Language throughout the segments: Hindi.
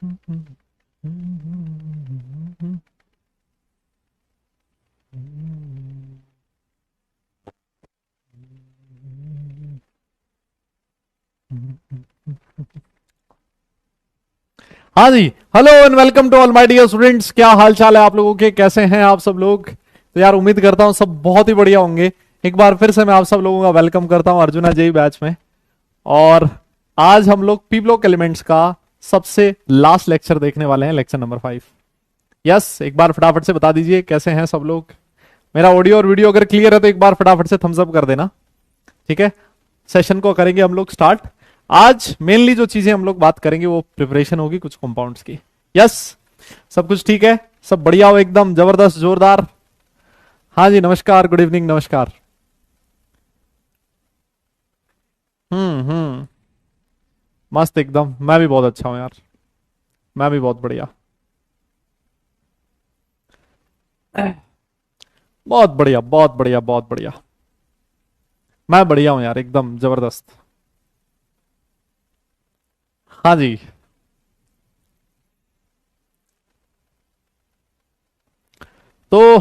हाँ जी, hello and welcome to all my dear students. क्या हाल चाल है आप लोगों के, कैसे हैं आप सब लोग? तो यार उम्मीद करता हूँ सब बहुत ही बढ़िया होंगे। एक बार फिर से मैं आप सब लोगों का वेलकम करता हूँ अर्जुना जेई बैच में। और आज हम लोग पी ब्लॉक एलिमेंट्स का सबसे लास्ट लेक्चर देखने वाले हैं, लेक्चर नंबर 5। यस, एक बार फटाफट से बता दीजिए कैसे हैं सब लोग। मेरा ऑडियो और वीडियो अगर क्लियर है तो एक बार फटाफट से थम्स अप कर देना, ठीक है। सेशन को करेंगे हम लोग स्टार्ट। आज मेनली जो चीजें हम लोग बात करेंगे वो प्रिपरेशन होगी कुछ कंपाउंड्स की। यस, सब कुछ ठीक है, सब बढ़िया हो, एकदम जबरदस्त जोरदार। हाँ जी, नमस्कार, गुड इवनिंग, नमस्कार। हम्म। मस्त एकदम, मैं भी बहुत अच्छा हूं यार, मैं भी बहुत बढ़िया, बहुत बढ़िया, बहुत बढ़िया, बहुत बढ़िया। मैं बढ़िया हूं यार, एकदम जबरदस्त। हाँ जी, तो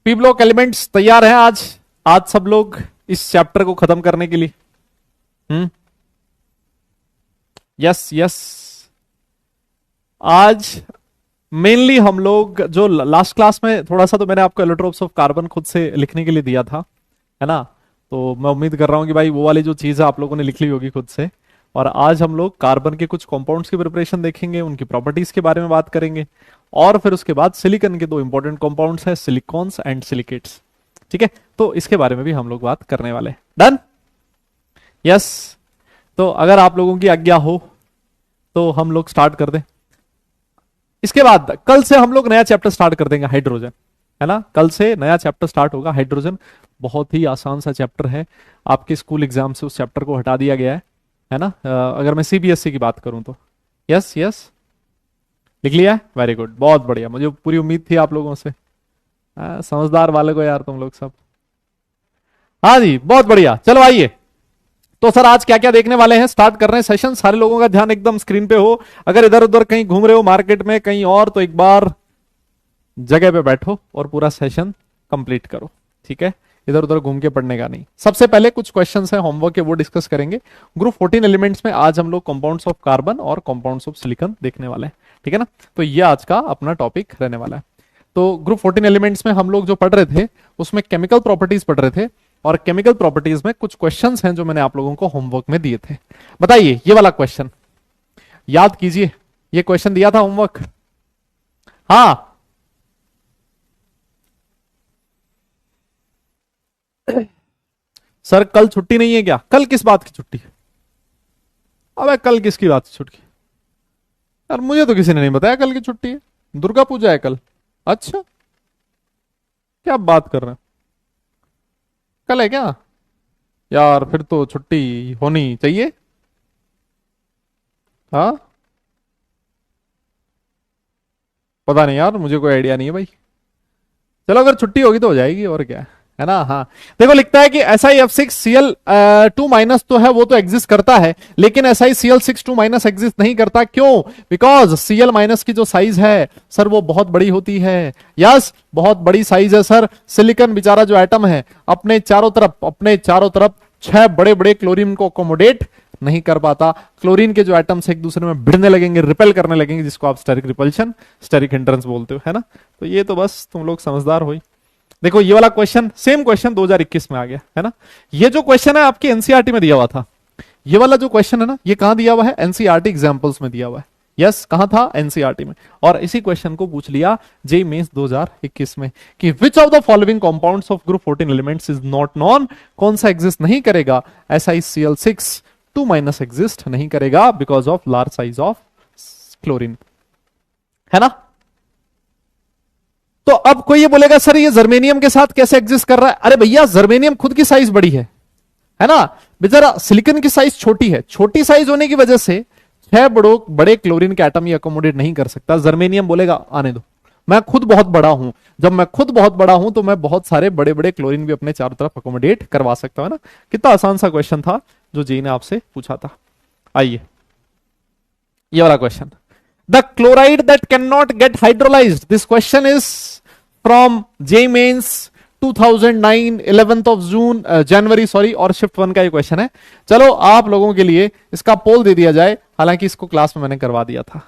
पी ब्लॉक एलिमेंट्स तैयार हैं आज? आज सब लोग इस चैप्टर को खत्म करने के लिए। हम्म। यस यस, आज मेनली हम लोग जो लास्ट क्लास में थोड़ा सा तो मैंने आपको एलोट्रोप्स ऑफ कार्बन खुद से लिखने के लिए दिया था, है ना। तो मैं उम्मीद कर रहा हूं कि भाई वो वाली जो चीज है आप लोगों ने लिख ली होगी खुद से। और आज हम लोग कार्बन के कुछ कंपाउंड्स की प्रिपरेशन देखेंगे, उनकी प्रॉपर्टीज के बारे में बात करेंगे। और फिर उसके बाद सिलिकॉन के दो इंपॉर्टेंट कंपाउंड्स हैं, सिलिकॉन्स एंड सिलिकेट्स। ठीक है, तो इसके बारे में भी हम लोग बात करने वाले हैं। डन? यस। तो अगर आप लोगों की आज्ञा हो तो हम लोग स्टार्ट कर दें। इसके बाद कल से हम लोग नया चैप्टर स्टार्ट कर देंगे, हाइड्रोजन, है ना। कल से नया चैप्टर स्टार्ट होगा हाइड्रोजन। बहुत ही आसान सा चैप्टर है, आपके स्कूल एग्जाम से उस चैप्टर को हटा दिया गया है ना। अगर मैं सीबीएसई की बात करूं तो। यस यस, लिख लिया, वेरी गुड, बहुत बढ़िया। मुझे पूरी उम्मीद थी आप लोगों से। समझदार वाले को यार तुम लोग सब। हाँ जी, बहुत बढ़िया, चलो आइए। तो सर आज क्या क्या देखने वाले हैं, स्टार्ट कर रहे हैं सेशन। सारे लोगों का ध्यान एकदम स्क्रीन पे हो। अगर इधर उधर कहीं घूम रहे हो मार्केट में कहीं और, तो एक बार जगह पे बैठो और पूरा सेशन कंप्लीट करो, ठीक है। इधर उधर घूम के पढ़ने का नहीं। सबसे पहले कुछ क्वेश्चंस हैं होमवर्क के, वो डिस्कस करेंगे। ग्रुप 14 एलिमेंट्स में आज हम लोग कंपाउंड्स ऑफ कार्बन और कंपाउंड्स ऑफ सिलिकॉन देखने वाले हैं, ठीक है ना। तो ये आज का अपना टॉपिक रहने वाला है। तो ग्रुप 14 एलिमेंट्स में हम लोग जो पढ़ रहे थे उसमें केमिकल प्रॉपर्टीज पढ़ रहे थे। और केमिकल प्रॉपर्टीज में कुछ क्वेश्चंस हैं जो मैंने आप लोगों को होमवर्क में दिए थे। बताइए, ये वाला क्वेश्चन याद कीजिए, ये क्वेश्चन दिया था होमवर्क। हाँ, सर कल छुट्टी नहीं है क्या? कल किस बात की छुट्टी? अबे कल किसकी बात की छुट्टी? यार मुझे तो किसी ने नहीं बताया कल की छुट्टी है, दुर्गा पूजा है कल। अच्छा, क्या बात कर रहे हैं, कल है क्या? यार फिर तो छुट्टी होनी चाहिए। हाँ, पता नहीं यार, मुझे कोई आइडिया नहीं है भाई। चलो अगर छुट्टी होगी तो हो जाएगी, और क्या है ना। हाँ, देखो लिखता है कि SiF6Cl2- तो है, वो तो एग्जिस्ट करता है, लेकिन SiCl6 2- एग्जिस्ट नहीं करता। क्यों? बिकॉज Cl- की जो साइज है सर वो बहुत बड़ी होती है। यस, बहुत बड़ी साइज है सर। सिलिकॉन बेचारा जो एटम है अपने चारों तरफ 6 बड़े बड़े क्लोरीन को अकोमोडेट नहीं कर पाता। क्लोरीन के जो एटम्स एक दूसरे में भिड़ने लगेंगे, रिपेल करने लगेंगे, जिसको आप स्टेरिक रिपल्शन, स्टेरिक हिंड्रेंस बोलते हो, है ना। तो ये तो बस तुम लोग समझदार हो ही। देखो ये वाला क्वेश्चन, सेम क्वेश्चन 2021 में आ गया, है ना। ये जो क्वेश्चन है आपके एनसीईआरटी में दिया हुआ था। ये वाला जो क्वेश्चन है ना, ये कहां दिया हुआ है? एनसीईआरटी एग्जांपल्स में दिया हुआ है। यस, कहां था? एनसीईआरटी में। और इसी क्वेश्चन को पूछ लिया जेईई मेंस 2021 में कि which of the following compounds of group 14 elements is not non. कौन सा एग्जिस्ट नहीं करेगा? SiCl6 2- एग्जिस्ट नहीं करेगा because of large size of chlorine, है ना। तो अब कोई ये बोलेगा सर ये जर्मेनियम के साथ कैसे एग्जिस्ट कर रहा है? अरे भैया, जर्मेनियम खुद की साइज बड़ी है ना। बेचारा सिलिकॉन की साइज छोटी है, छोटी साइज होने की वजह से 6 बड़े क्लोरीन के एटम ये अकोमोडेट नहीं कर सकता। जर्मेनियम बोलेगा आने दो, मैं खुद बहुत बड़ा हूं। जब मैं खुद बहुत बड़ा हूं तो मैं बहुत सारे बड़े बड़े क्लोरीन भी अपने चारों तरफ अकोमोडेट करवा सकता हूं, है ना। कितना आसान सा क्वेश्चन था जो जेई ने आपसे पूछा था। आइए ये वाला question, the chloride that can not get hydrolysed, this question is from JEE Mains 2009 11th of June January sorry, और शिफ्ट 1 का ये क्वेश्चन है। चलो आप लोगों के लिए इसका पोल दे दिया जाए, हालांकि इसको क्लास में मैंने करवा दिया था,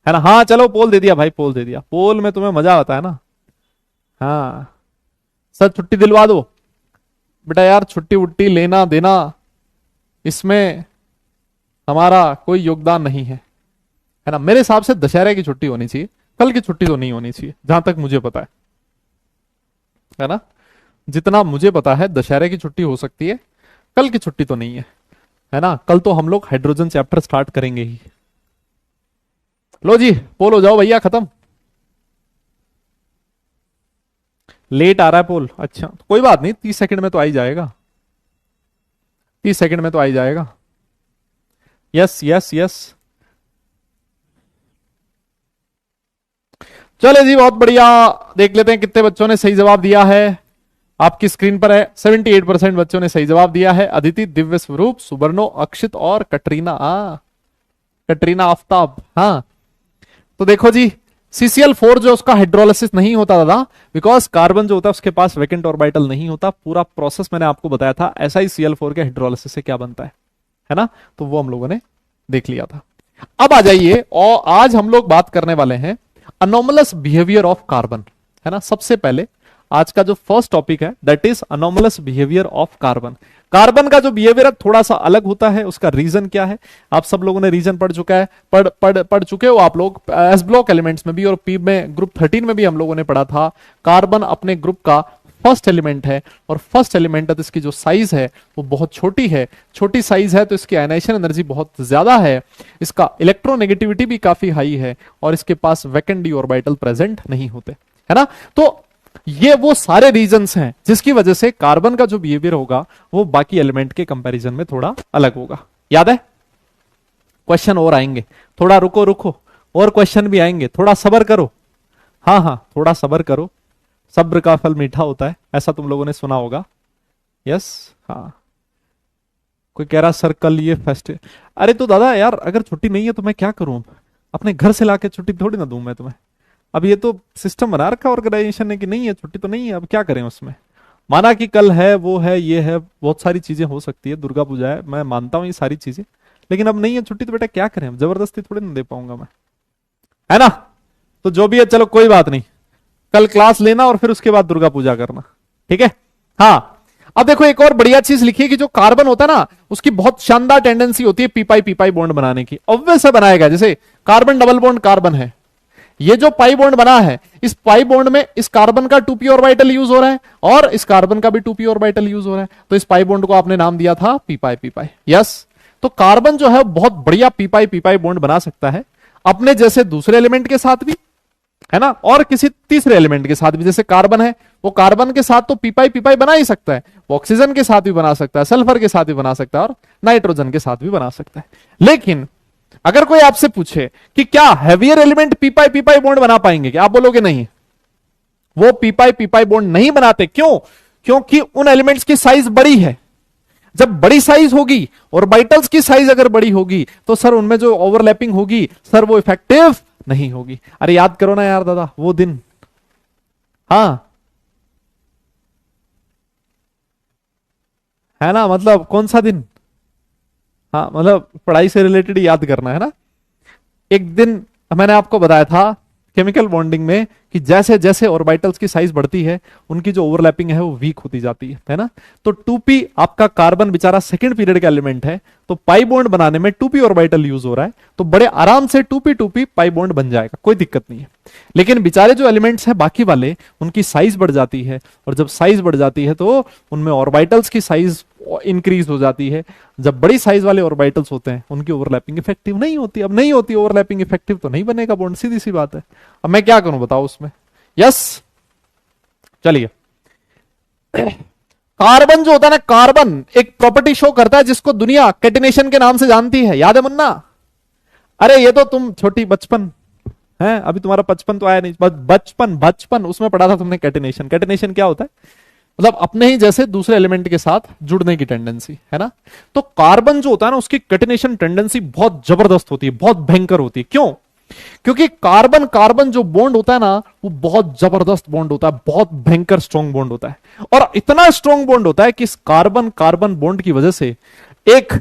है ना। हाँ चलो पोल दे दिया भाई, पोल दे दिया, पोल में तुम्हें मजा आता है ना। हाँ सर छुट्टी दिलवा दो बेटा यार, छुट्टी वुट्टी लेना देना इसमें हमारा कोई योगदान नहीं है ना। मेरे हिसाब से दशहरे की छुट्टी होनी चाहिए, कल की छुट्टी तो नहीं होनी चाहिए जहां तक मुझे पता है ना। जितना मुझे पता है दशहरे की छुट्टी हो सकती है, कल की छुट्टी तो नहीं है ना। कल तो हम लोग हाइड्रोजन चैप्टर स्टार्ट करेंगे ही। लो जी पोल हो जाओ भैया खत्म। लेट आ रहा है पोल, अच्छा तो कोई बात नहीं, 30 सेकंड में तो आ ही जाएगा, 30 सेकंड में तो आ ही जाएगा। यस यस यस, चले जी बहुत बढ़िया। देख लेते हैं कितने बच्चों ने सही जवाब दिया है। आपकी स्क्रीन पर है 78% बच्चों ने सही जवाब दिया है। अदिति, दिव्य स्वरूप, सुबर्णो, अक्षित और कटरीना, कटरीना आफ्ताब। हाँ तो देखो जी, CCl4 जो उसका हाइड्रोलिसिस नहीं होता दादा, बिकॉज कार्बन जो होता है उसके पास वैकेंट ऑर्बिटल नहीं होता। पूरा प्रोसेस मैंने आपको बताया था, ऐसा ही Cl4 के हाइड्रोलिसिस से क्या बनता है ना, तो वो हम लोगों ने देख लिया था। अब आ जाइए, और आज हम लोग बात करने वाले हैं अनोमलस बिहेवियर ऑफ कार्बन, है ना। सबसे पहले आज का जो फर्स्ट टॉपिक है that is anomalous behaviour of carbon. Carbon का जो बिहेवियर है थोड़ा सा अलग होता है, उसका रीजन क्या है, आप सब लोगों ने रीजन पढ़ चुका है, पढ़ चुके हो आप लोग एस ब्लॉक एलिमेंट्स में भी, और पी में ग्रुप 13 में भी हम लोगों ने पढ़ा था। कार्बन अपने ग्रुप का फर्स्ट एलिमेंट है, और फर्स्ट एलिमेंट इसकी जो साइज है वो बहुत छोटी है। छोटी साइज है तो इसकी आयनाइजेशन एनर्जी बहुत ज्यादा है, इसका इलेक्ट्रोनेगेटिविटी भी काफी हाई है, और इसके पास वैकेंट डी ऑर्बिटल प्रेजेंट नहीं होते, है ना। तो ये वो सारे रीजंस हैं जिसकी वजह से कार्बन का जो बिहेवियर होगा वो बाकी एलिमेंट के कंपैरिजन में थोड़ा अलग होगा। याद है, क्वेश्चन और आएंगे, थोड़ा रुको रुको, और क्वेश्चन भी आएंगे, थोड़ा सब्र करो। हाँ हाँ थोड़ा सब्र करो, सब्र का फल मीठा होता है, ऐसा तुम लोगों ने सुना होगा। यस हाँ, कोई कह रहा सर कल ये फेस्ट, अरे तो दादा यार अगर छुट्टी नहीं है तो मैं क्या करूं, अपने घर से लाके छुट्टी थोड़ी ना दूं मैं तुम्हें। अब ये तो सिस्टम बना रखा ऑर्गेनाइजेशन ने कि नहीं है छुट्टी तो नहीं है, अब क्या करें उसमें। माना कि कल है, वो है, ये है, बहुत सारी चीजें हो सकती है, दुर्गा पूजा है, मैं मानता हूँ ये सारी चीजें, लेकिन अब नहीं है छुट्टी तो बेटा क्या करें, अब जबरदस्ती थोड़ी ना दे पाऊंगा मैं, है ना। तो जो भी है चलो कोई बात नहीं, कल क्लास लेना और फिर उसके बाद दुर्गा पूजा करना, ठीक है। हाँ अब देखो एक और बढ़िया चीज लिखी है कि जो कार्बन होता है ना उसकी बहुत शानदार टेंडेंसी होती है पीपाई पीपाई बॉन्ड बनाने की। ऑब्वियस से बनाएगा, जैसे कार्बन डबल बॉन्ड कार्बन है, ये जो पाई बॉन्ड बना है, इस पाई बॉन्ड में इस कार्बन का 2p ऑर्बिटल यूज हो रहा है और इस कार्बन का भी 2p ऑर्बिटल यूज हो रहा है, तो इस पाई बॉन्ड को आपने नाम दिया था पीपाई पीपाई। यस, तो कार्बन जो है बहुत बढ़िया पीपाई पीपाई बॉन्ड बना सकता है अपने जैसे दूसरे एलिमेंट के साथ भी, है ना, और किसी तीसरे एलिमेंट के साथ भी। जैसे कार्बन है, वो कार्बन के साथ तो पीपाई पीपाई बना ही सकता है, वो ऑक्सीजन के साथ भी बना सकता है, सल्फर के साथ भी बना सकता है, और नाइट्रोजन के साथ भी बना सकता है। लेकिन अगर कोई आपसे पूछे कि क्या हैवियर एलिमेंट पीपाई पीपाई बॉन्ड बना पाएंगे, क्या आप बोलोगे नहीं, वो पीपाई पीपाई बॉन्ड नहीं बनाते। क्यों? क्योंकि उन एलिमेंट्स की साइज बड़ी है। जब बड़ी साइज होगी, ऑर्बिटल्स की साइज अगर बड़ी होगी, तो सर उनमें जो ओवरलैपिंग होगी सर वो इफेक्टिव नहीं होगी। अरे याद करो ना यार दादा वो दिन, हाँ है ना, मतलब कौन सा दिन, हाँ मतलब पढ़ाई से रिलेटेड याद करना है ना। एक दिन मैंने आपको बताया था केमिकल बॉन्डिंग में कि जैसे जैसे ऑर्बिटल्स की साइज बढ़ती है उनकी जो ओवरलैपिंग है वो वीक होती जाती है ना। तो 2p आपका कार्बन बेचारा सेकंड पीरियड का एलिमेंट है, तो पाई बॉन्ड बनाने में 2p ऑर्बिटल यूज हो रहा है, तो बड़े आराम से 2p पाई बॉन्ड बन जाएगा, कोई दिक्कत नहीं है। लेकिन बेचारे जो एलिमेंट्स हैं बाकी वाले, उनकी साइज बढ़ जाती है, और जब साइज बढ़ जाती है तो उनमें ऑर्बिटल्स की साइज इंक्रीज हो जाती है। जब बड़ी साइज वाले ऑर्बिटल्स होते हैं उनकी ओवरलैपिंग इफेक्टिव नहीं होती। अब नहीं होती ओवरलैपिंग इफेक्टिव तो नहीं बनेगा बॉन्ड, सीधी सी बात है। अब मैं क्या करूं बताओ उसमें। यस चलिए, कार्बन जो होता है ना, कार्बन एक प्रॉपर्टी शो करता है जिसको दुनिया कैटिनेशन के नाम से जानती है। याद है मुन्ना? अरे ये तो तुम छोटी बचपन है, अभी तुम्हारा बचपन तो आया नहीं, बचपन बचपन उसमें पढ़ा था तुमने कैटिनेशन। कैटिनेशन क्या होता है? मतलब अपने ही जैसे दूसरे एलिमेंट के साथ जुड़ने की टेंडेंसी है ना। तो कार्बन जो होता है ना, उसकी कैटिनेशन टेंडेंसी बहुत जबरदस्त होती है, बहुत भयंकर होती है। क्यों? क्योंकि कार्बन कार्बन जो बॉन्ड होता है ना, वो बहुत जबरदस्त बॉन्ड होता है, बहुत भयंकर स्ट्रॉन्ग बॉन्ड होता है। और इतना स्ट्रॉन्ग बॉन्ड होता है कि इस कार्बन कार्बन बॉन्ड की वजह से एक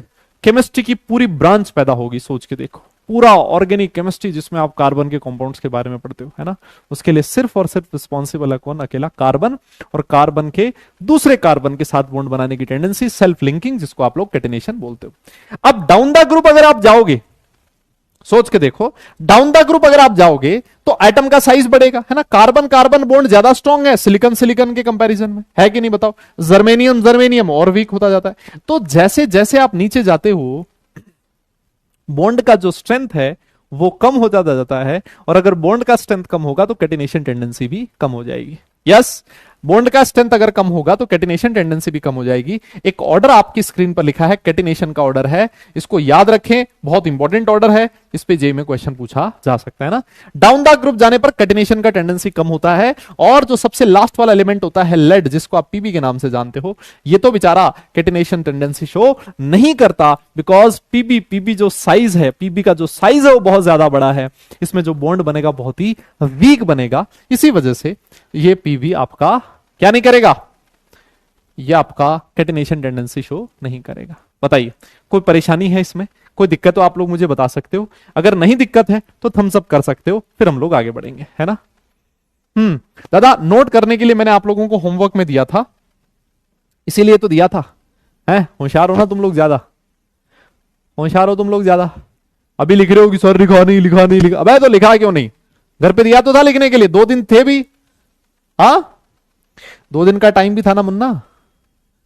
केमिस्ट्री की पूरी ब्रांच पैदा होगी। सोच के देखो, पूरा ऑर्गेनिक केमिस्ट्री जिसमें आप कार्बन के कंपाउंड्स के बारे में पढ़ते हो, है ना, उसके लिए सिर्फ और सिर्फ रिस्पॉन्सिबल है कौन? अकेला कार्बन। और कार्बन के दूसरे कार्बन के साथ बॉन्ड बनाने की टेंडेंसी, सेल्फ लिंकिंग, जिसको आप लोग कैटिनेशन बोलते हो। अब डाउन द ग्रुप अगर आप जाओगे, सोच के देखो, डाउन द ग्रुप अगर आप जाओगे तो एटम का साइज बढ़ेगा, है ना। कार्बन कार्बन बॉन्ड ज्यादा स्ट्रॉन्ग है सिलिकॉन सिलिकॉन के कंपैरिजन में, है कि नहीं बताओ। जर्मेनियम जर्मेनियम और वीक होता जाता है। तो जैसे जैसे आप नीचे जाते हो, बॉन्ड का जो स्ट्रेंथ है वो कम हो जाता है। और अगर बॉन्ड का स्ट्रेंथ कम होगा तो कैटिनेशन टेंडेंसी भी कम हो जाएगी। यस, बॉन्ड का स्ट्रेंथ अगर कम होगा तो कैटिनेशन टेंडेंसी भी कम हो जाएगी। एक ऑर्डर आपकी स्क्रीन पर लिखा है, कैटिनेशन का ऑर्डर है, इसको याद रखें, बहुत इंपॉर्टेंट ऑर्डर है, इस पे जेई में क्वेश्चन पूछा जा सकता है ना। डाउन द ग्रुप जाने पर कैटिनेशन का टेंडेंसी कम होता है। और जो सबसे लास्ट वाला एलिमेंट होता है लेड, जिसको आप पीबी के नाम से जानते हो, ये तो बेचारा कैटिनेशन टेंडेंसी शो नहीं करता, बिकॉज पीबी जो साइज है, पीबी का जो साइज है वो बहुत ज्यादा बड़ा है, इसमें जो बॉन्ड बनेगा बहुत ही वीक बनेगा। इसी वजह से ये पीबी आपका क्या नहीं करेगा, ये आपका कैटिनेशन टेंडेंसी शो नहीं करेगा। बताइए, कोई परेशानी है इसमें? कोई दिक्कत हो आप लोग मुझे बता सकते हो। अगर नहीं दिक्कत है तो थम्स अप कर सकते हो, फिर हम लोग आगे बढ़ेंगे, है ना। दादा, नोट करने के लिए मैंने आप लोगों को होमवर्क में दिया था, इसीलिए तो दिया था। है, होशियार हो ना तुम लोग, ज्यादा होशियार हो तुम लोग ज्यादा। अभी लिख रहे हो कि सर लिखा नहीं लिखा नहीं लिखा। अबे तो लिखा क्यों नहीं? घर पे दिया तो था लिखने के लिए, 2 दिन थे भी। हाँ, 2 दिन का टाइम भी था ना मुन्ना।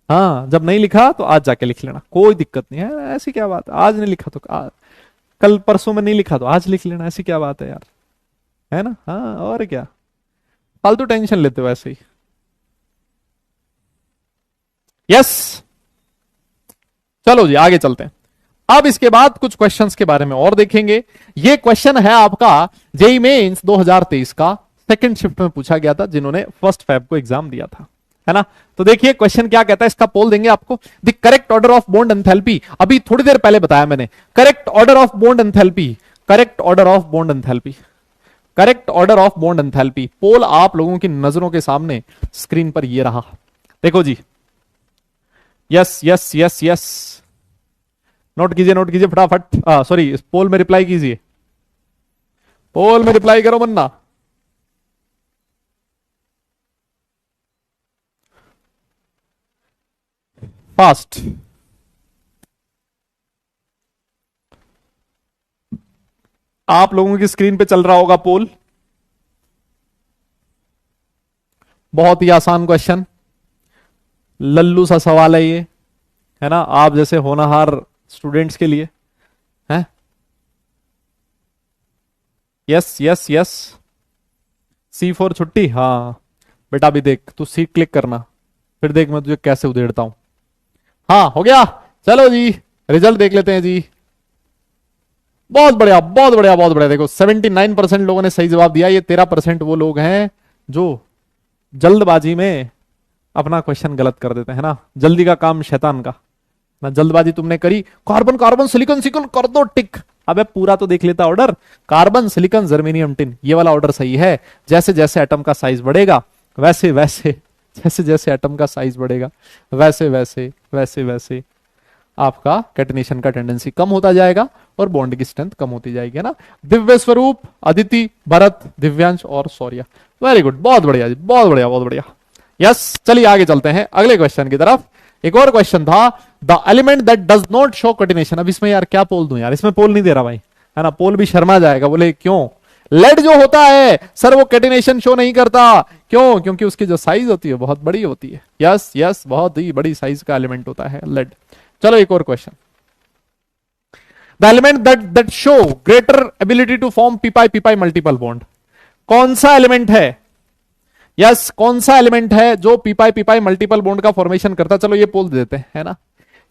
हाँ, जब नहीं लिखा तो आज जाके लिख लेना, कोई दिक्कत नहीं है। ऐसी क्या बात है, आज नहीं लिखा तो कल परसों में नहीं लिखा तो आज लिख लेना, ऐसी क्या बात है यार, है ना। हाँ, और क्या फालतू टेंशन लेते हो ऐसे ही। यस, चलो जी आगे चलते हैं। अब इसके बाद कुछ क्वेश्चंस के बारे में और देखेंगे। ये क्वेश्चन है आपका जेई मेंस 2023 का, सेकंड शिफ्ट में पूछा गया था, जिन्होंने फर्स्ट फेब को एग्जाम दिया था, है ना। तो देखिए क्वेश्चन क्या कहता है, इसका पोल देंगे आपको। The correct order of bond enthalpy, अभी थोड़ी देर पहले बताया मैंने, correct order of bond enthalpy, correct order of bond enthalpy, correct order of bond enthalpy. Poll आप लोगों की नजरों के सामने स्क्रीन पर ये रहा, देखो जी। Yes yes yes yes, note कीजिए फटाफट। सॉरी, इस पोल में रिप्लाई कीजिए, पोल में रिप्लाई करो मन्ना। फास्ट, आप लोगों की स्क्रीन पे चल रहा होगा पोल। बहुत ही आसान क्वेश्चन, लल्लू सा सवाल है ये, है ना, आप जैसे होनहार स्टूडेंट्स के लिए है। यस यस यस, C4 छुट्टी। हाँ बेटा, अभी देख तू सी क्लिक करना, फिर देख मैं तुझे कैसे उधेड़ता हूं। हाँ हो गया, चलो जी रिजल्ट देख लेते हैं जी। बहुत बढ़िया बहुत बढ़िया बहुत बढ़िया। देखो 79% लोगों ने सही जवाब दिया। ये 13% वो लोग हैं जो जल्दबाजी में अपना क्वेश्चन गलत कर देते हैं ना। जल्दी का काम शैतान का ना, जल्दबाजी तुमने करी, कार्बन कार्बन सिलिकॉन सिलिकॉन कर दो टिक। अबे पूरा तो देख लेता order, carbon silicon germanium tin, ये वाला ऑर्डर सही है। जैसे जैसे एटम का साइज बढ़ेगा वैसे वैसे, जैसे जैसे एटम का साइज बढ़ेगा वैसे वैसे वैसे वैसे आपका कैटिनेशन का टेंडेंसी कम होता जाएगा और बॉन्ड की स्ट्रेंथ कम होती जाएगी, है ना। दिव्य स्वरूप, अदिति, भरत, दिव्यांश और सौर्या, वेरी गुड, बहुत बढ़िया जी, बहुत बढ़िया बहुत बढ़िया। यस, चलिए आगे चलते हैं अगले क्वेश्चन की तरफ। एक और क्वेश्चन था, the element that does not show catenation. अब इसमें यार क्या पोल दूं यार, इसमें पोल नहीं दे रहा भाई, है ना। पोल भी शर्मा जाएगा, बोले क्यों, लेड जो होता है सर वो कैटिनेशन शो नहीं करता, क्यों, क्योंकि उसकी जो साइज होती है बहुत बड़ी होती है। यस यस, बहुत ही बड़ी साइज का एलिमेंट होता है लेड। चलो एक और question, the element that show greater ability to form p pi multiple bond, कौन सा एलिमेंट है। यस, कौन सा एलिमेंट है जो पीपाई मल्टीपल बॉन्ड का फॉर्मेशन करता है। चलो ये पोल देते हैं, है ना।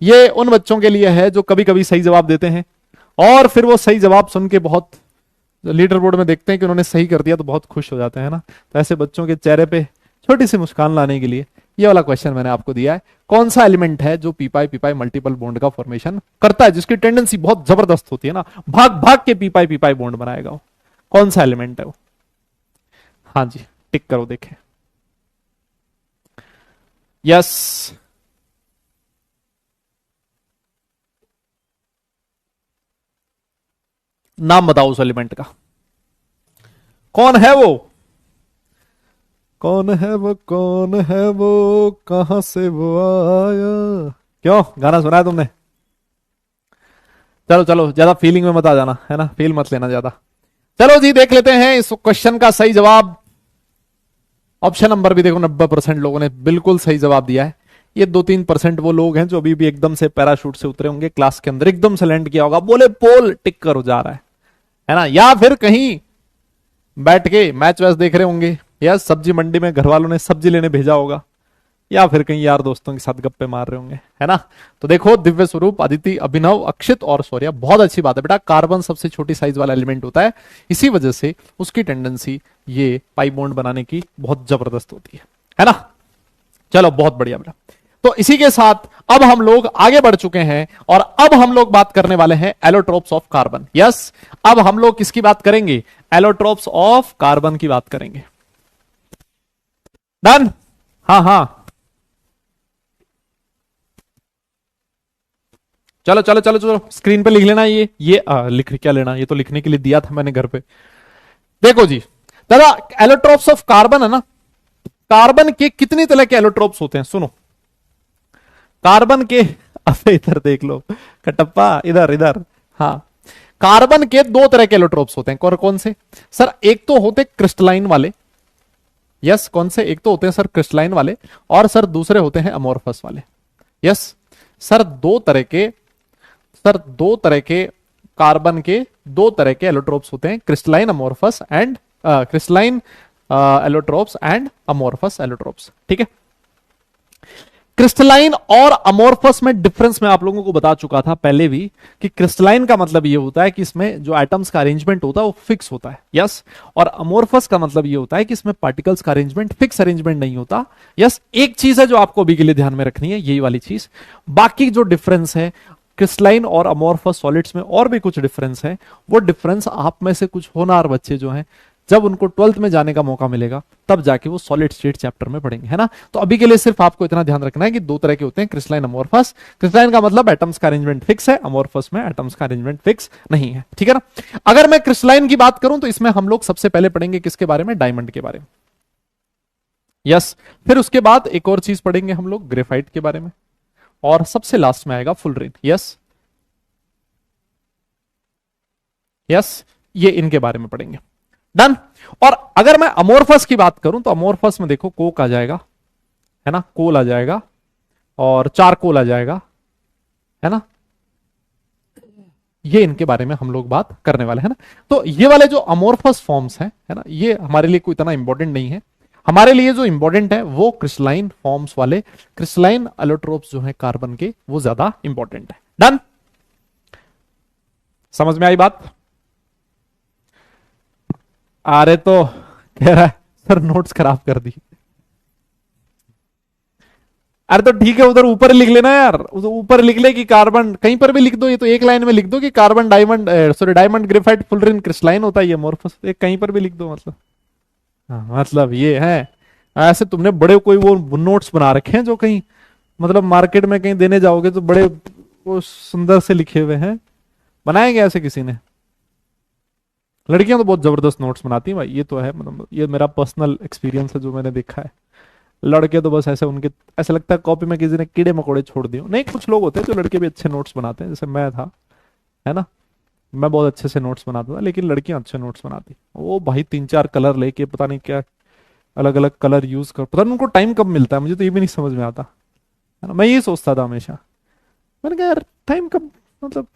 ये उन बच्चों के लिए है जो कभी कभी सही जवाब देते हैं और फिर वो सही जवाब सुन के बहुत, लीडर बोर्ड में देखते हैं कि उन्होंने सही कर दिया तो बहुत खुश हो जाते हैं ना। तो ऐसे बच्चों के चेहरे पे छोटी सी मुस्कान लाने के लिए ये वाला क्वेश्चन मैंने आपको दिया है। कौन सा एलिमेंट है जो पी पाई मल्टीपल बॉन्ड का फॉर्मेशन करता है, जिसकी टेंडेंसी बहुत जबरदस्त होती है ना, भाग भाग के पी पाई बॉन्ड बनाएगा वो, कौन सा एलिमेंट है वो? हाँ जी, टिक करो देखें। यस, नाम बताओ उस एलिमेंट का, कौन है वो? कौन है वो, कौन है वो, कहां से वो आया? क्यों, गाना सुना है तुमने? चलो चलो, ज्यादा फीलिंग में मत आ जाना, है ना, फील मत लेना ज्यादा। चलो जी, देख लेते हैं इस क्वेश्चन का सही जवाब। ऑप्शन नंबर भी देखो, 90% लोगों ने बिल्कुल सही जवाब दिया है। ये 2-3% वो लोग हैं जो अभी भी एकदम से पैराशूट से उतरे होंगे, क्लास के अंदर एकदम से लैंड किया होगा, बोले पोल टिक करो जा रहा है ना, या फिर कहीं बैठ के मैच वैच देख रहे होंगे, या सब्जी मंडी में घर वालों ने सब्जी लेने भेजा होगा, या फिर कहीं यार दोस्तों के साथ गप्पे मार रहे होंगे, है ना। तो देखो, दिव्य स्वरूप, अदिति, अभिनव, अक्षित और शौर्य, बहुत अच्छी बात है बेटा। कार्बन सबसे छोटी साइज वाला एलिमेंट होता है, इसी वजह से उसकी टेंडेंसी ये पाई बॉन्ड बनाने की बहुत जबरदस्त होती है ना। चलो, बहुत बढ़िया बेटा। तो इसी के साथ अब हम लोग आगे बढ़ चुके हैं और अब हम लोग बात करने वाले हैं एलोट्रोप्स ऑफ कार्बन। यस, अब हम लोग किसकी बात करेंगे? एलोट्रोप्स ऑफ कार्बन की बात करेंगे। डन? हाँ हाँ, चलो चलो चलो चलो, स्क्रीन पे लिख लेना। लिख क्या लेना, ये तो लिखने के लिए दिया था मैंने घर पे। देखो जी दादा, एलोट्रोप्स ऑफ कार्बन है ना, कार्बन के कितनी तरह के एलोट्रोप्स होते हैं सुनो। कार्बन के अबे इधर देख लो कटप्पा, इधर इधर। हाँ, कार्बन के दो तरह के एलोट्रोप्स होते हैं। कौन कौन से सर? एक तो होते क्रिस्टलाइन वाले। यस, कौन से? एक तो होते हैं सर क्रिस्टलाइन वाले, और सर दूसरे होते हैं अमोर्फस वाले। यस सर, दो तरह के कार्बन के दो तरह के एलोट्रोप्स होते हैं, crystalline amorphous and crystalline allotropes and amorphous allotropes. ठीक है, क्रिस्टलाइन और अमोर्फस में डिफरेंस मैं आप लोगों को बता चुका था पहले भी, कि क्रिस्टलाइन का मतलब ये होता है कि इसमें जो एटम्स का अरेंजमेंट होता है वो फिक्स होता है। यस, और अमोर्फस का मतलब ये होता है कि इसमें पार्टिकल्स का अरेंजमेंट फिक्स अरेंजमेंट नहीं होता। यस, एक चीज है जो आपको अभी के लिए ध्यान में रखनी है, यही वाली चीज। बाकी जो डिफरेंस है क्रिस्टलाइन और अमोर्फस सॉलिड्स में और भी कुछ डिफरेंस है, वो डिफरेंस आप में से कुछ होनहार बच्चे जो हैं, जब उनको 12th में जाने का मौका मिलेगा तब जाके वो सॉलिड स्टेट चैप्टर में पढ़ेंगे, है ना। तो अभी के लिए सिर्फ आपको इतना ध्यान रखना है कि दो तरह के होते हैं, क्रिस्टलाइन अमोर्फस। क्रिस्टलाइन का मतलब एटम्स का अरेंजमेंट फिक्स है, अमोर्फस में एटम्स का अरेंजमेंट फिक्स नहीं है। ठीक है ना। अगर मैं क्रिस्टलाइन की बात करूं तो इसमें हम लोग सबसे पहले पढ़ेंगे किसके बारे में? डायमंड के बारे में। यस, फिर उसके बाद एक और चीज पढ़ेंगे हम लोग, ग्रेफाइट के बारे में, और सबसे लास्ट में आएगा फुलरिन। यस यस, ये इनके बारे में पढ़ेंगे। डन। और अगर मैं अमोर्फस की बात करूं तो अमोर्फस में देखो कोक आ जाएगा, है ना, कोल आ जाएगा, और चारकोल आ जाएगा, है ना। ये इनके बारे में हम लोग बात करने वाले हैं ना। तो ये वाले जो अमोर्फस फॉर्म्स हैं, है ना, ये हमारे लिए कोई इतना इंपॉर्टेंट नहीं है। हमारे लिए जो इंपॉर्टेंट है वो क्रिस्टलाइन फॉर्म्स वाले, क्रिस्टलाइन एलोट्रोप्स जो है कार्बन के, वो ज्यादा इंपॉर्टेंट है। डन? समझ में आई बात? अरे तो कह रहा है सर नोट्स खराब कर दी। अरे तो ठीक है, उधर ऊपर लिख लेना यार, ऊपर लिख ले कि कार्बन, कहीं पर भी लिख दो, ये तो एक लाइन में लिख दो कि carbon diamond, sorry diamond graphite fullerene crystalline होता है ये अमोर्फस, एक कहीं पर भी लिख दो मतलब। हाँ, मतलब ये है। ऐसे तुमने बड़े कोई वो नोट्स बना रखे हैं जो कहीं मतलब मार्केट में कहीं देने जाओगे तो बड़े वो सुंदर से लिखे हुए हैं, बनाएंगे ऐसे किसी ने? लड़कियां तो बहुत जबरदस्त नोट्स बनाती हैं भाई, ये तो है, मतलब ये मेरा पर्सनल एक्सपीरियंस है जो मैंने देखा है। लड़के तो बस ऐसे, उनके ऐसे लगता है कॉपी में किसी ने कीड़े मकोड़े छोड़ दिए। नहीं, कुछ लोग होते हैं जो लड़के भी अच्छे नोट्स बनाते हैं, जैसे मैं था, है ना, मैं बहुत अच्छे से नोट्स बनाता था, लेकिन लड़कियां अच्छे नोट्स बनाती। वो भाई 3-4 कलर लेके पता नहीं क्या अलग अलग कलर यूज कर, पता नहीं उनको टाइम कब मिलता है, मुझे तो ये भी नहीं समझ में आता, है ना। मैं ये सोचता था हमेशा, मैंने कहा यार टाइम कब, मतलब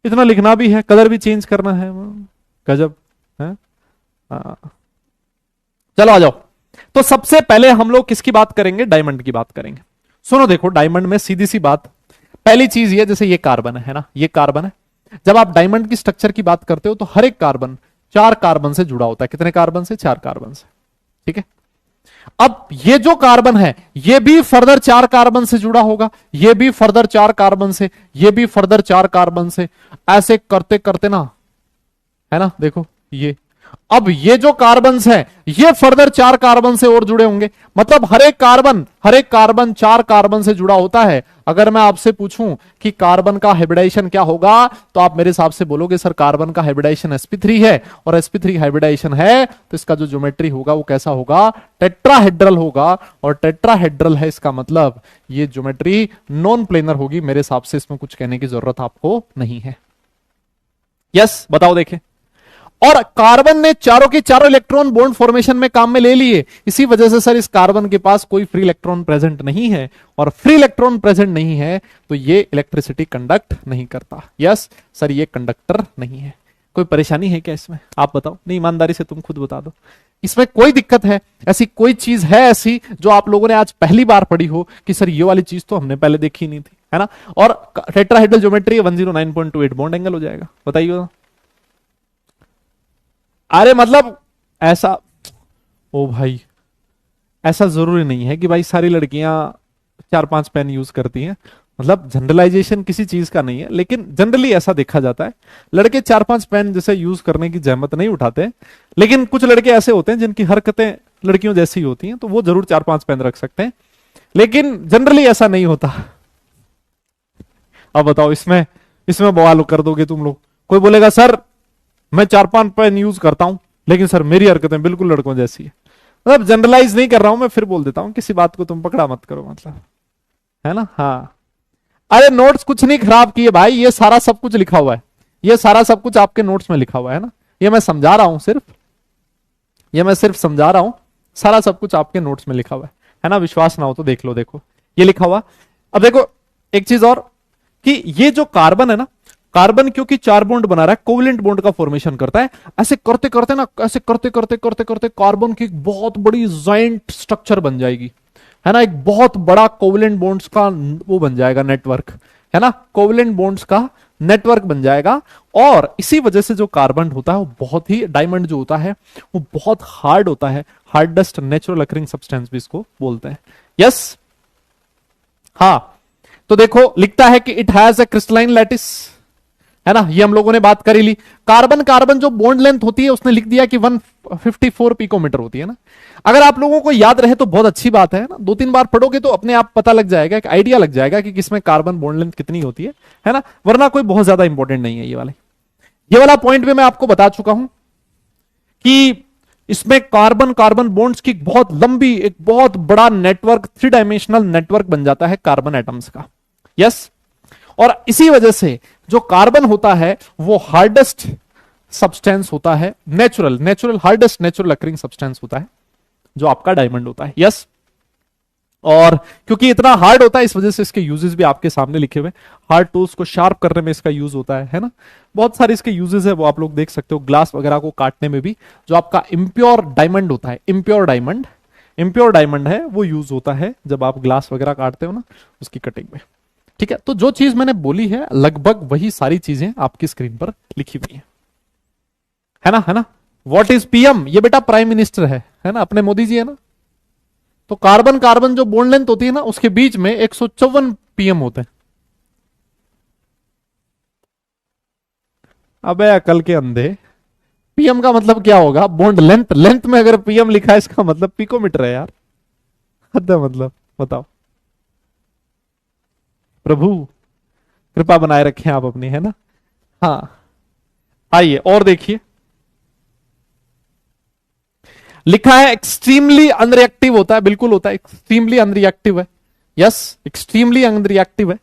इतना लिखना भी है, कलर भी चेंज करना है, गजब है। हाँ। चलो आ जाओ। तो सबसे पहले हम लोग किसकी बात करेंगे? डायमंड की बात करेंगे। सुनो देखो, डायमंड में सीधी सी बात, पहली चीज ये, जैसे ये कार्बन है ना, ये कार्बन है। जब आप डायमंड की स्ट्रक्चर की बात करते हो तो हर एक कार्बन 4 कार्बन से जुड़ा होता है। कितने कार्बन से? 4 कार्बन से। ठीक है। अब ये जो कार्बन है ये भी फर्दर 4 कार्बन से जुड़ा होगा, ये भी फर्दर 4 कार्बन से, ये भी फर्दर 4 कार्बन से, ऐसे करते करते ना, है ना, देखो ये। अब ये जो कार्बन है ये फर्दर 4 कार्बन से और जुड़े होंगे, मतलब हर एक कार्बन 4 कार्बन से जुड़ा होता है। अगर मैं आपसे पूछूं कि कार्बन का हाइब्रिडाइजेशन क्या होगा, तो आप मेरे हिसाब से बोलोगे सर कार्बन का हाइब्रिडाइजेशन sp3 है, और sp3 हाइब्रिडाइजेशन है तो इसका जो ज्योमेट्री होगा वो कैसा होगा, टेट्राहेड्रल होगा। और टेट्राहेड्रल है इसका मतलब ये ज्योमेट्री नॉन प्लेनर होगी। मेरे हिसाब से इसमें कुछ कहने की जरूरत आपको नहीं है। यस, बताओ देखें। और कार्बन ने चारों के चारों इलेक्ट्रॉन बॉन्ड फॉर्मेशन में काम में ले लिए, इसी वजह से सर इस कार्बन के पास कोई फ्री इलेक्ट्रॉन प्रेजेंट नहीं है, और फ्री इलेक्ट्रॉन प्रेजेंट नहीं है तो ये इलेक्ट्रिसिटी कंडक्ट नहीं करता। यस सर, ये कंडक्टर नहीं है। कोई परेशानी है क्या इसमें, आप बताओ। नहीं, ईमानदारी से तुम खुद बता दो, इसमें कोई दिक्कत है? ऐसी कोई चीज है ऐसी जो आप लोगों ने आज पहली बार पढ़ी हो कि सर ये वाली चीज तो हमने पहले देखी नहीं थी, है ना? और टेट्राहेड्रल ज्योमेट्री 109.28 बॉन्ड एंगल हो जाएगा, बताइए। अरे मतलब ऐसा, ओ भाई, ऐसा जरूरी नहीं है कि भाई सारी लड़कियां 4-5 पेन यूज करती हैं। मतलब जनरलाइजेशन किसी चीज का नहीं है, लेकिन जनरली ऐसा देखा जाता है। लड़के 4-5 पेन जैसे यूज करने की जहमत नहीं उठाते, लेकिन कुछ लड़के ऐसे होते हैं जिनकी हरकतें लड़कियों जैसी होती हैं, तो वो जरूर 4-5 पेन रख सकते हैं, लेकिन जनरली ऐसा नहीं होता। अब बताओ, इसमें बवाल कर दोगे तुम लोग। कोई बोलेगा सर मैं 4-5 पेन यूज करता हूं, लेकिन सर मेरी हरकतें बिल्कुल लड़कों जैसी है। मतलब जनरलाइज नहीं कर रहा हूं मैं, फिर बोल देता हूं, किसी बात को तुम पकड़ा मत करो, मतलब, है ना? हाँ, अरे नोट्स कुछ नहीं खराब किए भाई, ये सारा सब कुछ लिखा हुआ है, ये सारा सब कुछ आपके नोट्स में लिखा हुआ है ना। ये मैं समझा रहा हूं सिर्फ, ये मैं सिर्फ समझा रहा हूं, सारा सब कुछ आपके नोट्स में लिखा हुआ है ना? विश्वास ना हो तो देख लो, देखो ये लिखा हुआ। अब देखो एक चीज और, कि ये जो कार्बन है ना, कार्बन क्योंकि 4 बॉन्ड बना रहा है, कोवलेंट बॉन्ड का फॉर्मेशन करता है। ऐसे करते करते ना, ऐसे करते करते करते करते कार्बन की एक बहुत बड़ी जॉइंट स्ट्रक्चर बन जाएगी, है ना? एक बहुत बड़ा कोवलेंट बॉन्ड्स का वो बन जाएगा, नेटवर्क, है ना? कोवलेंट बॉन्ड्स का नेटवर्क बन जाएगा। और इसी वजह से जो कार्बन होता है वो बहुत ही, डायमंड जो होता है वो बहुत हार्ड होता है, हार्डेस्ट नेचुरल अकरिंग सब्सटेंस भी इसको बोलते हैं। यस, हाँ, तो देखो लिखता है कि it has a crystalline lattice, है ना? ये हम लोगों ने बात करी ली। कार्बन कार्बन जो बॉन्ड लेंथ होती है उसने लिख दिया कि 154 पिकोमीटर होती है ना। अगर आप लोगों को याद रहे तो बहुत अच्छी बात है ना, 2-3 बार पढ़ोगे तो अपने आप पता लग जाएगा, एक आइडिया लग जाएगा कि किसमें कार्बन बॉन्ड लेंथ कितनी होती है ना? वरना कोई बहुत ज्यादा इंपॉर्टेंट नहीं है ये वाला पॉइंट भी मैं आपको बता चुका हूं कि इसमें कार्बन कार्बन बॉन्ड्स की बहुत लंबी, एक बहुत बड़ा नेटवर्क, 3 डायमेंशनल नेटवर्क बन जाता है कार्बन एटम्स का। यस, और इसी वजह से जो कार्बन होता है वो हार्डेस्ट सब्सटेंस होता है, natural hardest natural occurring substance होता है, जो आपका डायमंड होता है। यस, और क्योंकि इतना हार्ड होता है इस वजह से इसके यूजेस भी आपके सामने लिखे हुए। हार्ड टूल्स को शार्प करने में इसका यूज होता है ना? बहुत सारे इसके यूजेस है, वो आप लोग देख सकते हो। ग्लास वगैरह को काटने में भी जो आपका इम्प्योर डायमंड होता है, इम्प्योर डायमंड है, वो यूज होता है जब आप ग्लास वगैरह काटते हो ना, उसकी कटिंग में। ठीक है, तो जो चीज मैंने बोली है लगभग वही सारी चीजें आपकी स्क्रीन पर लिखी हुई है ना? What is PM? ये बेटा प्राइम मिनिस्टर है ना? अपने मोदी जी है ना? तो कार्बन कार्बन जो बॉन्ड लेंथ होती है ना, उसके बीच में 154 पीएम होते हैं। अबे अकल के अंधे, पीएम का मतलब क्या होगा? बॉन्ड लेंथ, लेंथ में अगर पीएम लिखा है इसका मतलब पिकोमीटर है यार, हद है, मतलब बताओ। प्रभु कृपा बनाए रखें आप अपनी, है ना? हाँ, आइए और देखिए, लिखा है एक्सट्रीमली अनरिएक्टिव होता है, बिल्कुल होता है, एक्सट्रीमली अनरिएक्टिव है। यस, एक्सट्रीमली अनरिएक्टिव है,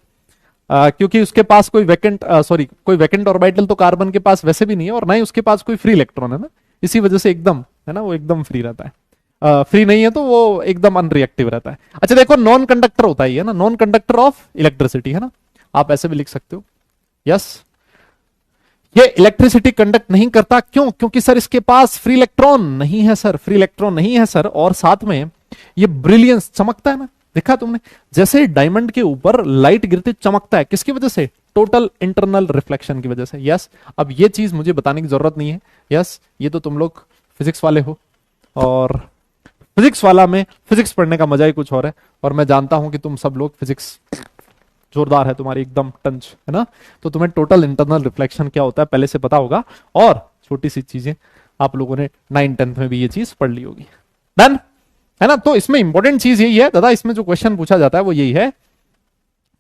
क्योंकि उसके पास कोई वैकेंट ऑर्बिटल तो कार्बन के पास वैसे भी नहीं है, और ना ही उसके पास कोई फ्री इलेक्ट्रॉन है ना, इसी वजह से एकदम, है ना, वो एकदम फ्री रहता है। फ्री नहीं है तो वो एकदम अनरिएक्टिव रहता है। अच्छा देखो, नॉन कंडक्टर होता है ना, नॉन कंडक्टर ऑफ इलेक्ट्रिसिटी, है ना? आप ऐसे भी लिख सकते हो। यस, ये इलेक्ट्रिसिटी कंडक्ट नहीं करता, क्यों? क्योंकि सर इसके पास फ्री इलेक्ट्रॉन नहीं है सर, फ्री इलेक्ट्रॉन नहीं है सर। और साथ में ये ब्रिलियंस, चमकता है ना, देखा तुमने? जैसे डायमंड के ऊपर लाइट गिरती चमकता है, किसकी वजह से? टोटल इंटरनल रिफ्लेक्शन की वजह से। यस, अब ये चीज मुझे बताने की जरूरत नहीं है। यस, ये तो तुम लोग फिजिक्स वाले हो, और फिजिक्स वाला में फिजिक्स पढ़ने का मजा ही कुछ और है, और मैं जानता हूं कि तुम सब लोग फिजिक्स जोरदार है तुम्हारी, एकदम टंच है ना। तो तुम्हें टोटल इंटरनल रिफ्लेक्शन क्या होता है पहले से पता होगा, और छोटी सी चीजें आप लोगों ने 9th-10th में भी ये चीज पढ़ ली होगी। डन है ना। तो इसमें इंपॉर्टेंट चीज यही है दादा, इसमें जो क्वेश्चन पूछा जाता है वो यही है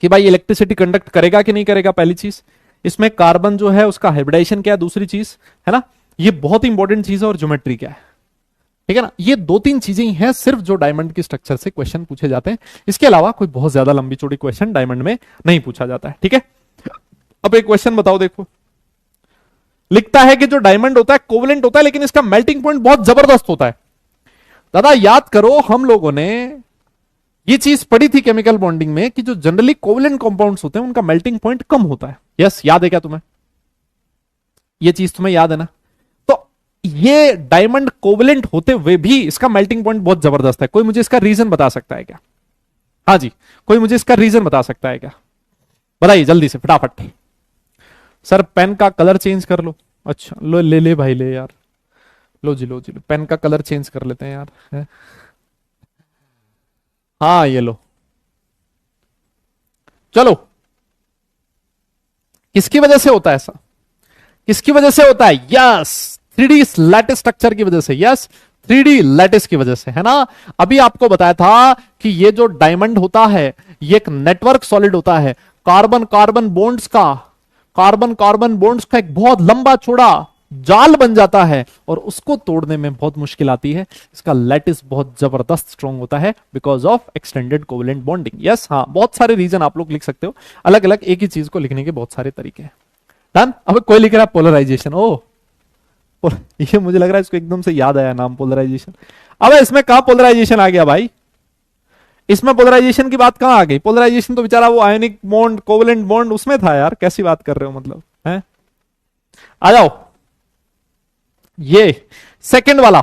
कि भाई इलेक्ट्रिसिटी कंडक्ट करेगा कि नहीं करेगा, पहली चीज। इसमें कार्बन जो है उसका हाइब्रिडाइजेशन क्या है, दूसरी चीज है ना। ये बहुत इंपॉर्टेंट चीज है, और ज्योमेट्री क्या है, ठीक है ना। ये 2-3 चीजें ही हैं सिर्फ जो डायमंड की स्ट्रक्चर से क्वेश्चन पूछे जाते हैं। इसके अलावा कोई बहुत ज्यादा लंबी चौड़ी क्वेश्चन डायमंड में नहीं पूछा जाता है, ठीक है। अब एक क्वेश्चन बताओ, देखो लिखता है कि जो डायमंड होता है कोवलेंट होता है, लेकिन इसका मेल्टिंग पॉइंट बहुत जबरदस्त होता है। दादा याद करो, हम लोगों ने ये चीज पढ़ी थी केमिकल बॉन्डिंग में कि जो जनरली कोवलेंट कंपाउंड्स होते हैं उनका मेल्टिंग पॉइंट कम होता है। यस, याद है क्या तुम्हें, ये चीज तुम्हें याद है ना। तो ये डायमंड कोवलेंट होते हुए भी इसका मेल्टिंग पॉइंट बहुत जबरदस्त है। कोई मुझे इसका रीजन बता सकता है क्या? हाँ जी, कोई मुझे इसका रीजन बता सकता है क्या? बताइए जल्दी से फटाफट। सर पेन का कलर चेंज कर लो। अच्छा लो, ले ले भाई ले यार, लो जी लो जी लो, पेन का कलर चेंज कर लेते हैं यार, है? हाँ ये लो, चलो। किसकी वजह से होता है ऐसा, किसकी वजह से होता है? यस, 3D लैटिस स्ट्रक्चर की वजह से। यस, 3D लैटिस की वजह से, है ना। अभी आपको बताया था कि ये जो डायमंड होता है ये एक नेटवर्क सॉलिड होता है। कार्बन कार्बन बॉन्ड्स का, कार्बन कार्बन बॉन्ड्स का एक बहुत लंबा चौड़ा जाल बन जाता है, और उसको तोड़ने में बहुत मुश्किल आती है। इसका लैटिस बहुत जबरदस्त स्ट्रॉन्ग होता है because of extended covalent bonding. Yes, हाँ, बहुत सारे रीजन आप लोग लिख सकते हो, अलग अलग एक ही चीज को लिखने के बहुत सारे तरीके हैं। डन। अब कोई लिख रहा है पोलराइजेशन। ओ, ये मुझे लग रहा है इसको एकदम से याद आया नाम पोलराइजेशन। अब इसमें कहां पोलराइजेशन आ गया भाई, इसमें पोलराइजेशन की बात कहां आ गई? पोलराइजेशन तो बेचारा वो आयनिक बॉन्ड कोवेलेंट बॉन्ड उसमें था यार, कैसी बात कर रहे हो मतलब, है? आ जाओ, ये सेकंड वाला,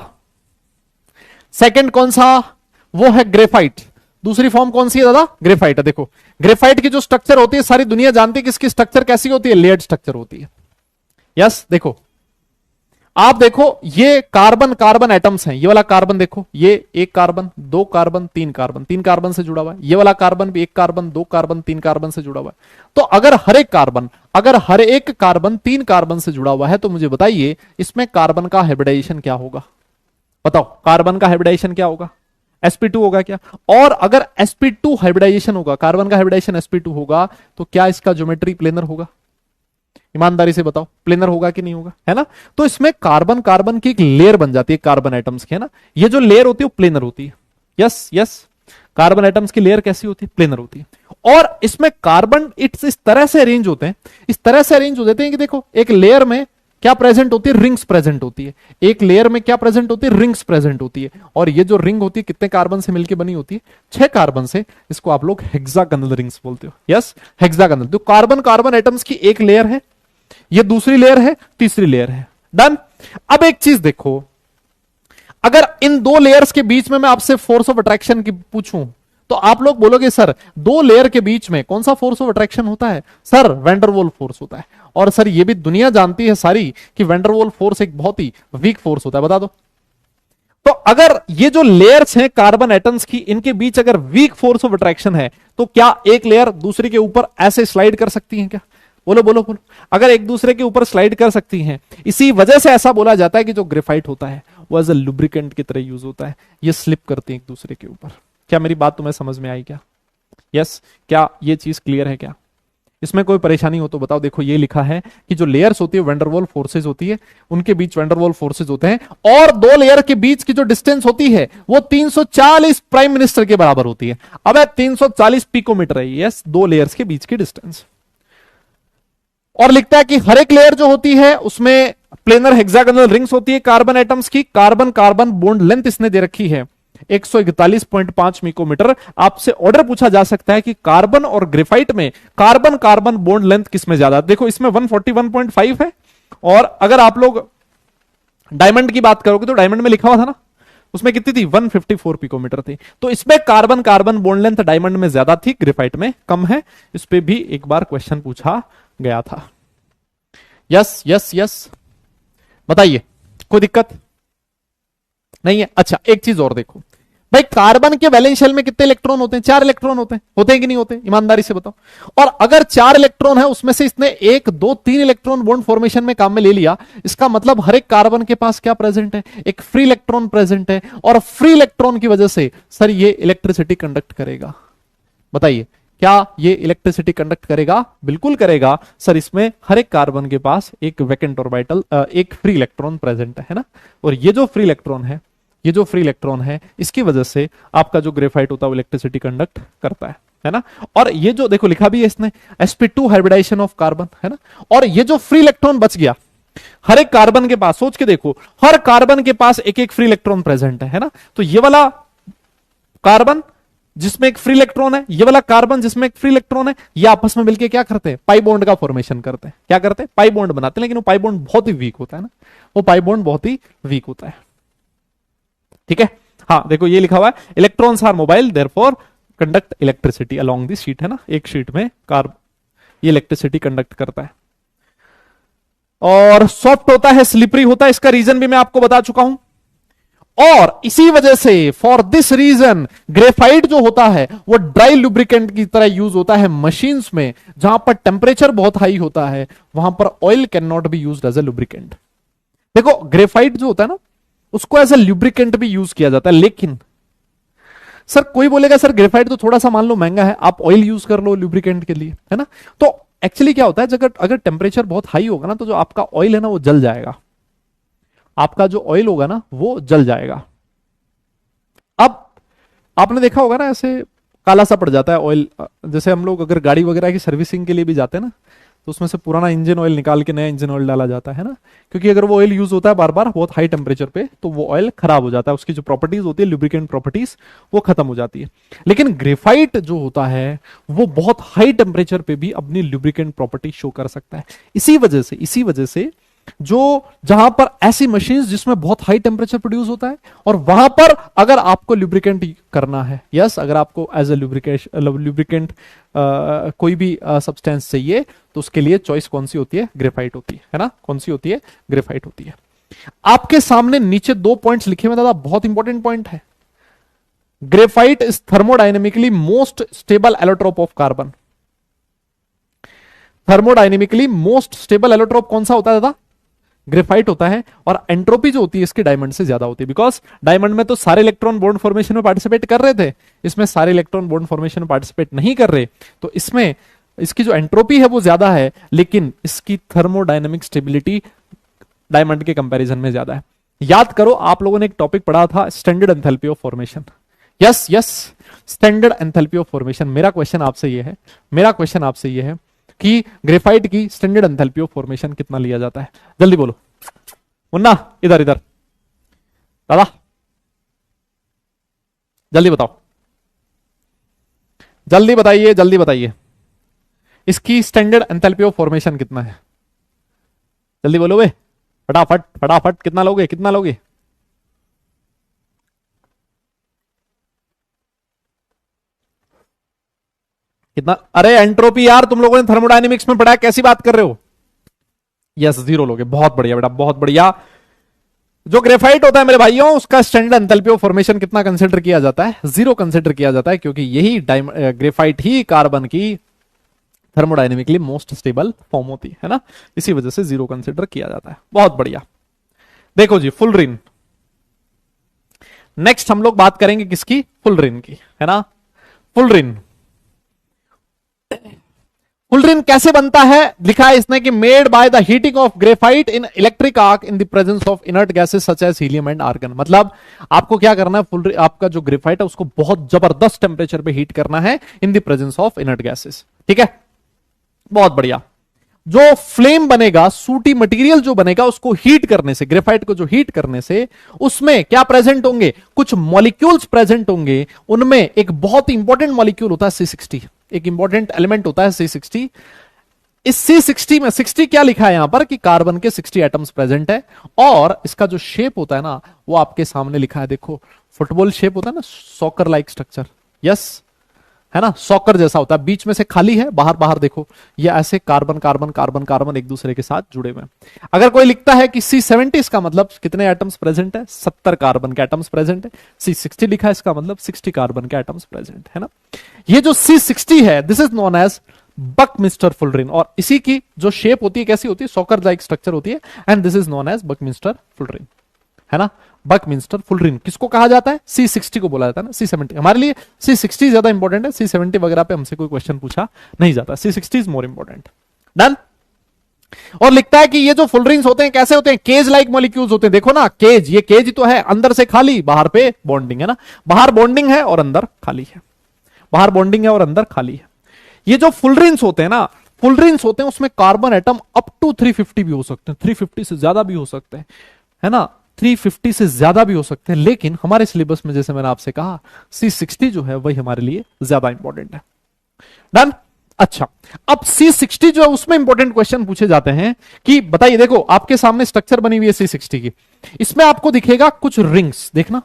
सेकंड कौन सा? वो है ग्रेफाइट। दूसरी फॉर्म कौन सी है दादा? ग्रेफाइट है। देखो ग्रेफाइट की जो स्ट्रक्चर होती है सारी दुनिया जानती है कि इसकी स्ट्रक्चर कैसी होती है, लेयर्ड स्ट्रक्चर होती है। यस, देखो आप देखो, ये कार्बन कार्बन एटम्स हैं। ये वाला कार्बन देखो, ये एक कार्बन, दो कार्बन, तीन कार्बन, तीन कार्बन से जुड़ा हुआ है। ये वाला कार्बन भी एक कार्बन, दो कार्बन, तीन कार्बन से जुड़ा हुआ है। तो अगर हर एक कार्बन तीन कार्बन से जुड़ा हुआ है, तो मुझे बताइए इसमें कार्बन का हाइब्रिडाइजेशन क्या होगा? बताओ, कार्बन का हाइब्रिडाइजेशन क्या होगा? sp2 होगा क्या? और अगर sp2 हाइब्रिडाइजेशन होगा, कार्बन का हाइब्रिडाइजेशन sp2 होगा, तो क्या इसका ज्योमेट्री प्लेनर होगा? ईमानदारी से बताओ, प्लेनर होगा कि नहीं होगा, है ना। तो इसमें कार्बन कार्बन की एक लेयर बन जाती है, कार्बन एटम्स की, है ना। ये जो लेयर होती है वो प्लेनर होती है। यस यस, कार्बन एटम्स की लेयर कैसी होती है? प्लेनर होती है। और इसमें कार्बन इट्स इस तरह से अरेंज होते हैं, इस तरह से अरेंज हो जाते हैं कि देखो, एक लेयर में क्या प्रेजेंट होती है? रिंग्स प्रेजेंट होती है। एक लेयर में क्या प्रेजेंट होती है? रिंग्स प्रेजेंट होती है। और ये जो रिंग होती है कितने कार्बन से मिलकर बनी होती है? 6 कार्बन से। इसको आप लोग हेक्सागोनल रिंग्स बोलते हो। Yes, hexagonal. तो कार्बन कार्बन एटम्स की एक लेयर है, ये दूसरी लेयर है, तीसरी लेयर है। डन। अब एक चीज देखो, अगर इन दो लेयर्स के बीच में मैं आपसे फोर्स ऑफ अट्रैक्शन की पूछूं, तो आप लोग बोलोगे सर दो लेयर के बीच में कौन सा फोर्स ऑफ अट्रैक्शन होता है? सर वैंडरवॉल फोर्स होता है। और सर ये भी दुनिया जानती है सारी कि वैंडरवॉल फोर्स एक बहुत ही वीक फोर्स होता है, बता दो। तो अगर ये जो लेयर्स हैं कार्बन एटम्स की, इनके बीच अगर वीक फोर्स ऑफ अट्रैक्शन है, तो क्या एक लेयर दूसरे के ऊपर ऐसे स्लाइड कर सकती है क्या? बोलो बोलो बोलो। अगर एक दूसरे के ऊपर स्लाइड कर सकती हैं, इसी वजह से ऐसा बोला जाता है कि जो ग्रेफाइट होता है वो एज ए लुब्रिकेंट की तरह यूज होता है। ये स्लिप करते हैं एक दूसरे के ऊपर। क्या मेरी बात तुम्हें समझ में आई क्या? यस, क्या ये चीज क्लियर है क्या? इसमें कोई परेशानी हो तो बताओ। देखो ये लिखा है कि जो लेयर्स होती है वैंडरवॉल फोर्सेज होती है, उनके बीच वैंडरवॉल फोर्सेज होते हैं, और दो लेयर के बीच की जो डिस्टेंस होती है वो 340 प्राइम मिनिस्टर के बराबर होती है। अब 340 पिकोमीटर है। यस, दो लेयर्स के बीच की डिस्टेंस। और लिखता है कि हर एक लेयर जो होती है उसमें प्लेनर हेक्सागोनल रिंग्स होती है कार्बन एटम्स की। कार्बन कार्बन बॉन्ड लेंथ इसने दे रखी है 141.5 मिकोमीटर। आपसे ऑर्डर पूछा जा सकता है कि कार्बन और ग्रेफाइट में कार्बन कार्बन बॉन्ड लेंथ किसमें ज्यादा? देखो इसमें 141.5 है, और अगर आप लोग डायमंड की बात करोगे तो डायमंड में लिखा हुआ था ना, उसमें कितनी थी? 154 पिकोमीटर थी। तो इसमें carbon carbon bond length diamond में ज्यादा थी, ग्रेफाइट में कम है। इस पे भी एक बार क्वेश्चन पूछा गया था। यस यस यस, बताइए, कोई दिक्कत नहीं है? अच्छा, एक चीज और देखो, भाई कार्बन के वैलेंस शेल में कितने इलेक्ट्रॉन होते हैं? 4 इलेक्ट्रॉन होते हैं कि नहीं होते? ईमानदारी से बताओ। और अगर 4 इलेक्ट्रॉन है, उसमें से इसने 1 2 3 इलेक्ट्रॉन बॉन्ड फॉर्मेशन में काम में ले लिया, इसका मतलब हर एक कार्बन के पास क्या प्रेजेंट है? एक फ्री इलेक्ट्रॉन प्रेजेंट है, और फ्री इलेक्ट्रॉन की वजह से सर ये इलेक्ट्रिसिटी कंडक्ट करेगा। बताइए, क्या ये इलेक्ट्रिसिटी कंडक्ट करेगा? बिल्कुल करेगा सर। इसमें हर एक कार्बन के पास एक वैकेंट ऑर्बिटल, एक फ्री इलेक्ट्रॉन प्रेजेंट है ना। और ये जो फ्री इलेक्ट्रॉन है, इसकी वजह से आपका जो ग्रेफाइट होता है वो इलेक्ट्रिसिटी कंडक्ट करता है ना। और ये जो देखो लिखा भी है इसने, sp2 हाइब्रिडाइजेशन ऑफ कार्बन, है ना। और ये जो फ्री इलेक्ट्रॉन बच गया, हर एक कार्बन के पास, सोच के देखो, हर कार्बन के पास एक एक फ्री इलेक्ट्रॉन प्रेजेंट है ना। तो ये वाला कार्बन जिसमें एक फ्री इलेक्ट्रॉन है, ये वाला कार्बन जिसमें एक फ्री इलेक्ट्रॉन है, ये आपस में मिलकर क्या करते हैं? पाई बॉन्ड का फॉर्मेशन करते हैं। क्या करते हैं? पाई बॉन्ड बनाते हैं। लेकिन वो पाई बॉन्ड बहुत ही वीक होता है ना, वो पाई बॉन्ड बहुत ही वीक होता है। ठीक है, हाँ देखो ये लिखा हुआ है, electrons are mobile therefore conduct electricity along the sheet, है ना। एक शीट में ये इलेक्ट्रिसिटी कंडक्ट करता है। और सॉफ्ट होता है, स्लिपरी होता है, इसका रीजन भी मैं आपको बता चुका हूं। और इसी वजह से, फॉर दिस रीजन, ग्रेफाइट जो होता है वो ड्राई लुब्रिकेंट की तरह यूज होता है मशीन्स में। जहां पर टेम्परेचर बहुत हाई होता है, वहां पर oil can not be used as a lubricant. देखो ग्रेफाइट जो होता है ना, उसको एज ए लुब्रिकेंट भी यूज किया जाता है। लेकिन सर कोई बोलेगा सर ग्रेफाइट तो थोड़ा सा मान लो महंगा है, आप ऑयल यूज कर लो लुब्रिकेंट के लिए, है ना। तो एक्चुअली क्या होता है, अगर टेम्परेचर बहुत हाई होगा ना, तो जो आपका ऑयल है ना वो जल जाएगा। आपका जो ऑयल होगा ना वो जल जाएगा। अब आपने देखा होगा ना, ऐसे काला सा पड़ जाता है ऑयल। जैसे हम लोग अगर गाड़ी वगैरह की सर्विसिंग के लिए भी जाते हैं ना, तो उसमें से पुराना इंजन ऑयल निकाल के नया इंजन ऑयल डाला जाता है ना। क्योंकि अगर वो ऑयल यूज होता है बार बार बहुत हाई टेम्परेचर पे, तो वो ऑयल खराब हो जाता है, उसकी जो प्रॉपर्टीज होती है लुब्रिकेंट प्रॉपर्टीज, वो खत्म हो जाती है। लेकिन ग्रेफाइट जो होता है वो बहुत हाई टेम्परेचर पे भी अपनी लुब्रिकेंट प्रॉपर्टी शो कर सकता है। इसी वजह से जो जहां पर ऐसी मशीन्स जिसमें बहुत हाई टेम्परेचर प्रोड्यूस होता है, और वहां पर अगर आपको लुब्रिकेंट करना है, यस अगर आपको एज ए लुब्रिकेंट कोई भी सब्सटेंस चाहिए, तो उसके लिए चॉइस कौन सी होती है? ग्रेफाइट होती है ना। कौन सी होती है? ग्रेफाइट होती है। आपके सामने नीचे 2 पॉइंट्स लिखे हुए दादा, बहुत इंपॉर्टेंट पॉइंट है। Graphite is thermodynamically most stable allotrope of carbon. Thermodynamically most stable allotrope कौन सा होता है दादा? ग्रेफाइट होता है। और एंट्रोपी जो होती है इसकी डायमंड से ज्यादा होती है, बिकॉज डायमंड में तो सारे इलेक्ट्रॉन बॉन्ड फॉर्मेशन में पार्टिसिपेट कर रहे थे, इसमें सारे इलेक्ट्रॉन बॉन्ड फॉर्मेशन में पार्टिसिपेट नहीं कर रहे, तो इसमें इसकी जो एंट्रोपी है वो ज्यादा है, लेकिन इसकी थर्मोडायनेमिक स्टेबिलिटी डायमंड के कंपैरिजन में ज्यादा है। याद करो, आप लोगों ने एक टॉपिक पढ़ा था, standard enthalpy of formation. Yes yes, standard enthalpy of formation. मेरा क्वेश्चन आपसे ये है कि ग्रेफाइट की स्टैंडर्ड एंथैल्पी ऑफ फॉर्मेशन कितना लिया जाता है? जल्दी बोलो मुन्ना, इधर इधर दादा, जल्दी बताओ, जल्दी बताइए इसकी स्टैंडर्ड एंथैल्पी ऑफ फॉर्मेशन कितना है? जल्दी बोलो वे, फटाफट फटाफट, कितना लोगे? कितना? अरे एंट्रोपी यार, तुम लोगों ने थर्मोडायनेमिक्स में पढ़ा है, कैसी बात कर रहे हो? यस 0 लोगे, बहुत बढ़िया बेटा, बहुत बढ़िया। जो ग्रेफाइट होता है मेरे भाइयों, उसका स्टैंडर्ड एंथैल्पी ऑफ फॉर्मेशन कितना कंसीडर किया जाता है? 0 कंसीडर किया जाता है, क्योंकि यही ग्रेफाइट ही कार्बन की थर्मोडायनेमिकली मोस्ट स्टेबल फॉर्म होती है ना, इसी वजह से 0 कंसीडर किया जाता है। बहुत बढ़िया। देखो जी, फुलरिन। नेक्स्ट हम लोग बात करेंगे किसकी? फुलरिन की, है ना। फुलरिन कैसे बनता है? लिखा है इसने कि made by the heating of graphite in electric arc in the presence of inert gases such as helium and argon. मतलब आपको क्या करना है, आपका जो ग्रेफाइट है उसको बहुत जबरदस्त टेम्परेचर पे हीट करना है इन the presence of inert gases. ठीक है, बहुत बढ़िया। जो फ्लेम बनेगा, सूटी मटेरियल जो बनेगा, उसको हीट करने से, ग्रेफाइट को जो हीट करने से, उसमें क्या प्रेजेंट होंगे? कुछ मॉलिक्यूल्स प्रेजेंट होंगे। उनमें एक बहुत इंपॉर्टेंट मॉलिक्यूल होता है C60, एक इंपॉर्टेंट एलिमेंट होता है C60। इस C60 में 60 क्या लिखा है यहां पर कि कार्बन के 60 एटम्स प्रेजेंट है। और इसका जो शेप होता है ना, वो आपके सामने लिखा है, देखो फुटबॉल शेप होता है ना, सॉकर लाइक स्ट्रक्चर। यस, है ना, सॉकर जैसा होता है, बीच में से खाली है, बाहर बाहर देखो, ये ऐसे कार्बन कार्बन कार्बन कार्बन एक दूसरे के साथ जुड़े हुए हैं। अगर कोई लिखता है कि C70 इसका मतलब कितने एटम्स प्रेजेंट है, 70 कार्बन के एटम्स प्रेजेंट है। C60 लिखा है इसका मतलब 60 कार्बन के एटम्स प्रेजेंट है ना। ये जो C60 है this is known as buckminster fullerene, और इसी की जो शेप होती है कैसी होती है, सॉकर लाइक स्ट्रक्चर होती है, and this is known as buckminster fullerene, है ना। बकमिंस्टर फुलरिन किसको कहा जाता है, C60 को बोला जाता है ना। C70 हमारे लिए C60 ज्यादा इंपॉर्टेंट है, C70 वगैरह पे हमसे कोई क्वेश्चन पूछा नहीं जाता, C60 is more important. Done. और लिखता है कि ये जो फुलरिन्स होते हैं कैसे होते हैं, केज लाइक मॉलिक्यूल्स होते हैं। देखो ना केज, ये केज तो है, अंदर से खाली, बाहर पे बॉन्डिंग है ना, बाहर बॉन्डिंग है और अंदर खाली है, बाहर बॉन्डिंग है और अंदर खाली है। ये जो फुलरिन्स होते हैं ना, फुलरिन्स होते हैं उसमें कार्बन एटम अप टू 350 भी हो सकते हैं, 350 से ज्यादा भी हो सकते हैं, है ना, 350 से ज्यादा भी हो सकते हैं। लेकिन हमारे सिलेबस में जैसे मैंने आपसे कहा C60 जो है वही हमारे लिए ज्यादा इंपॉर्टेंट है। डन। अच्छा, अब C60 जो है उसमें इंपॉर्टेंट क्वेश्चन पूछे जाते हैं कि बताइए, देखो आपके सामने स्ट्रक्चर बनी हुई है C60 की, इसमें आपको दिखेगा कुछ रिंग्स, देखना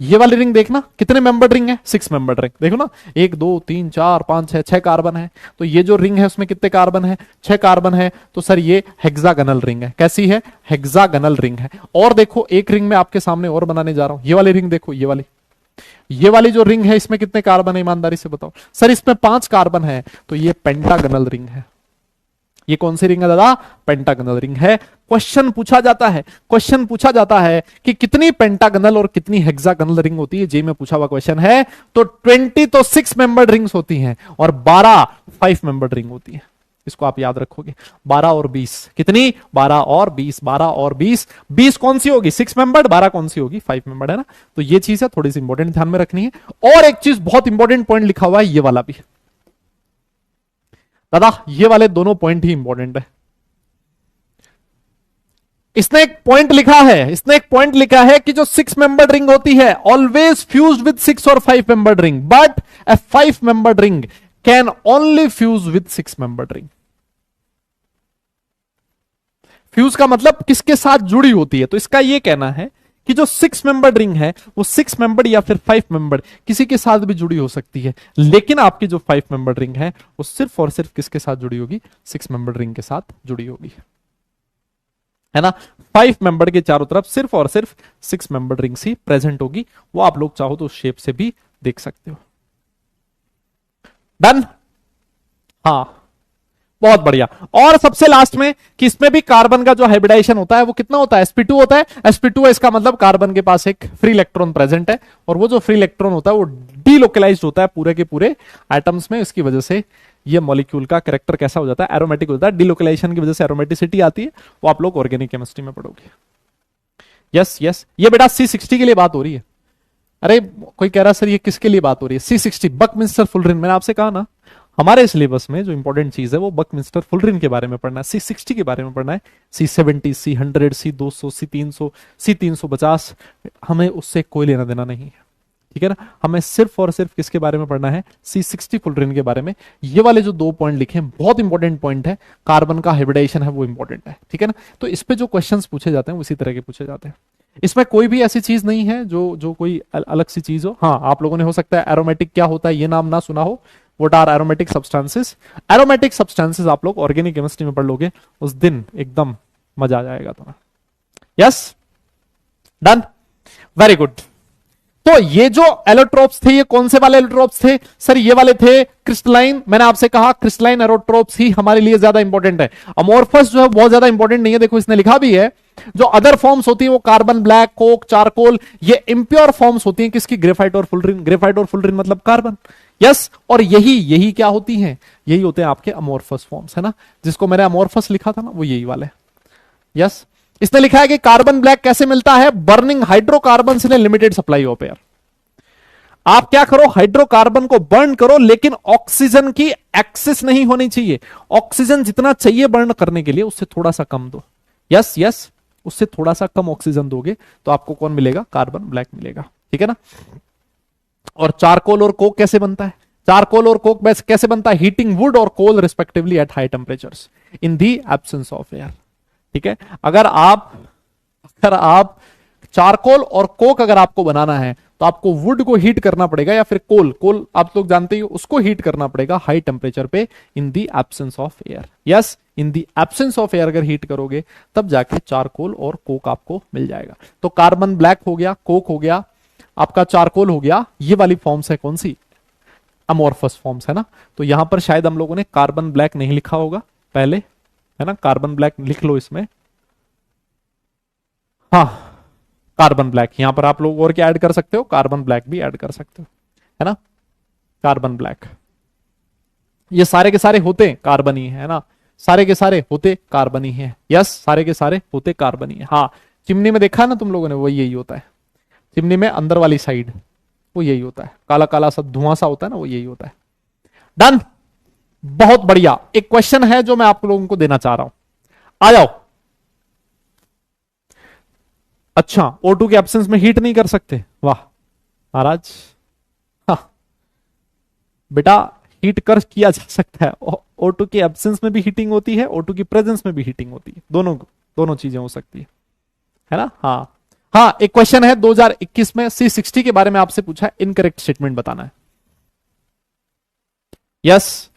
ये वाली रिंग देखना, कितने मेंबर्ड रिंग है, 6 मेंबर्ड रिंग, देखो ना 1 2 3 4 5 6 6 कार्बन है। तो ये जो रिंग है उसमें कितने कार्बन है, 6 कार्बन है। तो सर ये हेक्सागोनल रिंग है, कैसी है, हेक्सागोनल रिंग है। और देखो एक रिंग में आपके सामने और बनाने जा रहा हूं, ये वाली रिंग देखो, ये वाली जो रिंग है इसमें कितने कार्बन है, ईमानदारी से बताओ। सर इसमें 5 कार्बन है, तो ये पेंटागोनल रिंग है। ये कौन सी रिंग है दादा, पेंटागोनल रिंग है। क्वेश्चन पूछा जाता है, क्वेश्चन पूछा जाता है कि कितनी पेंटागोनल और कितनी हेक्सागोनल रिंग होती है, जे में पूछा हुआ क्वेश्चन है। तो 20 तो 6 मेंबर्ड रिंग्स होती हैं और 12 5 मेंबर्ड रिंग होती है। इसको आप याद रखोगे, 12 और 20 कितनी, 12 और 20, 12 और 20, 20 कौन सी होगी 6 मेंबर्ड, 12 कौन सी होगी 5 मेंबर्ड, है ना। तो ये चीज है थोड़ी सी इंपॉर्टेंट ध्यान में रखनी है। और एक चीज बहुत इंपॉर्टेंट पॉइंट लिखा हुआ है, ये वाला भी दादा, ये वाले दोनों पॉइंट ही इंपॉर्टेंट है। इसने एक पॉइंट लिखा है, इसने एक पॉइंट लिखा है कि जो 6 मेंबर्ड रिंग होती है ऑलवेज फ्यूज्ड विद 6 और 5 membered ring, but A 5 membered ring can only fuse with 6 membered ring. Fuse का मतलब किसके साथ जुड़ी होती है, तो इसका यह कहना है कि जो 6 मेंबर्ड रिंग है वो 6 मेंबर्ड या फिर 5 मेंबर्ड किसी के साथ भी जुड़ी हो सकती है, लेकिन आपकी जो 5 मेंबर्ड रिंग है वो सिर्फ और सिर्फ किसके साथ जुड़ी होगी, 6 मेंबर्ड रिंग के साथ जुड़ी होगी, है ना। 5 मेंबर्ड के चारों तरफ सिर्फ और सिर्फ 6 मेंबर्ड रिंग्स ही प्रेजेंट होगी। वो आप लोग चाहो तो उस शेप से भी देख सकते हो। डन। हाँ बहुत बढ़िया। और सबसे लास्ट में कि इसमें भी कार्बन का जो हाइब्रिडाइजेशन होता है वो कितना होता है, sp2 होता है। sp2 है इसका मतलब कार्बन के पास एक फ्री इलेक्ट्रॉन प्रेजेंट है, और वो जो फ्री इलेक्ट्रॉन होता है वो डीलोकलाइज्ड होता है पूरे के पूरे एटम्स में। इसकी वजह से ये मॉलिक्यूल का कैरेक्टर कैसा हो जाता है, एरोमेटिक होता है। डीलोकलाइजेशन की वजह से एरोमेटिसिटी आती है, वो आप लोग ऑर्गेनिक केमिस्ट्री में पढ़ोगे। यस यस, ये बेटा C60 के लिए बात हो रही है। अरे कोई कह रहा सर ये किसके लिए बात हो रही है, C60 बकमिंस्टर फुलरिन। मैंने आपसे कहा ना हमारे सिलेबस में जो इंपॉर्टेंट चीज है वो बकमिंस्टर फुलरिन के बारे में पढ़ना है, C60 के बारे में पढ़ना है। C70, C100, C200, C300, C350 हमें उससे कोई लेना देना नहीं है, ठीक है ना। हमें सिर्फ और सिर्फ किसके बारे में पढ़ना है, C60 फुलरिन के बारे में। ये वाले जो 2 पॉइंट लिखे हैं बहुत इंपॉर्टेंट पॉइंट है, कार्बन का हाइब्रिडाइजेशन है वो इंपॉर्टेंट है, ठीक है ना। तो इस पे जो क्वेश्चंस पूछे जाते हैं वो इसी तरह के पूछे जाते हैं। इसमें कोई भी ऐसी चीज नहीं है जो कोई अलग सी चीज हो। हाँ आप लोगों ने हो सकता है एरोमेटिक क्या होता है ये नाम ना सुना हो, what are aromatic substances. Aromatic substances आप लोग ऑर्गेनिक केमिस्ट्री में पढ़ लोगे, उस दिन एकदम मजा आ जाएगा तुम्हें। Yes done, very good. तो ये जो एलोट्रोप्स थे ये कौन से वाले एलोट्रोप्स थे, सर ये वाले थे क्रिस्टलाइन। मैंने आपसे कहा क्रिस्टलाइन एलोट्रोप्स ही हमारे लिए ज्यादा इंपॉर्टेंट है। अमोर्फस जो है बहुत ज्यादा इंपॉर्टेंट नहीं है, देखो इसने लिखा भी है जो अदर फॉर्म्स होती है वो कार्बन, ब्लैक, कोक, चारकोल, ये इंप्योर फॉर्म्स होती हैं किसकी, ग्रेफाइट और फुलरिन। ग्रेफाइट और फुलरिन मतलब कार्बन। यस, और यही क्या होती हैं, यही होते हैं आपके अमोर्फस फॉर्म्स, है ना। जिसको मैंने अमोर्फस लिखा था ना वो यही वाले। यस, इसने लिखा है कि कार्बन ब्लैक कैसे मिलता है, burning hydrocarbon in limited supply of air. आप क्या करो, हाइड्रोकार्बन को बर्न करो, लेकिन ऑक्सीजन की एक्सेस नहीं होनी चाहिए। ऑक्सीजन जितना चाहिए बर्न करने के लिए उससे थोड़ा सा कम दो। यस यस, उससे थोड़ा सा कम ऑक्सीजन दोगे तो आपको कौन मिलेगा, कार्बन ब्लैक मिलेगा, ठीक है ना। और चारकोल और कोक कैसे बनता है, चारकोल और कोक कैसे बनता है, हीटिंग वुड और coal respectively at high temperatures in the absence of air, ठीक है। अगर आप चारकोल और कोक अगर आपको बनाना है तो तो आपको वुड को हीट करना पड़ेगा, या फिर कोल, कोल आप लोग जानते ही हो, उसको हीट करना पड़ेगा हाई टेम्परेचर पे in the absence of air. Yes, in the absence of air अगर हीट करोगे तब जाके चारकोल और कोक आपको मिल जाएगा। तो कार्बन ब्लैक हो गया, कोक हो गया, आपका चारकोल हो गया, ये वाली फॉर्म्स है कौन सी, अमोर्फस फॉर्म्स है ना। तो यहां पर शायद हम लोगों ने कार्बन ब्लैक नहीं लिखा होगा पहले, है ना, कार्बन ब्लैक लिख लो इसमें। हाँ, कार्बन ब्लैक यहां पर आप लोग और क्या ऐड कर सकते हो, कार्बन ब्लैक भी ऐड कर सकते हो, है ना, कार्बन ब्लैक। ये सारे के सारे होते कार्बन ही है ना, सारे के सारे होते कार्बन ही है। यस, सारे के सारे होते कार्बन ही है। हाँ, चिमनी में देखा ना तुम लोगों ने, वो यही होता है, चिमनी में अंदर वाली साइड वो यही होता है, काला काला सा धुआं सा होता है ना, वो यही होता है। डन, बहुत बढ़िया। एक क्वेश्चन है जो मैं आप लोगों को देना चाह रहा हूं, आ जाओ। अच्छा, O2 के एब्सेंस में हीट नहीं कर सकते, वाह महाराज। हाँ बेटा, हीट कर किया जा सकता है, O2 के एब्सेंस में भी हीटिंग होती है, O2 की प्रेजेंस में भी हीटिंग होती है, दोनों दोनों चीजें हो सकती है ना। हाँ हाँ, एक क्वेश्चन है 2021 में C60 के बारे में आपसे पूछा है, इनकरेक्ट स्टेटमेंट बताना है। यस,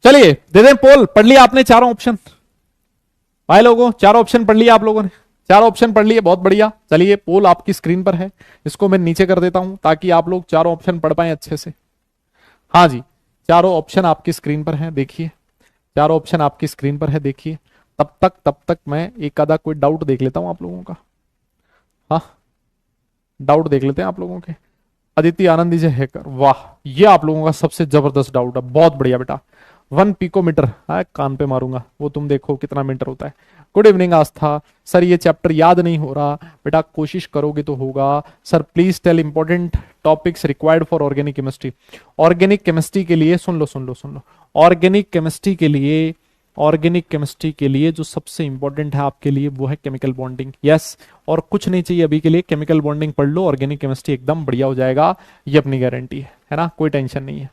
चलिए दे दें पोल, पढ़ लिया आपने चारों ऑप्शन भाई लोगों, चारों ऑप्शन पढ़ लिया आप लोगों ने, चारों ऑप्शन पढ़ लिए, बहुत बढ़िया। चलिए पोल आपकी स्क्रीन पर है, इसको मैं नीचे कर देता हूं ताकि आप लोग चारों ऑप्शन पढ़ पाए अच्छे से। हाँ जी, चारों ऑप्शन आपकी स्क्रीन पर है, देखिए चारों ऑप्शन आपकी स्क्रीन पर है, देखिए। तब तक मैं एक आधा कोई डाउट देख लेता हूं आप लोगों का। हाँ, डाउट देख लेते हैं आप लोगों के। अदिति आनंदी जी हैकर, वाह, ये आप लोगों का सबसे जबरदस्त डाउट है, बहुत बढ़िया बेटा। 1 पिकोमीटर, हाँ कान पे मारूंगा, वो तुम देखो कितना मीटर होता है। गुड इवनिंग आस्था, सर ये चैप्टर याद नहीं हो रहा, बेटा कोशिश करोगे तो होगा। Sir please tell important topics required for organic chemistry. Organic chemistry के लिए सुन लो सुन लो सुन लो, ऑर्गेनिक केमिस्ट्री के लिए, ऑर्गेनिक केमिस्ट्री के लिए जो सबसे इंपॉर्टेंट है आपके लिए वो है केमिकल बॉन्डिंग। यस, और कुछ नहीं चाहिए अभी के लिए, केमिकल बॉन्डिंग पढ़ लो, ऑर्गेनिक केमिस्ट्री एकदम बढ़िया हो जाएगा, ये अपनी गारंटी है ना, कोई टेंशन नहीं है।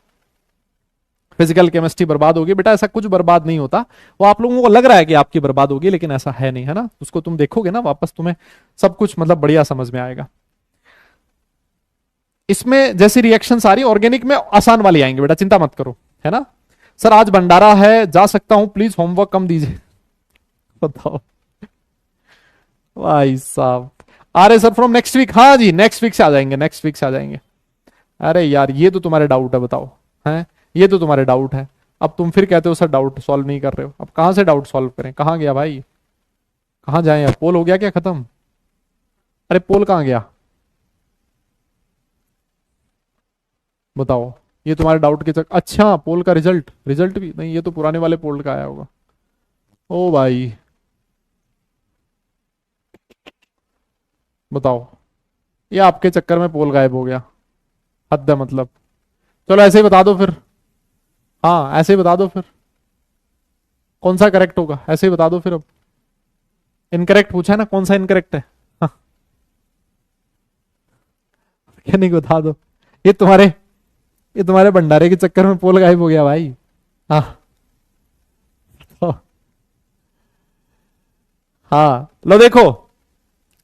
फिजिकल केमिस्ट्री बर्बाद होगी बेटा, ऐसा कुछ बर्बाद नहीं होता, वो आप लोगों को लग रहा है कि आपकी बर्बाद होगी, लेकिन ऐसा है नहीं, है ना। उसको तुम देखोगे ना वापस, तुम्हें सब कुछ मतलब बढ़िया समझ में आएगा। इसमें जैसी रिएक्शंस आ रही ऑर्गेनिक में आसान वाली आएंगे बेटा, चिंता मत करो, है ना। सर आज भंडारा है, जा सकता हूं, प्लीज होमवर्क कम दीजिए। बताओ भाई साहब, आ रहे सर फ्रॉम नेक्स्ट वीक, हाँ जी नेक्स्ट वीक से आ जाएंगे, नेक्स्ट वीक से आ जाएंगे। अरे यार ये तो तुम्हारे डाउट है, बताओ, हैं ये तो तुम्हारे डाउट है, अब तुम फिर कहते हो सर डाउट सॉल्व नहीं कर रहे हो, अब कहां से डाउट सॉल्व करें, कहां गया भाई, कहां जाए, अब पोल हो गया क्या खत्म, अरे पोल कहां गया, बताओ। ये तुम्हारे डाउट के चक्कर, अच्छा पोल का रिजल्ट, रिजल्ट भी नहीं, ये तो पुराने वाले पोल का आया होगा। ओ भाई बताओ, ये आपके चक्कर में पोल गायब हो गया, हद है मतलब। चलो ऐसे ही बता दो फिर, हाँ ऐसे ही बता दो फिर, कौन सा करेक्ट होगा, ऐसे ही बता दो फिर। अब इनकरेक्ट पूछा है ना, कौन सा इनकरेक्ट है, हाँ क्या नहीं बता दो। ये तुम्हारे ये तुम्हारे भंडारे के चक्कर में पोल गायब हो गया भाई। हाँ तो, हाँ लो देखो,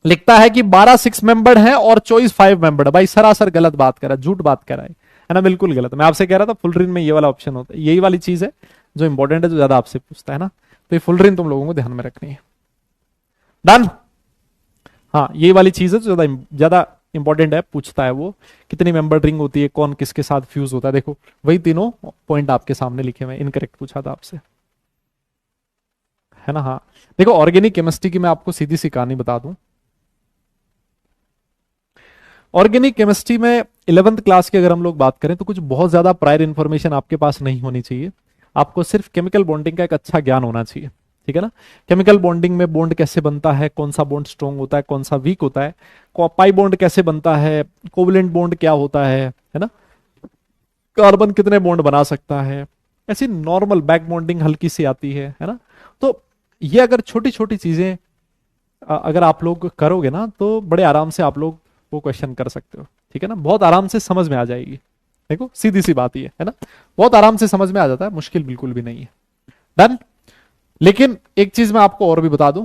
लिखता है कि 12 6 मेंबर्ड हैं और चॉइस 5 मेंबर्ड। भाई सरासर गलत बात कर रहा है, झूठ बात कर रहा है ना, बिल्कुल गलत। मैं आपसे कह रहा था फुल रिन में ये वाला ऑप्शन होता है, यही वाली चीज है जो इंपॉर्टेंट है, जो ज्यादा आपसे पूछता है ना, तो ये फुल रिन तुम लोगों को ध्यान में रखनी है। डन, हाँ ये वाली चीज है जो ज्यादा ज्यादा इंपॉर्टेंट है, पूछता है वो कितनी मेंबर रिंग होती है, कौन किसके साथ फ्यूज होता है, देखो वही तीनों पॉइंट आपके सामने लिखे हुए। इनकरेक्ट पूछा था आपसे, है ना। हाँ देखो, ऑर्गेनिक केमिस्ट्री की मैं आपको सीधी सी कहानी बता दूं। ऑर्गेनिक केमिस्ट्री में 11th क्लास की अगर हम लोग बात करें तो कुछ बहुत ज्यादा प्रायर इंफॉर्मेशन आपके पास नहीं होनी चाहिए, आपको सिर्फ केमिकल बॉन्डिंग का एक अच्छा ज्ञान होना चाहिए, ठीक है ना। केमिकल बॉन्डिंग में बॉन्ड कैसे बनता है, कौन सा बॉन्ड स्ट्रॉन्ग होता है, कौन सा वीक होता है, पाई बॉन्ड कैसे बनता है, कोवलेंट बॉन्ड क्या होता है ना, कार्बन कितने बॉन्ड बना सकता है, ऐसी नॉर्मल बैक बॉन्डिंग हल्की सी आती है ना। तो ये अगर छोटी छोटी चीजें अगर आप लोग करोगे ना तो बड़े आराम से आप लोग वो क्वेश्चन कर सकते हो, ठीक है ना, बहुत आराम से समझ में आ जाएगी। देखो सीधी सी बात ये है ना, बहुत आराम से समझ में आ जाता है, मुश्किल बिल्कुल भी नहीं है। डन। लेकिन एक चीज मैं आपको और भी बता दूं,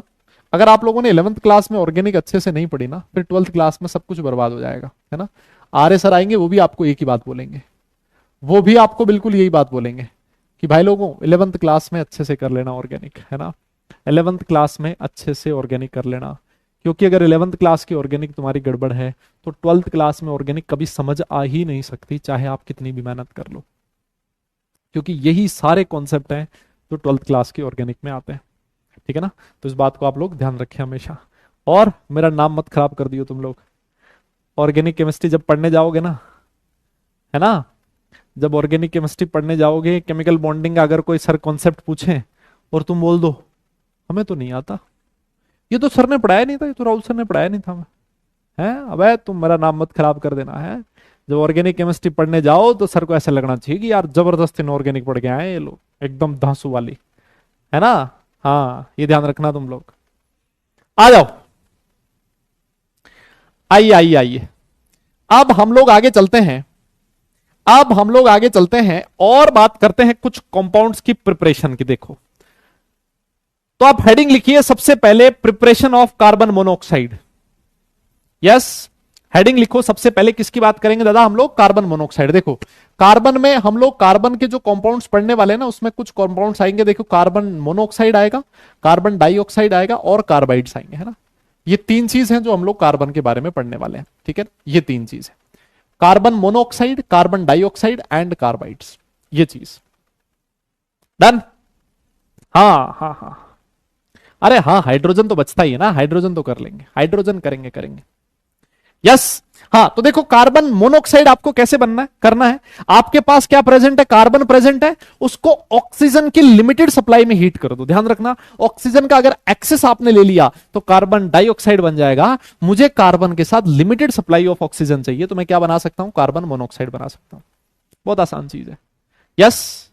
अगर आप लोगों ने 11th क्लास में ऑर्गेनिक अच्छे से नहीं पढ़ी ना, फिर 12th क्लास में सब कुछ बर्बाद हो जाएगा, है ना। आर्य सर आएंगे, वो भी आपको एक ही बात बोलेंगे, वो भी आपको बिल्कुल यही बात बोलेंगे कि भाई लोगों 11th क्लास में अच्छे से कर लेना ऑर्गेनिक, है ना। 11th क्लास में अच्छे से ऑर्गेनिक कर लेना, क्योंकि अगर 11th क्लास की ऑर्गेनिक तुम्हारी गड़बड़ है तो 12th क्लास में ऑर्गेनिक कभी समझ आ ही नहीं सकती, चाहे आप कितनी भी मेहनत कर लो, क्योंकि यही सारे कॉन्सेप्ट हैं जो 12th क्लास की ऑर्गेनिक में आते हैं, ठीक है ना। तो इस बात को आप लोग ध्यान रखें हमेशा। और मेरा नाम मत खराब कर दियो तुम लोग, ऑर्गेनिक केमिस्ट्री जब पढ़ने जाओगे ना, है ना, जब ऑर्गेनिक केमिस्ट्री पढ़ने जाओगे, केमिकल बॉन्डिंग का अगर कोई सर कॉन्सेप्ट पूछे और तुम बोल दो हमें तो नहीं आता, ये तो सर ने पढ़ाया नहीं था, ये तो राहुल सर ने पढ़ाया नहीं था, है अबे तुम मेरा नाम मत खराब कर देना है। जब ऑर्गेनिक केमिस्ट्री पढ़ने जाओ तो सर को ऐसा लगना चाहिए कि यार जबरदस्त इनऑर्गेनिक पढ़ के आए ये लोग, एकदम धांसू वाली, है ना। हाँ ये ध्यान रखना तुम लोग। आ जाओ, आइए आइए आइए, अब हम लोग आगे चलते हैं, अब हम लोग आगे चलते हैं और बात करते हैं कुछ कंपाउंड्स की प्रिपरेशन की। देखो तो आप हेडिंग लिखिए सबसे पहले, preparation of carbon monoxide. Yes, heading लिखो सबसे पहले, किसकी बात करेंगे दादा हम लोग, कार्बन मोनोऑक्साइड। देखो कार्बन में हम लोग कार्बन के जो कंपाउंड्स पढ़ने वाले हैं ना, उसमें कुछ कंपाउंड्स आएंगे, देखो कार्बन मोनोऑक्साइड आएगा, कार्बन डाइऑक्साइड आएगा और कार्बाइड्स आएंगे, है ना। ये तीन चीज हैं जो हम लोग कार्बन के बारे में पढ़ने वाले हैं, ठीक है। ये तीन चीज है, carbon monoxide, carbon dioxide and carbides, ये चीज डन। हाँ हाँ हाँ, अरे हाँ हाइड्रोजन तो बचता ही है ना, हाइड्रोजन तो कर लेंगे, हाइड्रोजन करेंगे करेंगे। यस, हाँ तो देखो कार्बन मोनोऑक्साइड आपको कैसे बनना है, करना है, आपके पास क्या प्रेजेंट है, कार्बन प्रेजेंट है, उसको ऑक्सीजन की लिमिटेड सप्लाई में हीट कर दो। ध्यान रखना, ऑक्सीजन का अगर एक्सेस आपने ले लिया तो कार्बन डाइऑक्साइड बन जाएगा। मुझे कार्बन के साथ लिमिटेड सप्लाई ऑफ ऑक्सीजन चाहिए, तो मैं क्या बना सकता हूं, कार्बन मोनोऑक्साइड बना सकता हूं। बहुत आसान चीज है, यस,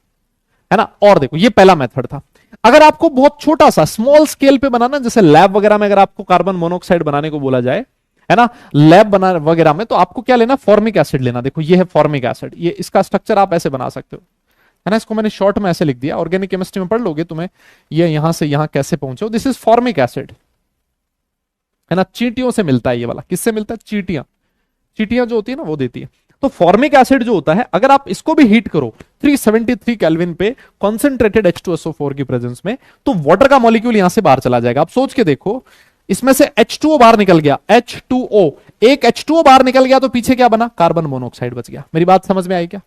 है ना। और देखो ये पहला मेथड था। अगर आपको बहुत छोटा सा स्मॉल स्केल पे बनाना, जैसे लैब वगैरह में अगर आपको कार्बन मोनोऑक्साइड बनाने को बोला जाए, है ना, लैब बना वगैरह में, तो आपको क्या लेना, फॉर्मिक एसिड लेना। देखो ये है फॉर्मिक एसिड, ये इसका स्ट्रक्चर आप ऐसे बना सकते हो, है ना। इसको मैंने शॉर्ट में ऐसे लिख दिया, ऑर्गेनिक केमिस्ट्री में पढ़ लोगे तुम्हें ये यहां से यहां कैसे पहुंचे। दिस इज फॉर्मिक एसिड, है ना। चींटियों से मिलता है ये वाला, किससे मिलता है, चींटियां, चींटियां जो होती है ना वो देती है। तो फॉर्मिक एसिड जो होता है, अगर आप इसको भी हीट करो 373 केल्विन पे कॉन्सेंट्रेटेड H2SO4 की प्रेजेंस में, तो वाटर का मॉलिक्यूल यहां से बाहर चला जाएगा। आप सोच के देखो, इसमें से H2O बाहर निकल गया, H2O, एक H2O बाहर निकल गया तो पीछे क्या बना, कार्बन मोनोऑक्साइड बच गया। मेरी बात समझ में आई क्या,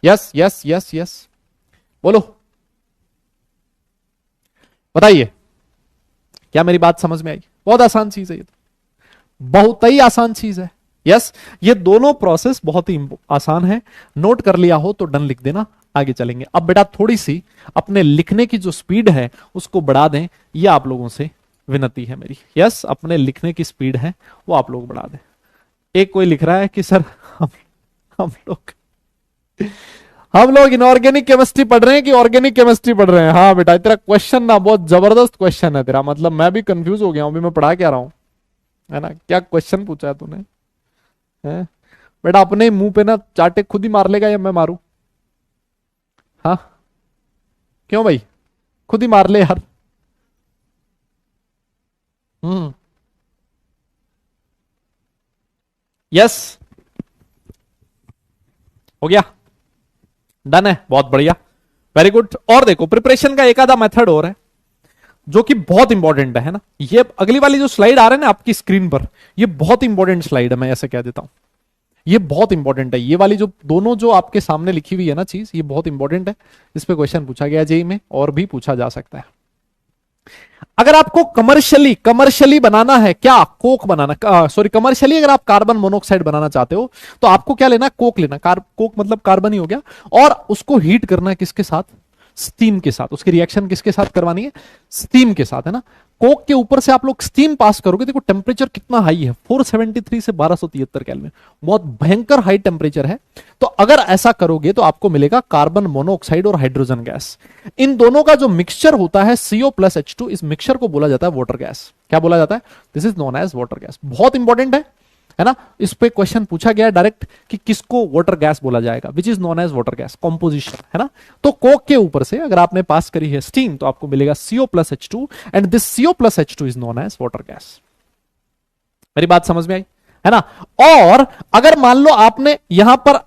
यस यस यस यस, बोलो बताइए, क्या मेरी बात समझ में आई। बहुत आसान चीज है ये, तो बहुत ही आसान चीज है। यस, ये दोनों प्रोसेस बहुत ही आसान है, नोट कर लिया हो तो डन लिख देना, आगे चलेंगे। अब बेटा थोड़ी सी अपने लिखने की जो स्पीड है उसको बढ़ा दें, ये आप लोगों से विनती है मेरी। यस, अपने लिखने की स्पीड है वो आप लोग बढ़ा दें। एक कोई लिख रहा है कि सर हम लोग हम लोग इनऑर्गेनिक केमिस्ट्री पढ़ रहे हैं कि ऑर्गेनिक केमिस्ट्री पढ़ रहे हैं। हाँ बेटा, तेरा क्वेश्चन ना बहुत जबरदस्त क्वेश्चन है तेरा, मतलब मैं भी कंफ्यूज हो गया हूं, अभी मैं पढ़ा क्या रहा हूं, है ना। क्या क्वेश्चन पूछा है तूने, है बेटा। अपने मुंह पे ना चाटे खुद ही मार लेगा या मैं मारूं, हाँ क्यों भाई, खुद ही मार ले यार। यस, हो गया, डन है, बहुत बढ़िया, वेरी गुड। और देखो प्रिपरेशन का एक आधा मेथड और है जो कि बहुत इंपॉर्टेंट है ना। ये अगली वाली जो स्लाइड आ रहा है ना आपकी स्क्रीन पर, ये बहुत इंपॉर्टेंट स्लाइड है, मैं ऐसे कह देता हूं, ये बहुत इंपॉर्टेंट है। ये वाली जो दोनों जो आपके सामने लिखी हुई है ना चीज, ये बहुत इंपॉर्टेंट है। इस पे क्वेश्चन पूछा गया जेई में, और भी पूछा जा सकता है। अगर आपको कमर्शियली बनाना है, क्या कोक बनाना, सॉरी कमर्शियली अगर आप कार्बन मोनोऑक्साइड बनाना चाहते हो तो आपको क्या लेना, कोक लेना। कोक मतलब कार्बन ही हो गया, और उसको हीट करना है किसके साथ, स्टीम के साथ। उसकी रिएक्शन किसके साथ करवानी है, स्टीम के साथ, है ना। कोक के ऊपर से आप लोग स्टीम पास करोगे, देखो टेम्परेचर कितना हाई है, 473 से 1273 केल्विन, बहुत भयंकर हाई टेम्परेचर है। तो अगर ऐसा करोगे तो आपको मिलेगा कार्बन मोनोऑक्साइड और हाइड्रोजन गैस। इन दोनों का जो मिक्सचर होता है CO प्लस H2, इस मिक्सचर को बोला जाता है वाटर गैस। क्या बोला जाता है, this is known as water gas. बहुत इंपॉर्टेंट है, है ना। इस पे क्वेश्चन पूछा गया डायरेक्ट कि किसको वाटर गैस बोला जाएगा, which is known as water gas composition, है ना। तो कोक के ऊपर से अगर आपने पास करी है स्टीम तो आपको मिलेगा CO plus H2 and this CO plus H2 is known as water gas. मेरी बात समझ में आई, है ना। और अगर मान लो आपने यहां पर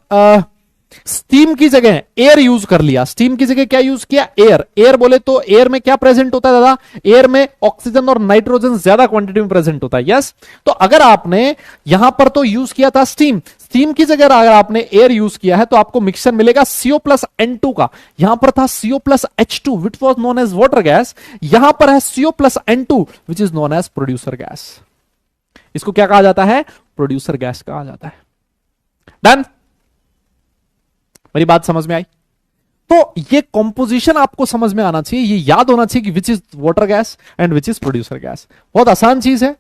स्टीम की जगह एयर यूज कर लिया, स्टीम की जगह क्या यूज किया, एयर। एयर बोले तो एयर में क्या प्रेजेंट होता है दादा, एयर में ऑक्सीजन और नाइट्रोजन ज्यादा क्वांटिटी में प्रेजेंट होता है, यस। तो अगर आपने यहां पर तो यूज किया था स्टीम, स्टीम की जगह अगर आपने एयर यूज किया है तो आपको मिक्सचर मिलेगा CO प्लस N2 का। यहां पर था CO plus H2 which was known as water gas, यहां पर है CO plus N2 which is known as producer gas. इसको क्या कहा जाता है, प्रोड्यूसर गैस कहा जाता है। डन, मेरी बात समझ में आई। तो ये कॉम्पोजिशन आपको समझ में आना चाहिए, ये याद होना चाहिए कि which is water gas and which is producer gas. बहुत आसान चीज है,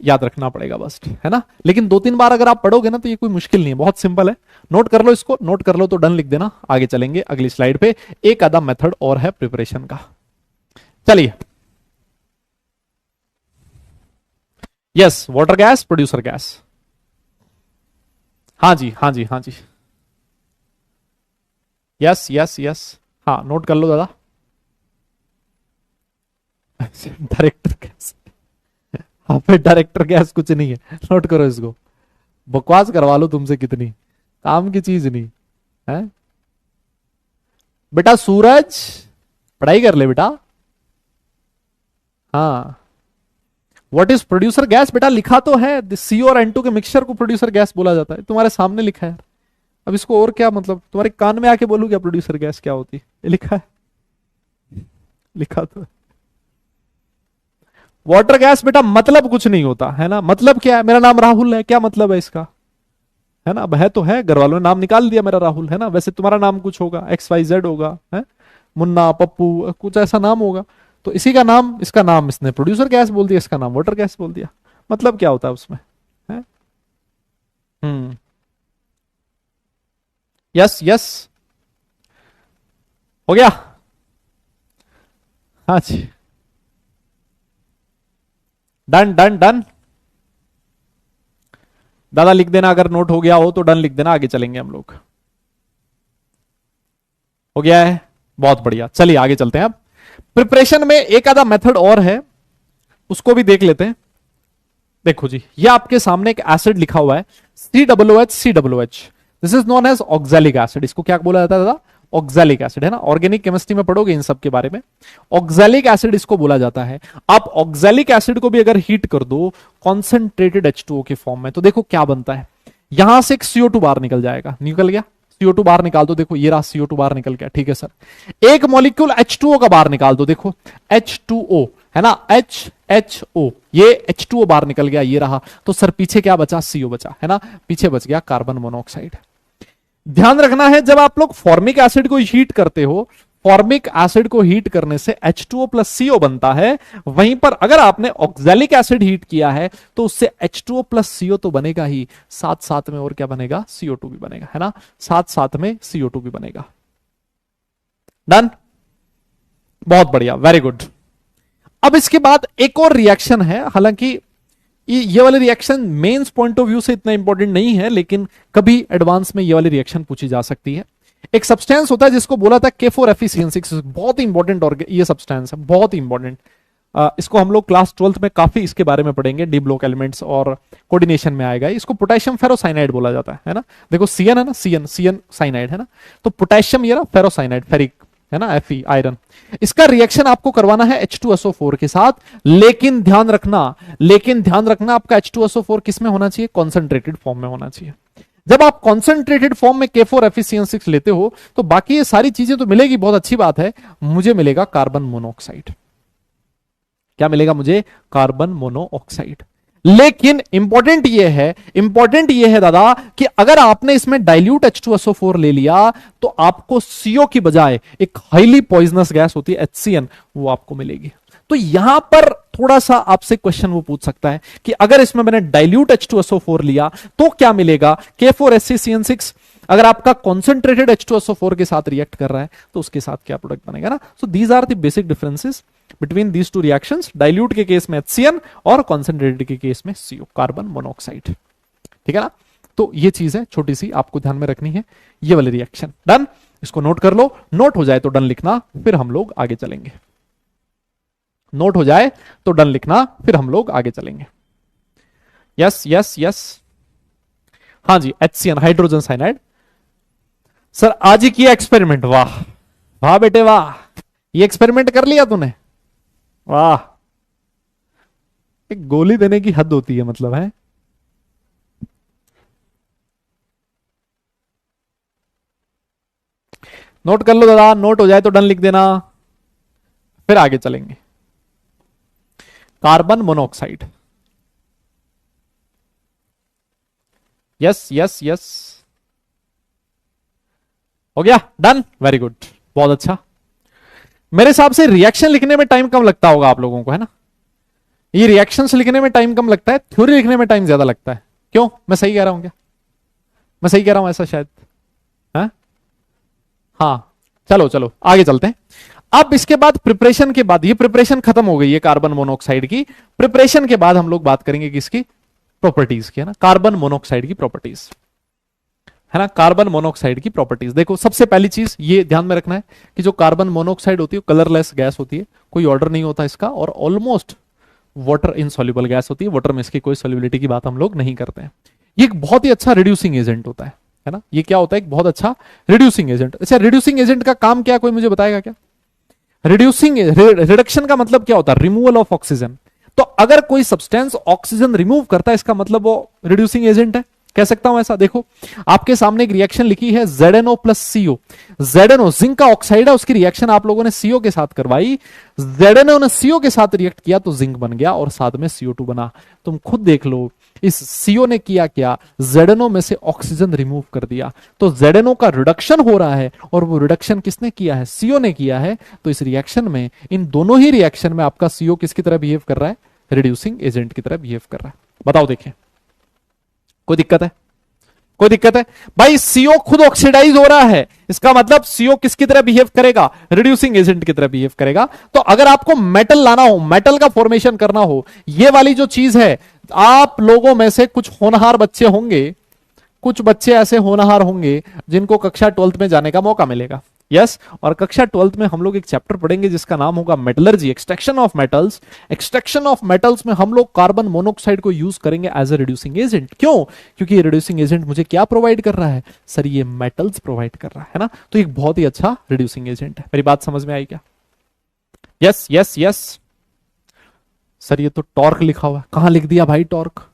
याद रखना पड़ेगा बस, है ना। लेकिन 2-3 बार अगर आप पढ़ोगे ना तो ये कोई मुश्किल नहीं है, बहुत सिंपल है। नोट कर लो इसको, नोट कर लो तो डन लिख देना। आगे चलेंगे अगली स्लाइड पे, एक आधा मेथड और है प्रिपरेशन का। चलिए, yes, water gas, producer gas. हाँ जी, हाँ जी, हाँ जी, यस यस यस, हाँ नोट कर लो दादा। डायरेक्टर गैस, हाँ पे डायरेक्टर गैस कुछ नहीं है, नोट करो इसको। बकवास करवा लो तुमसे कितनी, काम की चीज नहीं है। बेटा सूरज, पढ़ाई कर ले बेटा। हाँ, व्हाट इज प्रोड्यूसर गैस, बेटा लिखा तो है CO और N2 के मिक्सचर को प्रोड्यूसर गैस बोला जाता है, तुम्हारे सामने लिखा है। अब इसको और क्या मतलब, तुम्हारे कान में आके बोलूं क्या प्रोड्यूसर गैस क्या होती है, ये लिखा है, लिखा तो है। वाटर गैस बेटा मतलब कुछ नहीं होता है ना, मतलब क्या है, मेरा नाम राहुल है, क्या मतलब है इसका, है ना। अब है तो है, घर वालों ने नाम निकाल दिया मेरा राहुल, है ना। वैसे तुम्हारा नाम कुछ होगा, XYZ होगा, है मुन्ना, पप्पू, कुछ ऐसा नाम होगा। तो इसी का नाम, इसका नाम इसने प्रोड्यूसर गैस बोल दिया, इसका नाम वाटर गैस बोल दिया। मतलब क्या होता है उसमें, है। यस यस, हो गया, हाँ जी, डन डन डन। दादा लिख देना अगर नोट हो गया हो तो, डन लिख देना, आगे चलेंगे हम लोग। हो गया है, बहुत बढ़िया। चलिए आगे चलते हैं। अब प्रिपरेशन में एक आधा मेथड और है, उसको भी देख लेते हैं। देखो जी, ये आपके सामने एक एसिड लिखा हुआ है COOH। This is known as oxalic acid. इसको क्या बोला जाता है दादा, ऑक्सैलिक एसिड, है ना। ऑर्गेनिक केमिस्ट्री में पढ़ोगे इन सब के बारे में। ऑक्सैलिक एसिड इसको बोला जाता है। आप ऑक्सैलिक एसिड को भी अगर हीट कर दो कॉन्सेंट्रेटेड H2O के फॉर्म में, तो देखो क्या बनता है, यहां से एक CO2 बाहर निकल जाएगा, निकल गया CO2 बाहर निकाल दो, देखो ये रहा CO2 बाहर निकल गया, ठीक है सर। एक मॉलिक्यूल H2O का बाहर निकाल दो, देखो H2O, है ना, HHO, ये H2O बाहर निकल गया, ये रहा। तो सर पीछे क्या बचा, CO बचा, है ना, पीछे बच गया कार्बन मोनोऑक्साइड। ध्यान रखना है, जब आप लोग फॉर्मिक एसिड को हीट करते हो, फॉर्मिक एसिड को हीट करने से H2O प्लस CO बनता है। वहीं पर अगर आपने ऑक्सैलिक एसिड हीट किया है तो उससे H2O प्लस CO तो बनेगा ही, साथ साथ में और क्या बनेगा, CO2 भी बनेगा, है ना, साथ साथ में CO2 भी बनेगा। डन, बहुत बढ़िया, वेरी गुड। अब इसके बाद एक और रिएक्शन है, हालांकि ये वाली reaction Mains point of view से इतना इंपॉर्टेंट नहीं है, लेकिन कभी एडवांस में ये वाली रिएक्शन पूछी जा सकती है। एक सब्सटेंस होता है जिसको बोला था K4FeCN6, बहुत ही इंपॉर्टेंट और ये सब्सटेंस है, बहुत ही इंपॉर्टेंट। इसको हम लोग क्लास 12th में काफी इसके बारे में पढ़ेंगे, डी ब्लॉक एलिमेंट्स और कोऑर्डिनेशन में आएगा। इसको पोटेशियम फेरोसाइनाइड बोला जाता है ना। देखो CN है ना, CN साइनाइड है ना, तो पोटेशियम ये ना फेरोसाइनाइड, फेरिक, है ना, Fe आयरन। इसका रिएक्शन आपको करवाना है H2SO4 के साथ, लेकिन ध्यान रखना आपका H2SO4 किस में होना चाहिए, कॉन्सेंट्रेटेड फॉर्म में होना चाहिए। जब आप कॉन्सेंट्रेटेड फॉर्म में K4FeCN6 लेते हो तो बाकी ये सारी चीजें तो मिलेगी, बहुत अच्छी बात है, मुझे मिलेगा कार्बन मोनोऑक्साइड। क्या मिलेगा मुझे, कार्बन मोनोऑक्साइड। लेकिन इंपॉर्टेंट ये है दादा कि अगर आपने इसमें डाइल्यूट H2SO4 ले लिया तो आपको CO की बजाय एक हाईली पॉइजनस गैस होती है HCN, वो आपको मिलेगी। तो यहां पर थोड़ा सा आपसे क्वेश्चन वो पूछ सकता है कि अगर इसमें मैंने डाइल्यूट H2SO4 लिया तो क्या मिलेगा, K4SeCN6 अगर आपका कॉन्सेंट्रेटेड H2SO4 के साथ रिएक्ट कर रहा है तो उसके साथ क्या प्रोडक्ट बनेगा ना। So these are the basic differences between these two reactions, dilute के केस में HCN और कॉन्सेंट्रेटेड के केस में CO, कार्बन मोनोऑक्साइड। ठीक है ना। तो ये चीज है छोटी सी, आपको ध्यान में रखनी है, ये वाली रिएक्शन। डन, इसको नोट कर लो, नोट हो जाए तो डन लिखना, फिर हम लोग आगे चलेंगे। नोट हो जाए तो डन लिखना, फिर हम लोग आगे चलेंगे। यस यस यस, हाँ जी, HCN हाइड्रोजन साइनाइड। सर आज ही किया एक्सपेरिमेंट, वाह वाह बेटे वाह, ये एक्सपेरिमेंट कर लिया तूने, वाह। एक गोली देने की हद होती है, मतलब है। नोट कर लो दादा, नोट हो जाए तो डन लिख देना, फिर आगे चलेंगे। Carbon monoxide, yes yes yes, हो गया डन, वेरी गुड, बहुत अच्छा। मेरे हिसाब से रिएक्शन लिखने में टाइम कम लगता होगा आप लोगों को, है ना। ये रिएक्शंस लिखने में टाइम कम लगता है, थ्योरी लिखने में टाइम ज्यादा लगता है। क्यों, मैं सही कह रहा हूं क्या, मैं सही कह रहा हूं ऐसा शायद, है? हाँ, चलो चलो आगे चलते हैं। अब इसके बाद प्रिपरेशन के बाद, ये प्रिपरेशन खत्म हो गई है कार्बन मोनोऑक्साइड की। प्रिपरेशन के बाद हम लोग बात करेंगे किसकी, प्रॉपर्टीज की, है ना, कार्बन मोनोऑक्साइड की प्रॉपर्टीज, है ना। कार्बन मोनोऑक्साइड की प्रॉपर्टीज देखो, सबसे पहली चीज ये ध्यान में रखना है कि जो कार्बन मोनोऑक्साइड होती है कलरलेस गैस होती है, कोई ऑर्डर नहीं होता इसका, और ऑलमोस्ट वाटर इनसॉल्युबल गैस होती है, वाटर में इसकी कोई सॉल्युबिलिटी की बात हम लोग नहीं करते हैं। ये एक बहुत ही अच्छा रिड्यूसिंग एजेंट होता है ना। ये क्या होता है, एक बहुत अच्छा रिड्यूसिंग एजेंट। अच्छा, रिड्यूसिंग एजेंट का काम क्या, कोई मुझे बताएगा क्या। रिड्यूसिंग, रिडक्शन का मतलब क्या होता है, रिमूवल ऑफ ऑक्सीजन। तो अगर कोई सब्सटेंस ऑक्सीजन रिमूव करता है, इसका मतलब वो रिड्यूसिंग एजेंट है, कह सकता हूं ऐसा। देखो आपके सामने एक रिएक्शन लिखी है ZNO plus CO। ZNO zinc का ऑक्साइड है, उसकी रिएक्शन आप लोगों ने CO के साथ करवाई, ZNO ने CO के साथ रिएक्ट किया तो जिंक बन गया और साथ में CO2 बना। तुम खुद देख लो, इस CO ने किया क्या, ZNO में से ऑक्सीजन रिमूव कर दिया, तो ZNO का रिडक्शन हो रहा है, और वो रिडक्शन किसने किया है, CO ने किया है। तो इस रिएक्शन में, इन दोनों ही रिएक्शन में आपका CO किसकी तरह बिहेव कर रहा है, रिड्यूसिंग एजेंट की तरह बिहेव कर रहा है। बताओ देखें, कोई दिक्कत है, कोई दिक्कत है भाई। CO खुद ऑक्सीडाइज हो रहा है, इसका मतलब CO किसकी तरह बिहेव करेगा, रिड्यूसिंग एजेंट की तरह बिहेव करेगा। तो अगर आपको मेटल लाना हो, मेटल का फॉर्मेशन करना हो, ये वाली जो चीज है, आप लोगों में से कुछ होनहार बच्चे होंगे, कुछ बच्चे ऐसे होनहार होंगे जिनको कक्षा 12th में जाने का मौका मिलेगा। यस, और कक्षा 12th में हम लोग एक चैप्टर पढ़ेंगे जिसका नाम होगा metallurgy, extraction of metals. Extraction of metals में हम लोग कार्बन मोनोऑक्साइड को यूज करेंगे एज ए रिड्यूसिंग एजेंट। क्यों, क्योंकि ये रिड्यूसिंग एजेंट मुझे क्या प्रोवाइड कर रहा है, सर ये मेटल्स प्रोवाइड कर रहा है ना। तो एक बहुत ही अच्छा रिड्यूसिंग एजेंट है। मेरी बात समझ में आई क्या। यस यस यस, सर ये तो टॉर्क लिखा हुआ है, कहां लिख दिया भाई टॉर्क,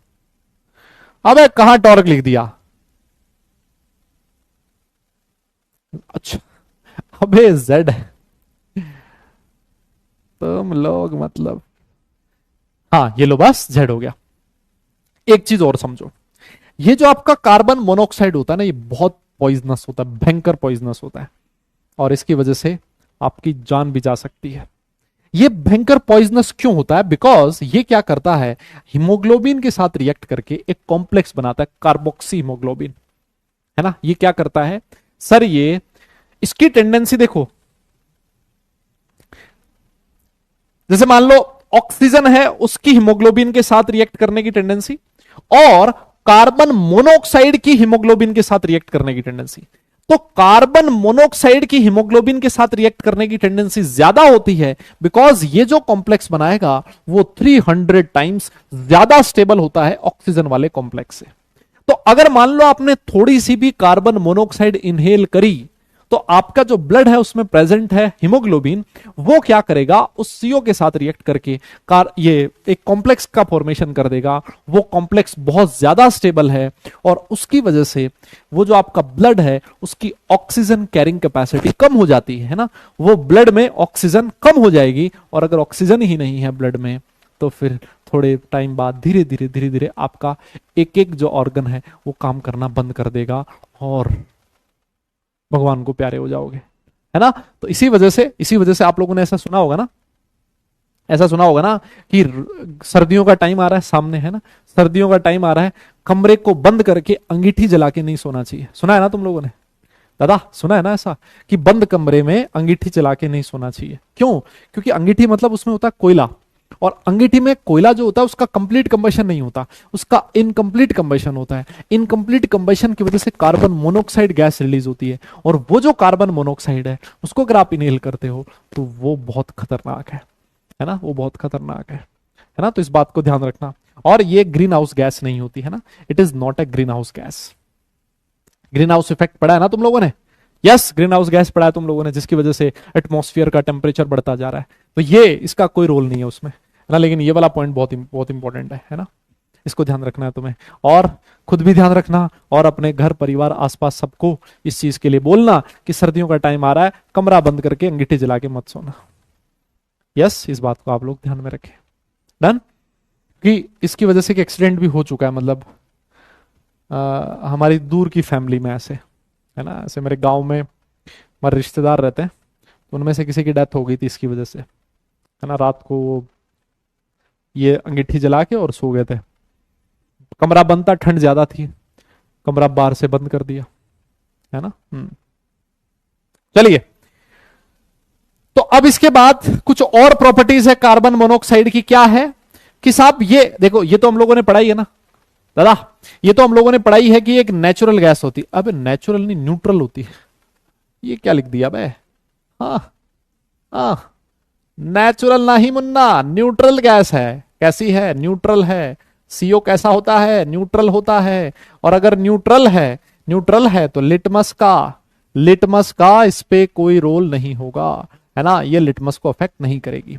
अबे कहां टॉर्क लिख दिया, अच्छा अबे जेड है, तुम लोग मतलब, हाँ ये लो बस जेड हो गया। एक चीज और समझो, ये जो आपका कार्बन मोनोऑक्साइड होता है ना, ये बहुत पॉइजनस होता है, भयंकर पॉइजनस होता है, और इसकी वजह से आपकी जान भी जा सकती है। ये भयंकर पॉइजनस क्यों होता है, बिकॉज ये क्या करता है, हीमोग्लोबिन के साथ रिएक्ट करके एक कॉम्प्लेक्स बनाता है, कार्बोक्सी हीमोग्लोबिन, है ना। ये क्या करता है सर, ये इसकी टेंडेंसी देखो, जैसे मान लो ऑक्सीजन है, उसकी हीमोग्लोबिन के साथ रिएक्ट करने की टेंडेंसी, और कार्बन मोनोऑक्साइड की हीमोग्लोबिन के साथ रिएक्ट करने की टेंडेंसी। तो कार्बन मोनोऑक्साइड की हीमोग्लोबिन के साथ रिएक्ट करने की टेंडेंसी ज्यादा होती है, बिकॉज ये जो कॉम्प्लेक्स बनाएगा वो 300 टाइम्स ज्यादा स्टेबल होता है ऑक्सीजन वाले कॉम्प्लेक्स से। तो अगर मान लो आपने थोड़ी सी भी कार्बन मोनोऑक्साइड इनहेल करी, तो आपका जो ब्लड है उसमें प्रेजेंट है हीमोग्लोबिन, वो क्या करेगा, उस सीओ के साथ रिएक्ट करके ये एक कॉम्प्लेक्स का फॉर्मेशन कर देगा। वो कॉम्प्लेक्स बहुत ज्यादा स्टेबल है, और उसकी वजह से वो जो आपका ब्लड है उसकी ऑक्सीजन कैरिंग कैपेसिटी कम हो जाती है ना। वो ब्लड में ऑक्सीजन कम हो जाएगी, और अगर ऑक्सीजन ही नहीं है ब्लड में, तो फिर थोड़े टाइम बाद धीरे धीरे आपका एक एक जो ऑर्गन है वो काम करना बंद कर देगा, और भगवान को प्यारे हो जाओगे, है ना। तो इसी वजह से आप लोगों ने ऐसा सुना होगा ना, ऐसा सुना होगा ना कि सर्दियों का टाइम आ रहा है सामने, है ना, सर्दियों का टाइम आ रहा है, कमरे को बंद करके अंगीठी जला के नहीं सोना चाहिए। सुना है ना तुम लोगों ने, दादा सुना है ना ऐसा, कि बंद कमरे में अंगीठी जला के नहीं सोना चाहिए। क्यों, क्योंकि अंगीठी मतलब उसमें होता है कोयला, और अंगीठी में कोयला जो होता है उसका कंप्लीट कंबशन नहीं होता, उसका इनकम्प्लीट कंबशन होता है। इनकम्प्लीट कंबशन की वजह से कार्बन मोनोऑक्साइड गैस रिलीज होती है, और वो जो कार्बन मोनोऑक्साइड है उसको अगर आप इनहेल करते हो तो वो बहुत खतरनाक है ना, वो बहुत खतरनाक है ना। तो इस बात को ध्यान रखना। और ये ग्रीन हाउस गैस नहीं होती है ना, it is not a green house gas. Green house effect पढ़ा है ना तुम लोगों ने? यस, ग्रीन हाउस गैस पढ़ा है तुम लोगों ने, जिसकी वजह से एटमॉस्फेयर का टेम्परेचर बढ़ता जा रहा है। तो ये इसका कोई रोल नहीं है उसमें, है ना। लेकिन ये वाला पॉइंट बहुत बहुत इंपॉर्टेंट है ना, इसको ध्यान रखना है तुम्हें। और खुद भी ध्यान रखना, और अपने घर परिवार आसपास सबको इस चीज के लिए बोलना कि सर्दियों का टाइम आ रहा है, कमरा बंद करके अंगीठी जला के मत सोना। यस, इस बात को आप लोग ध्यान में रखें। डन। कि इसकी वजह से कि एक्सीडेंट भी हो चुका है, मतलब हमारी दूर की फैमिली में ऐसे, है ना, ऐसे मेरे गांव में हमारे रिश्तेदार रहते हैं, तो उनमें से किसी की डेथ हो गई थी इसकी वजह से, है ना। रात को वो ये अंगीठी जला के और सो गए थे, कमरा बंद था, ठंड ज्यादा थी, कमरा बाहर से बंद कर दिया, है ना। चलिए, तो अब इसके बाद कुछ और प्रॉपर्टीज है कार्बन मोनोऑक्साइड की। क्या है कि साहब ये देखो, ये तो हम लोगों ने पढ़ाई है ना दादा, ये तो हम लोगों ने पढ़ाई है कि एक नेचुरल गैस होती है। अब नेचुरल नहीं, न्यूट्रल होती है। ये क्या लिख दिया बे? हाँ हाँ, नेचुरल नहीं मुन्ना, न्यूट्रल गैस है। कैसी है? न्यूट्रल है। सीओ कैसा होता है? न्यूट्रल होता है। और अगर न्यूट्रल है तो लिटमस का इस पे कोई रोल नहीं होगा, है ना। ये लिटमस को अफेक्ट नहीं करेगी।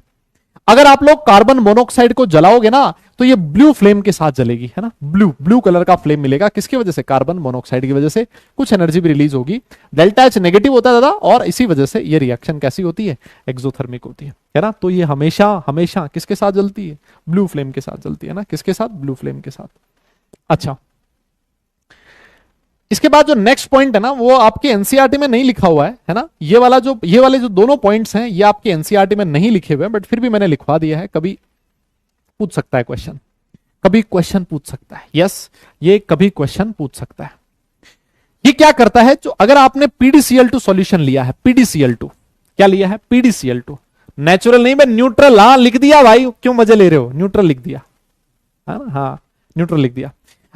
अगर आप लोग कार्बन मोनोऑक्साइड को जलाओगे ना तो ये ब्लू फ्लेम के साथ जलेगी, है ना। ब्लू कलर का फ्लेम मिलेगा। किसकी वजह से? कार्बन मोनोऑक्साइड की वजह से कुछ एनर्जी भी रिलीज होगी। डेल्टा एच नेगेटिव होता है दादा, और इसी वजह से ये रिएक्शन कैसी होती है? एक्सोथर्मिक होती है ना। तो ये हमेशा हमेशा किसके साथ जलती है? ब्लू फ्लेम के साथ जलती है ना। किसके साथ? ब्लू फ्लेम के साथ। अच्छा, इसके बाद जो नेक्स्ट पॉइंट है ना, वो आपके एनसीईआरटी में नहीं लिखा हुआ है ना। ये वाले जो दोनों पॉइंट्स हैं ये आपके एनसीईआरटी में नहीं लिखे हुए हैं, बट फिर भी मैंने लिखवा दिया है। कभी पूछ सकता है क्वेश्चन, कभी क्वेश्चन पूछ सकता है। यस, ये कभी क्वेश्चन पूछ सकता है। ये क्या करता है? जो अगर आपने PDCl2 सॉल्यूशन लिया है, PDCl2 क्या लिया है? PDCl2, नेचुरल नहीं, मैं न्यूट्रल, हाँ लिख दिया भाई, क्यों मजे ले रहे हो? न्यूट्रल लिख दिया, हाँ न्यूट्रल लिख दिया।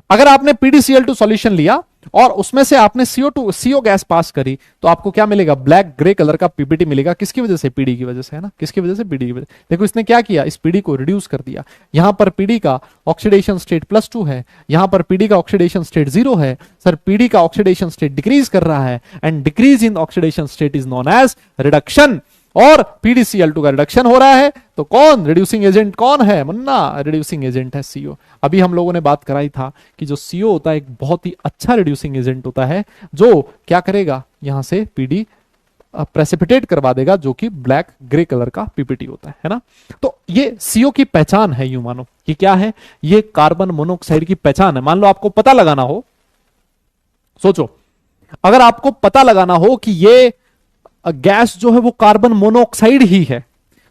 अगर आपने PDCl2 सॉल्यूशन लिया और उसमें से आपने CO गैस पास करी, तो आपको क्या मिलेगा? ब्लैक ग्रे कलर का पीपीटी मिलेगा। किसकी वजह से? पीडी की वजह से, है ना। किसकी वजह से? पीडी की वजह से। देखो इसने क्या किया, इस पीडी को रिड्यूस कर दिया। यहां पर पीडी का ऑक्सीडेशन स्टेट +2 है, यहां पर पीडी का ऑक्सीडेशन स्टेट 0 है। सर पीडी का ऑक्सीडेशन स्टेट डिक्रीज कर रहा है, and decrease in oxidation state is known as reduction. और PDCl2 का रिडक्शन हो रहा है, तो कौन रिड्यूसिंग एजेंट? कौन है मुन्ना? रिड्यूसिंग एजेंट है CO। अभी हम लोगों ने बात कराई था कि जो CO होता है एक बहुत ही अच्छा रिड्यूसिंग एजेंट होता है, जो क्या करेगा? यहां से PD प्रेसिपिटेट करवा देगा, जो कि ब्लैक ग्रे कलर का पीपीटी होता है ना। तो ये CO की पहचान है, यूं मानो कि क्या है? ये कार्बन मोनोऑक्साइड की पहचान है। मान लो आपको पता लगाना हो, सोचो अगर आपको पता लगाना हो कि ये गैस जो है वो कार्बन मोनोऑक्साइड ही है,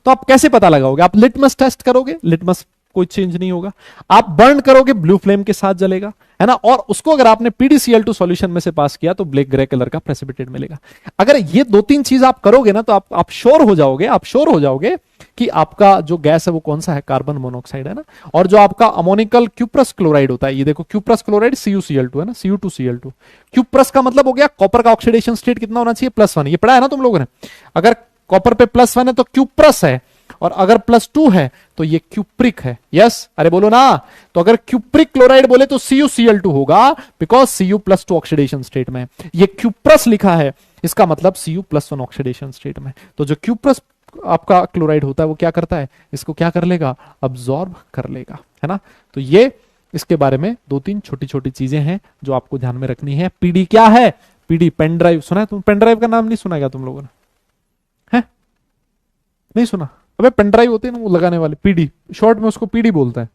तो आप कैसे पता लगाओगे? आप लिटमस टेस्ट करोगे, लिटमस कोई चेंज नहीं होगा। आप बर्न करोगे, ब्लू फ्लेम के साथ जलेगा, है ना। और उसको अगर आपने PDCl2 सॉल्यूशन में से पास किया तो ब्लैक ग्रे कलर का प्रेसिपिटेट मिलेगा। अगर ये 2-3 चीज आप करोगे ना, तो आप श्योर हो जाओगे कि आपका जो गैस है वो कौन सा है? कार्बन मोनोऑक्साइड, है ना। और जो आपका अमोनिकल क्यूप्रस क्लोराइड होता है, ये देखो क्यूप्रस क्लोराइड CuCl2 है ना, Cu2Cl2। क्यूप्रस का मतलब हो गया कॉपर का ऑक्सीडेशन स्टेट कितना होना चाहिए? +1। ये पढ़ा है ना तुम लोगों ने। अगर कॉपर पे +1 है तो क्यूप्रस है, और अगर +2 है तो ये क्यूप्रिक है। यस, अरे बोलो ना। तो अगर क्यूप्रिक क्लोराइड बोले तो CuCl2 होगा, बिकॉज Cu+2 ऑक्सीडेशन स्टेट में। ये क्यूप्रस लिखा है, इसका मतलब Cu+1 ऑक्सीडेशन स्टेट में। तो जो क्यूप्रस आपका क्लोराइड होता है वो क्या करता है? इसको क्या कर लेगा? अब्सॉर्ब कर लेगा, है ना। तो ये इसके बारे में 2-3 छोटी छोटी चीजें हैं जो आपको ध्यान में रखनी है। पीडी क्या है? पीडी पेन ड्राइव, सुना है तुम? पेन ड्राइव का नाम नहीं सुना क्या तुम लोगों ने? है नहीं सुना? अबे पेन ड्राइव होते हैं ना वो लगाने वाले, पीडी शॉर्ट में उसको पीडी बोलते हैं।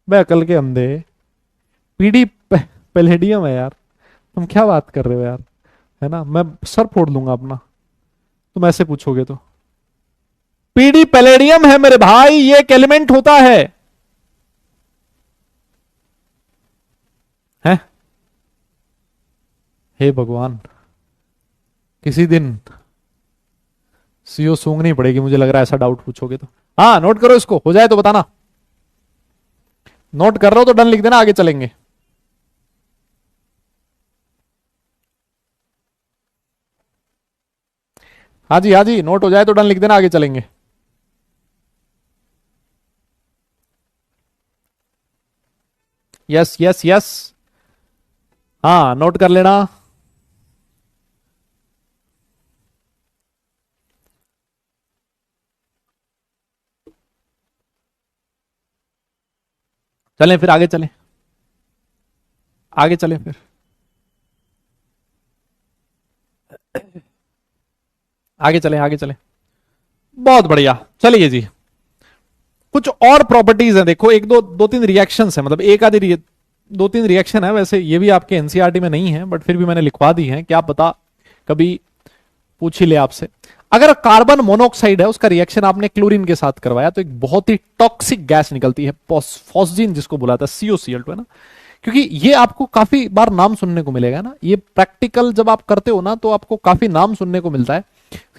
मैं अकल के अंधे, पीडी पैलेडियम है यार, तुम क्या बात कर रहे हो यार, है ना। मैं सर फोड़ दूंगा अपना तुम ऐसे पूछोगे तो। पीडी पैलेडियम है मेरे भाई, ये एक एलिमेंट होता है। हैं? हे भगवान, किसी दिन CO सूंघनी पड़ेगी, मुझे लग रहा है ऐसा डाउट पूछोगे तो। हाँ नोट करो इसको, हो जाए तो बताना। नोट कर रहे हो तो डन लिख देना, आगे चलेंगे। हाँ जी हाँ जी, नोट हो जाए तो डन लिख देना, आगे चलेंगे। यस यस यस, हाँ नोट कर लेना। चलें फिर, आगे चलें, आगे चलें फिर, आगे चलें, आगे चलें। बहुत बढ़िया, चलिए जी। कुछ और प्रॉपर्टीज हैं, देखो एक दो दो तीन रिएक्शंस है, मतलब एक आधी दो तीन रिएक्शन है, वैसे ये भी आपके एनसीईआरटी में नहीं है, बट फिर भी मैंने लिखवा दी है, क्या पता कभी पूछ ही ले आपसे। अगर कार्बन मोनोऑक्साइड है, उसका रिएक्शन आपने क्लोरीन के साथ करवाया, तो एक बहुत ही टॉक्सिक गैस निकलती है, फॉस्जीन जिसको बुलाता है, COCl2 है ना। क्योंकि ये आपको काफी बार नाम सुनने को मिलेगा ना, ये प्रैक्टिकल जब आप करते हो ना, तो आपको काफी नाम सुनने को मिलता है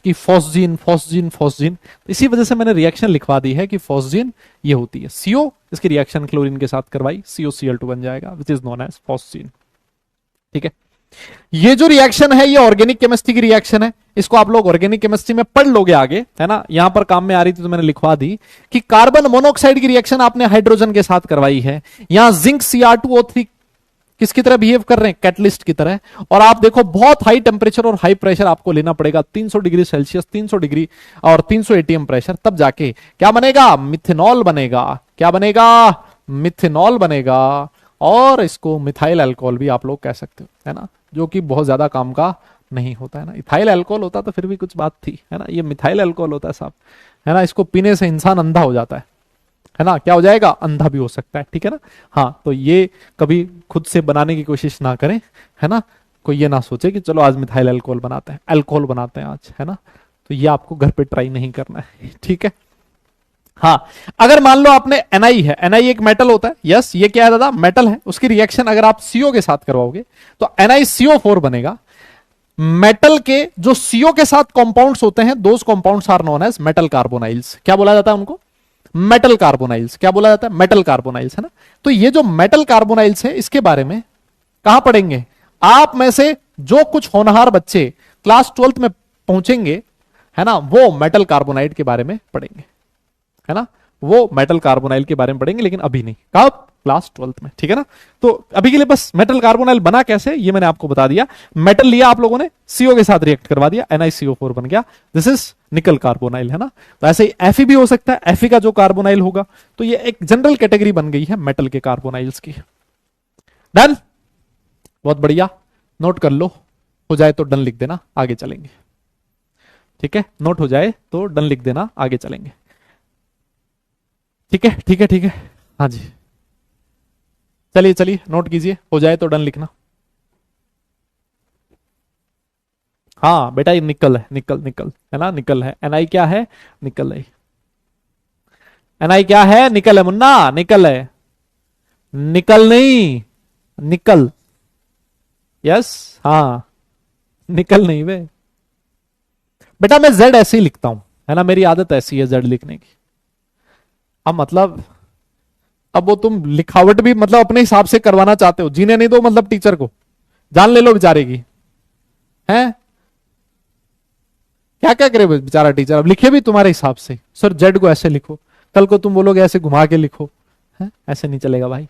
कि फॉस्जीन फॉस्जीन फॉस्जीन। इसी वजह से मैंने रिएक्शन लिखवा दी है कि फॉस्जीन ये होती है, CO इसकी रिएक्शन क्लोरीन के साथ करवाई, COCl2 बन जाएगा, which is known as phosgene. ठीक है, ये जो रिएक्शन है ये ऑर्गेनिक केमिस्ट्री की रिएक्शन है, इसको आप लोग ऑर्गेनिक केमिस्ट्री में पढ़ लोगे आगे, है ना। यहां पर काम में आ रही थी तो मैंने लिखवा दी कि कार्बन मोनोऑक्साइड की रिएक्शन आपने हाइड्रोजन के साथ करवाई है। यहां जिंक Cr2O3 किसकी तरह बिहेव कर रहे हैं, कैटलिस्ट की तरह। और आप देखो बहुत हाई टेम्परेचर और हाई प्रेशर आपको लेना पड़ेगा, 300 डिग्री सेल्सियस, 300 डिग्री और 300 ATM प्रेशर, तब जाके क्या बनेगा, मिथेनॉल बनेगा। क्या बनेगा, मिथेनॉल बनेगा। और इसको मिथाइल अल्कोहल भी आप लोग कह सकते हो, है ना, जो कि बहुत ज्यादा काम का नहीं होता है ना। इथाइल अल्कोहल होता तो फिर भी कुछ बात थी, है ना, ये मिथाइल अल्कोहल होता है साहब, है ना। इसको पीने से इंसान अंधा हो जाता है ना, क्या हो जाएगा, अंधा भी हो सकता है, ठीक है ना। हाँ, तो ये कभी खुद से बनाने की कोशिश ना करें, है ना। कोई ये ना सोचे कि चलो आज मिथाइल अल्कोहल बनाते हैं, अल्कोहल बनाते हैं आज, है ना। तो ये आपको घर पे ट्राई नहीं करना है, ठीक है। हाँ, अगर मान लो आपने NI है, NI एक मेटल होता है, यस, ये क्या है दादा, मेटल है। उसकी रिएक्शन अगर आप CO के साथ करवाओगे तो NiCO4 बनेगा। मेटल के जो CO के साथ कंपाउंड्स होते हैं, those compounds are known as metal carbonyls. क्या बोला जाता है उनको, मेटल कार्बोनाइल्स। क्या बोला जाता है, मेटल कार्बोनाइल्स, है ना। तो ये जो मेटल कार्बोनाइल्स है, इसके बारे में कहां पढ़ेंगे, आप में से जो कुछ होनहार बच्चे क्लास 12th में पहुंचेंगे, है ना, वो मेटल कार्बोनाइड के बारे में पढ़ेंगे, है ना, वो मेटल कार्बोनाइल के बारे में पढ़ेंगे, लेकिन अभी नहीं, कब, क्लास 12th में, ठीक है ना। तो अभी के लिए बस मेटल कार्बोनाइल बना कैसे, ये मैंने आपको बता दिया। मेटल लिया आप लोगों ने, CO के साथ रिएक्ट करवा दिया, NiCO4 बन गया, दिस इज निकल कार्बोनाइल, है ना। तो ऐसे ही Fe भी हो सकता है, Fe का जो कार्बोनाइल होगा। तो ये एक जनरल कैटेगरी बन गई है मेटल के कार्बोनाइल्स की। डन, बहुत बढ़िया, नोट कर लो, हो जाए तो डन लिख देना, आगे चलेंगे। ठीक है, नोट हो जाए तो डन लिख देना, आगे चलेंगे। ठीक है ठीक है ठीक है, हाँ जी, चलिए चलिए नोट कीजिए, हो जाए तो डन लिखना। हाँ बेटा, ये निकल है, निकल निकल, है ना, निकल है। NI क्या है, निकल है। NI क्या है, निकल है मुन्ना, निकल है, निकल नहीं, निकल, यस, हाँ, निकल नहीं बे बेटा, मैं Z ऐसे ही लिखता हूं, है ना, मेरी आदत ऐसी है Z लिखने की। अब मतलब, अब वो तुम लिखावट भी मतलब अपने हिसाब से करवाना चाहते हो, जीने नहीं दो मतलब टीचर को, जान ले लो बेचारे की, है क्या क्या करे बेचारा टीचर, अब लिखे भी तुम्हारे हिसाब से, सर जेड को ऐसे लिखो, कल को तुम बोलोगे ऐसे घुमा के लिखो, है ऐसे नहीं चलेगा भाई।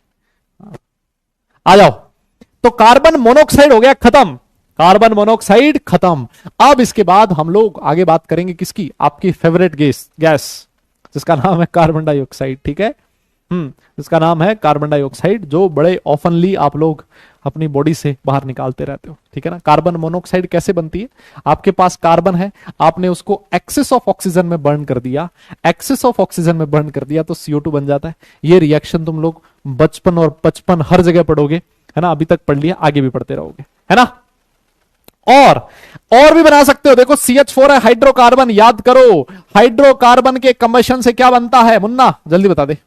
आ जाओ, तो कार्बन मोनोऑक्साइड हो गया खत्म, कार्बन मोनोऑक्साइड खत्म। अब इसके बाद हम लोग आगे बात करेंगे किसकी, आपकी फेवरेट गैस जिसका नाम है कार्बन डाइऑक्साइड, ठीक है। इसका नाम है कार्बन डाइऑक्साइड, जो बड़े ऑफनली आप लोग अपनी बॉडी से बाहर निकालते रहते हो, ठीक है ना। कार्बन मोनोऑक्साइड कैसे बनती है, आपके पास कार्बन है, आपने उसको एक्सेस ऑफ ऑक्सीजन में बर्न कर दिया, एक्सेस ऑफ ऑक्सीजन में बर्न कर दिया तो CO2 बन जाता है। ये रिएक्शन तुम लोग बचपन और 55 हर जगह पढ़ोगे, है ना, अभी तक पढ़ लिया, आगे भी पढ़ते रहोगे, है ना। और भी बना सकते हो, देखो CH4 है, हाइड्रोकार्बन, याद करो हाइड्रोकार्बन के कंबशन से क्या बनता है मुन्ना, जल्दी बता दे।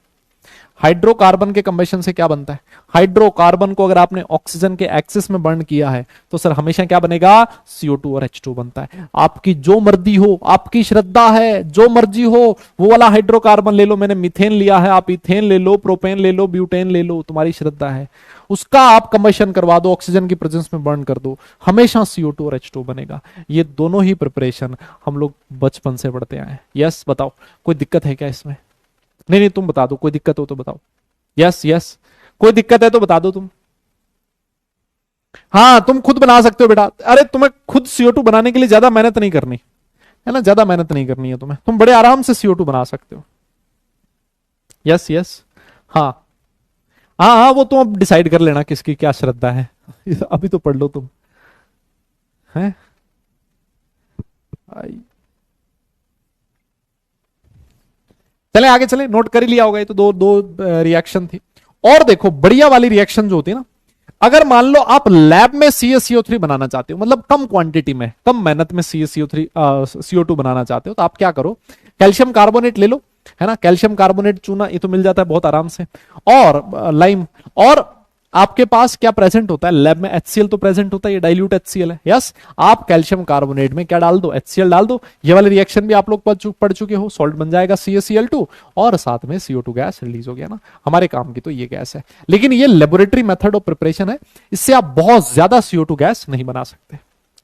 हाइड्रोकार्बन के कंबेशन से क्या बनता है? हाइड्रोकार्बन को अगर आपने ऑक्सीजन के एक्सिस में बर्न किया है तो सर हमेशा क्या बनेगा? CO2 और H2 बनता है। आपकी जो मर्जी हो, आपकी श्रद्धा है, जो मर्जी हो वो वाला हाइड्रोकार्बन ले लो। मैंने मीथेन लिया है, आप इथेन ले लो, प्रोपेन ले लो, ब्यूटेन ले लो, तुम्हारी श्रद्धा है। उसका आप कंबेशन करवा दो, ऑक्सीजन की प्रेजेंस में बर्न कर दो, हमेशा CO2 और H2 बनेगा। ये दोनों ही प्रिपरेशन हम लोग बचपन से पढ़ते आए हैं। यस, बताओ कोई दिक्कत है क्या इसमें? नहीं नहीं, तुम बता दो, कोई दिक्कत हो तो बताओ। यस यस, कोई दिक्कत है तो बता दो तुम। हाँ, तुम खुद बना सकते हो बेटा। अरे तुम्हें खुद CO2 बनाने के लिए ज्यादा मेहनत नहीं करनी है ना, ज्यादा मेहनत नहीं करनी है तुम्हें, तुम बड़े आराम से CO2 बना सकते हो। यस यस, हाँ हाँ हाँ, वो तुम अब डिसाइड कर लेना किसकी क्या श्रद्धा है। अभी तो पढ़ लो तुम, हैं? चले आगे चले, नोट कर ही लिया होगा। ये तो दो दो रिएक्शन थी। और देखो बढ़िया वाली रिएक्शन जो होती है ना, अगर मान लो आप लैब में CaCO3 बनाना चाहते हो, मतलब कम क्वांटिटी में, कम मेहनत में CaCO3 CO2 बनाना चाहते हो, तो आप क्या करो, कैल्शियम कार्बोनेट ले लो, है ना। कैल्शियम कार्बोनेट चूना ये तो मिल जाता है बहुत आराम से, और लाइम, और आपके पास क्या प्रेजेंट होता है लैब में? HCl तो प्रेजेंट होता है, ये डाइल्यूट HCl है। यस, आप कैल्शियम कार्बोनेट में क्या डाल दो? HCl डाल दो। ये वाले रिएक्शन भी आप लोग पढ़ चुके हो, सॉल्ट बन जाएगा CaCl2 और साथ में CO2 गैस रिलीज हो गया ना। हमारे काम की तो ये गैस है, लेकिन ये लेबोरेटरी मेथड ऑफ प्रिपरेशन है, इससे आप बहुत ज्यादा CO2 गैस नहीं बना सकते।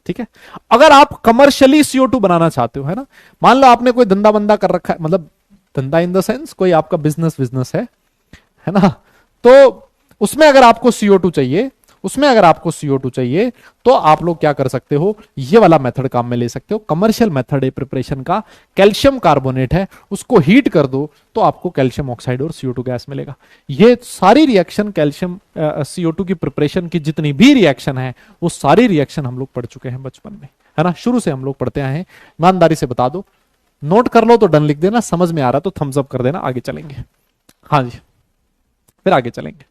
ठीक है, अगर आप कमर्शियली CO2 बनाना चाहते हो, है ना, मान लो आपने कोई धंधा बंदा कर रखा है, मतलब धंधा इन द सेंस कोई आपका बिजनेस है ना, तो उसमें अगर आपको CO2 चाहिए, उसमें अगर आपको CO2 चाहिए, तो आप लोग क्या कर सकते हो, ये वाला मेथड काम में ले सकते हो। कमर्शियल मेथड है प्रिपरेशन का, कैल्शियम कार्बोनेट है, उसको हीट कर दो तो आपको कैल्शियम ऑक्साइड और CO2 गैस मिलेगा। ये सारी रिएक्शन कैल्शियम CO2 की प्रिपरेशन की जितनी भी रिएक्शन है, वो सारी रिएक्शन हम लोग पढ़ चुके हैं बचपन में, है ना, शुरू से हम लोग पढ़ते आए हैं। ईमानदारी से बता दो, नोट कर लो तो डन लिख देना, समझ में आ रहा तो थम्स अप कर देना, आगे चलेंगे। हाँ जी, फिर आगे चलेंगे।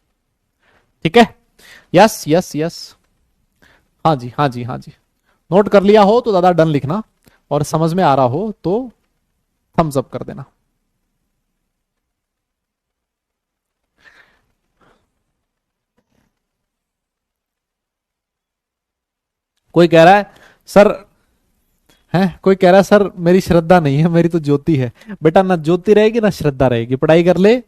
ठीक है, यस यस यस, हाँ जी हाँ जी हाँ जी, नोट कर लिया हो तो दादा डन लिखना, और समझ में आ रहा हो तो थम्स अप कर देना। कोई कह रहा है सर, है कोई कह रहा है सर मेरी श्रद्धा नहीं है, मेरी तो ज्योति है। बेटा ना ज्योति रहेगी ना श्रद्धा रहेगी, पढ़ाई कर ले।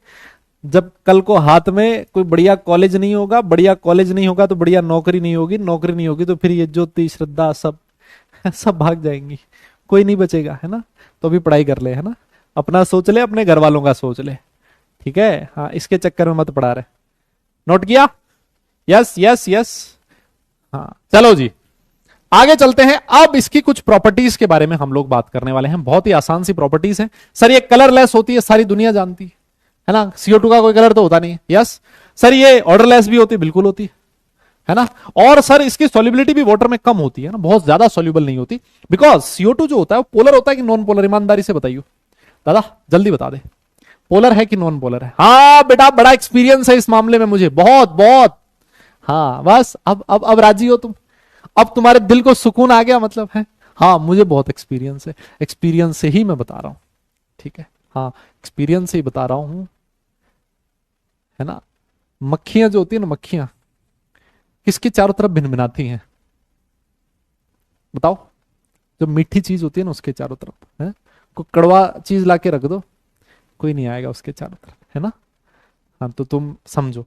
जब कल को हाथ में कोई बढ़िया कॉलेज नहीं होगा, बढ़िया कॉलेज नहीं होगा तो बढ़िया नौकरी नहीं होगी, नौकरी नहीं होगी तो फिर ये ज्योति श्रद्धा सब सब भाग जाएंगी, कोई नहीं बचेगा, है ना। तो अभी पढ़ाई कर ले, है ना, अपना सोच ले, अपने घर वालों का सोच ले, ठीक है। हाँ, इसके चक्कर में मत पड़ा रहे। नोट किया? यस यस यस, हाँ चलो जी आगे चलते हैं। अब इसकी कुछ प्रॉपर्टीज के बारे में हम लोग बात करने वाले हैं, बहुत ही आसान सी प्रॉपर्टीज है। सर ये कलरलेस होती है, सारी दुनिया जानती है ना, CO2 का कोई कलर तो होता नहीं है। यस सर, ये ऑर्डरलेस भी होती है, बिल्कुल होती है ना। और सर इसकी सॉल्युबिलिटी भी वाटर में कम होती है ना, बहुत ज्यादा सॉल्युबल नहीं होती, बिकॉज CO2 जो होता है वो पोलर होता है कि नॉन पोलर? ईमानदारी से बताइए दादा, जल्दी बता दे, पोलर है कि नॉन पोलर है? हाँ बेटा, बड़ा एक्सपीरियंस है इस मामले में मुझे, बहुत बहुत। हाँ बस अब राजी हो तुम, अब तुम्हारे दिल को सुकून आ गया, मतलब है। हाँ मुझे बहुत एक्सपीरियंस है, एक्सपीरियंस से ही मैं बता रहा हूं, ठीक है। हाँ एक्सपीरियंस से ही बता रहा हूं, है ना। मक्खियां जो होती है ना, मक्खियां किसके चारों तरफ भिनभिनाती हैं बताओ? जो मीठी चीज होती है ना उसके चारों तरफ, है। कोई कड़वा चीज लाके रख दो, कोई नहीं आएगा उसके चारों तरफ, है ना। हाँ तो तुम समझो।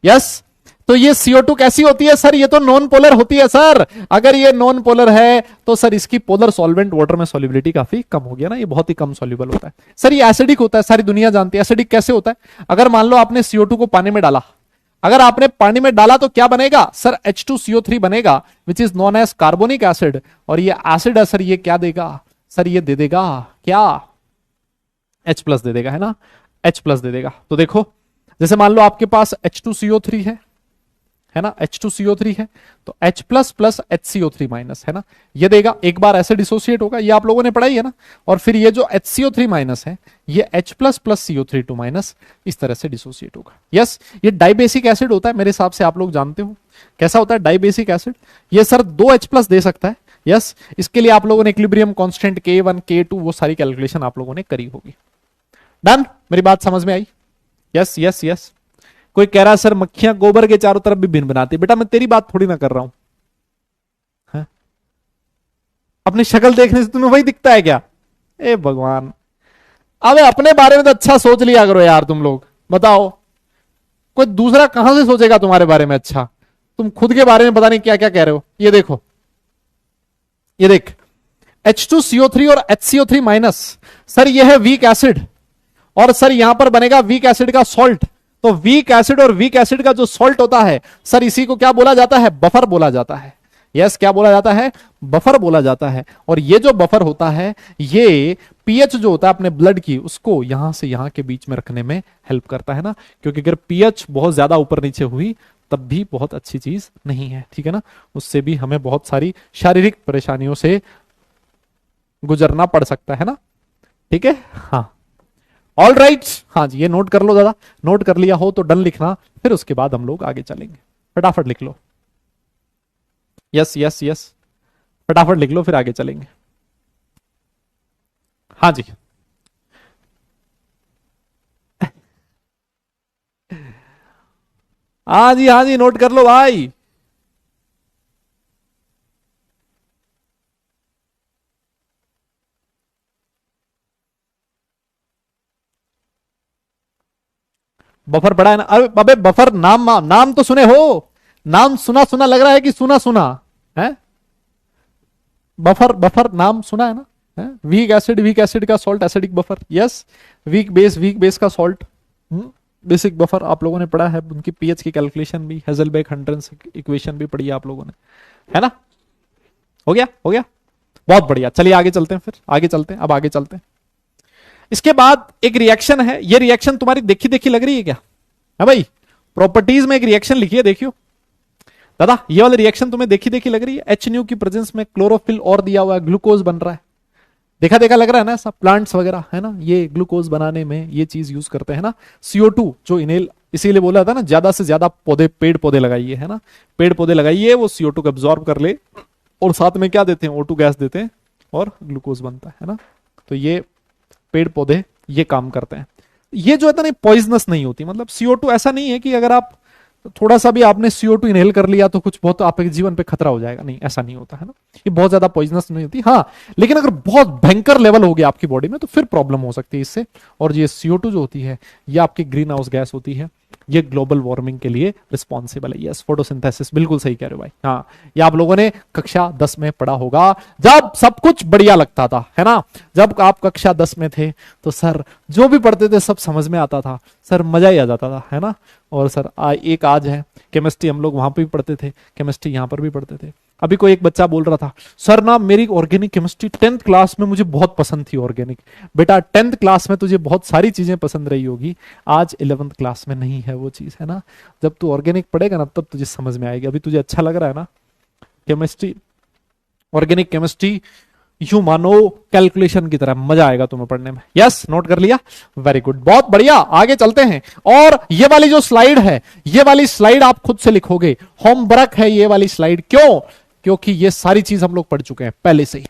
यस, तो ये CO2 कैसी होती है सर? ये तो नॉन पोलर होती है सर। अगर ये नॉन पोलर है तो सर इसकी पोलर सॉल्वेंट वाटर में सॉल्युबिलिटी काफी कम हो गया ना, ये बहुत ही कम सॉल्युबल होता है। सर ये एसिडिक होता है, सारी दुनिया जानती है। एसिडिक कैसे होता है? अगर मान लो आपने CO2 को पानी में डाला, अगर आपने पानी में डाला तो क्या बनेगा सर? H2CO3 बनेगा, which is known as carbonic acid. और ये एसिड है सर, ये क्या देगा सर? ये दे देगा क्या? H+ दे देगा, है ना, H+ दे देगा। तो देखो, जैसे मान लो आपके पास H2CO3 है ना, H2CO3 है, तो H+ प्लस HCO3 माइनस, है ना, ये देगा। एक बार ऐसे डिसोसिएट होगा, ये आप लोगों ने पढ़ाई है ना। और फिर ये जो HCO3 माइनस है, ये H+ प्लस CO3 माइनस, इस तरह से डिसोसिएट होगा। यस, ये डाइबेसिक एसिड होता है मेरे हिसाब से, आप लोग जानते हो कैसा होता है डाइबेसिक एसिड। ये सर 2 H+ दे सकता है। यस, इसके लिए आप लोगों ने इक्विलिब्रियम कांस्टेंट K1 K2 वो सारी कैलकुलेशन आप लोगों ने करी होगी। डन, मेरी बात समझ में आई? Yes yes yes. कोई कह रहा है सर मक्खियां गोबर के चारों तरफ भी भिन बनाती। बेटा मैं तेरी बात थोड़ी ना कर रहा हूं, है? अपनी शक्ल देखने से तुम्हें वही दिखता है क्या? ए भगवान, अबे अपने बारे में तो अच्छा सोच लिया करो यार तुम लोग। बताओ कोई दूसरा कहां से सोचेगा तुम्हारे बारे में अच्छा? तुम खुद के बारे में पता नहीं क्या क्या कह रहे हो। ये देखो, ये देख, H2CO3 और HCO3 माइनस, सर ये है वीक एसिड, और सर यहां पर बनेगा वीक एसिड का सॉल्ट। तो वीक एसिड और वीक एसिड का जो सॉल्ट होता है सर, इसी को क्या बोला जाता है? बफर बोला जाता है। यस, क्या बोला जाता है? बफर बोला जाता है। और ये जो बफर होता है, ये पीएच जो होता है अपने ब्लड की, उसको यहां से यहां के बीच में रखने में हेल्प करता है ना। क्योंकि अगर पीएच बहुत ज्यादा ऊपर नीचे हुई तब भी बहुत अच्छी चीज नहीं है, ठीक है ना। उससे भी हमें बहुत सारी शारीरिक परेशानियों से गुजरना पड़ सकता है ना, ठीक है। हाँ, ऑल राइट, हाँ जी, ये नोट कर लो दादा। नोट कर लिया हो तो डन लिखना, फिर उसके बाद हम लोग आगे चलेंगे। फटाफट लिख लो। यस यस यस, फटाफट लिख लो, फिर आगे चलेंगे। हाँ जी, हाँ जी, हाँ जी, नोट कर लो भाई। बफर पड़ा है ना? अरे अबे बफर, नाम नाम तो सुने हो? नाम सुना सुना लग रहा है कि सुना सुना है? बफर बफर नाम सुना है ना? वीक एसिड का salt, acidic buffer. Yes, weak base का सॉल्ट, बेसिक बफर आप लोगों ने पढ़ा है। उनकी पीएच की कैलकुलेशन भी, हेजलबेक हंड्रेंस इक्वेशन भी पढ़ी है आप लोगों ने, है ना। हो गया, हो गया, बहुत बढ़िया। चलिए आगे चलते हैं, फिर आगे चलते हैं, अब आगे चलते हैं। इसके बाद एक रिएक्शन है। ये रिएक्शन तुम्हारी देखी देखी लग रही है क्या? है भाई, प्रॉपर्टीज में एक रिएक्शन लिखी है, देखियो दादा। ये वाली रिएक्शन तुम्हें देखी देखी लग रही है? एच न्यू की प्रेजेंस में क्लोरोफिल और दिया हुआ है, ग्लूकोज बन रहा है। देखा देखा लग रहा है ना? सब प्लांट्स वगैरह है ना, ये ग्लूकोज बनाने में ये चीज यूज करते हैं ना। CO2 जो इनहेल, इसीलिए बोला था ना ज्यादा से ज्यादा पौधे, पेड़ पौधे लगाइए, है ना। पेड़ पौधे लगाइए, वो CO2 को एब्जॉर्ब कर ले, और साथ में क्या देते हैं? O2 गैस देते हैं, और ग्लूकोज बनता है ना। तो ये पेड़ पौधे ये काम करते हैं। ये जो है ना पॉइजनस नहीं होती। मतलब CO2 ऐसा नहीं है कि अगर आप थोड़ा सा भी आपने CO2 इनहेल कर लिया तो कुछ बहुत आपके जीवन पे खतरा हो जाएगा, नहीं, ऐसा नहीं होता है ना। ये बहुत ज्यादा पॉइजनस नहीं होती। हाँ, लेकिन अगर बहुत भयंकर लेवल हो गया आपकी बॉडी में तो फिर प्रॉब्लम हो सकती है इससे। और ये CO2 जो होती है, ये आपकी ग्रीन हाउस गैस होती है, ये ग्लोबल वार्मिंग के लिए रिस्पॉन्सिबल है। यस, फोटोसिंथेसिस, बिल्कुल सही कह रहे हो भाई। हाँ, ये आप लोगों ने कक्षा 10 में पढ़ा होगा, जब सब कुछ बढ़िया लगता था, है ना। जब आप कक्षा 10 में थे तो सर जो भी पढ़ते थे सब समझ में आता था, सर मजा ही आ जाता था, है ना। और सर एक आज है केमिस्ट्री, हम लोग वहां पे भी पढ़ते थे, केमिस्ट्री यहां पर भी पढ़ते थे। अभी कोई एक बच्चा बोल रहा था, सर ना मेरी ऑर्गेनिक केमिस्ट्री 10th क्लास में मुझे बहुत पसंद थी ऑर्गेनिक। बेटा 10th क्लास में तुझे बहुत सारी चीजें पसंद रही होगी, आज 11th क्लास में नहीं है वो चीज, है ना। जब तू ऑर्गेनिक पढ़ेगा ना तब तुझे समझ में आएगी। अभी तुझे अच्छा लग रहा है ना केमिस्ट्री, ऑर्गेनिक केमिस्ट्री, यूं मानो कैलकुलेशन की तरह, मजा आएगा तुम्हें पढ़ने में। यस, नोट कर लिया, वेरी गुड, बहुत बढ़िया। आगे चलते हैं। और ये वाली जो स्लाइड है, ये वाली स्लाइड आप खुद से लिखोगे, होमवर्क है ये वाली स्लाइड। क्यों? क्योंकि ये सारी चीज हम लोग पढ़ चुके हैं पहले से ही।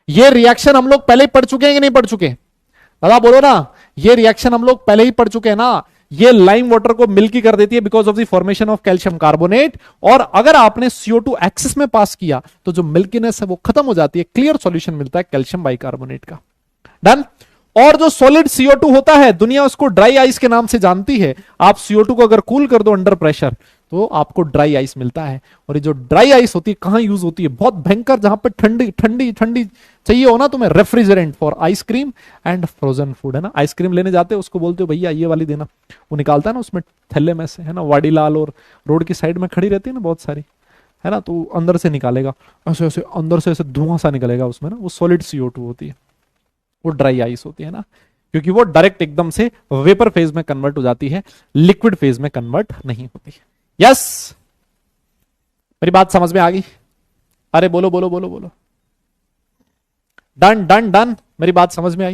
ये रिएक्शन हम लोग पहले ही पढ़ चुके हैं कि नहीं पढ़ चुके? दादा बोलो ना, ये रिएक्शन हम लोग पहले ही पढ़ चुके हैं ना। ये लाइम वाटर को मिल्की कर देती है because of the formation of calcium carbonate. और अगर आपने CO2 एक्सिस में पास किया तो जो मिल्कीनेस है वो खत्म हो जाती है, क्लियर सॉल्यूशन मिलता है कैल्शियम बाइकार्बोनेट का। डन। और जो सॉलिड CO2 होता है, दुनिया उसको ड्राई आइस के नाम से जानती है। आप CO2 को अगर कूल कर दो अंडर प्रेशर तो आपको ड्राई आइस मिलता है। और ये जो ड्राई आइस होती है कहां यूज होती है? बहुत भयंकर, जहां पर ठंडी ठंडी ठंडी चाहिए हो ना तुम्हें, refrigerant for ice cream and frozen food, है ना। आइसक्रीम लेने जाते हो, उसको बोलते हो भैया ये वाली देना, वो निकालता है ना उसमें थैले में से, है ना। वाडीलाल और रोड की साइड में खड़ी रहती है ना बहुत सारी, है ना। तो अंदर से निकालेगा, ऐसे ऐसे अंदर से ऐसे धुआं सा निकलेगा उसमें ना, वो सॉलिड CO2 होती है, वो ड्राई आइस होती है ना। क्योंकि वो डायरेक्ट एकदम से वेपर फेज में कन्वर्ट हो जाती है, लिक्विड फेज में कन्वर्ट नहीं होती है। यस, मेरी बात समझ में आ गई? अरे बोलो बोलो बोलो बोलो। डन डन डन, मेरी बात समझ में आई,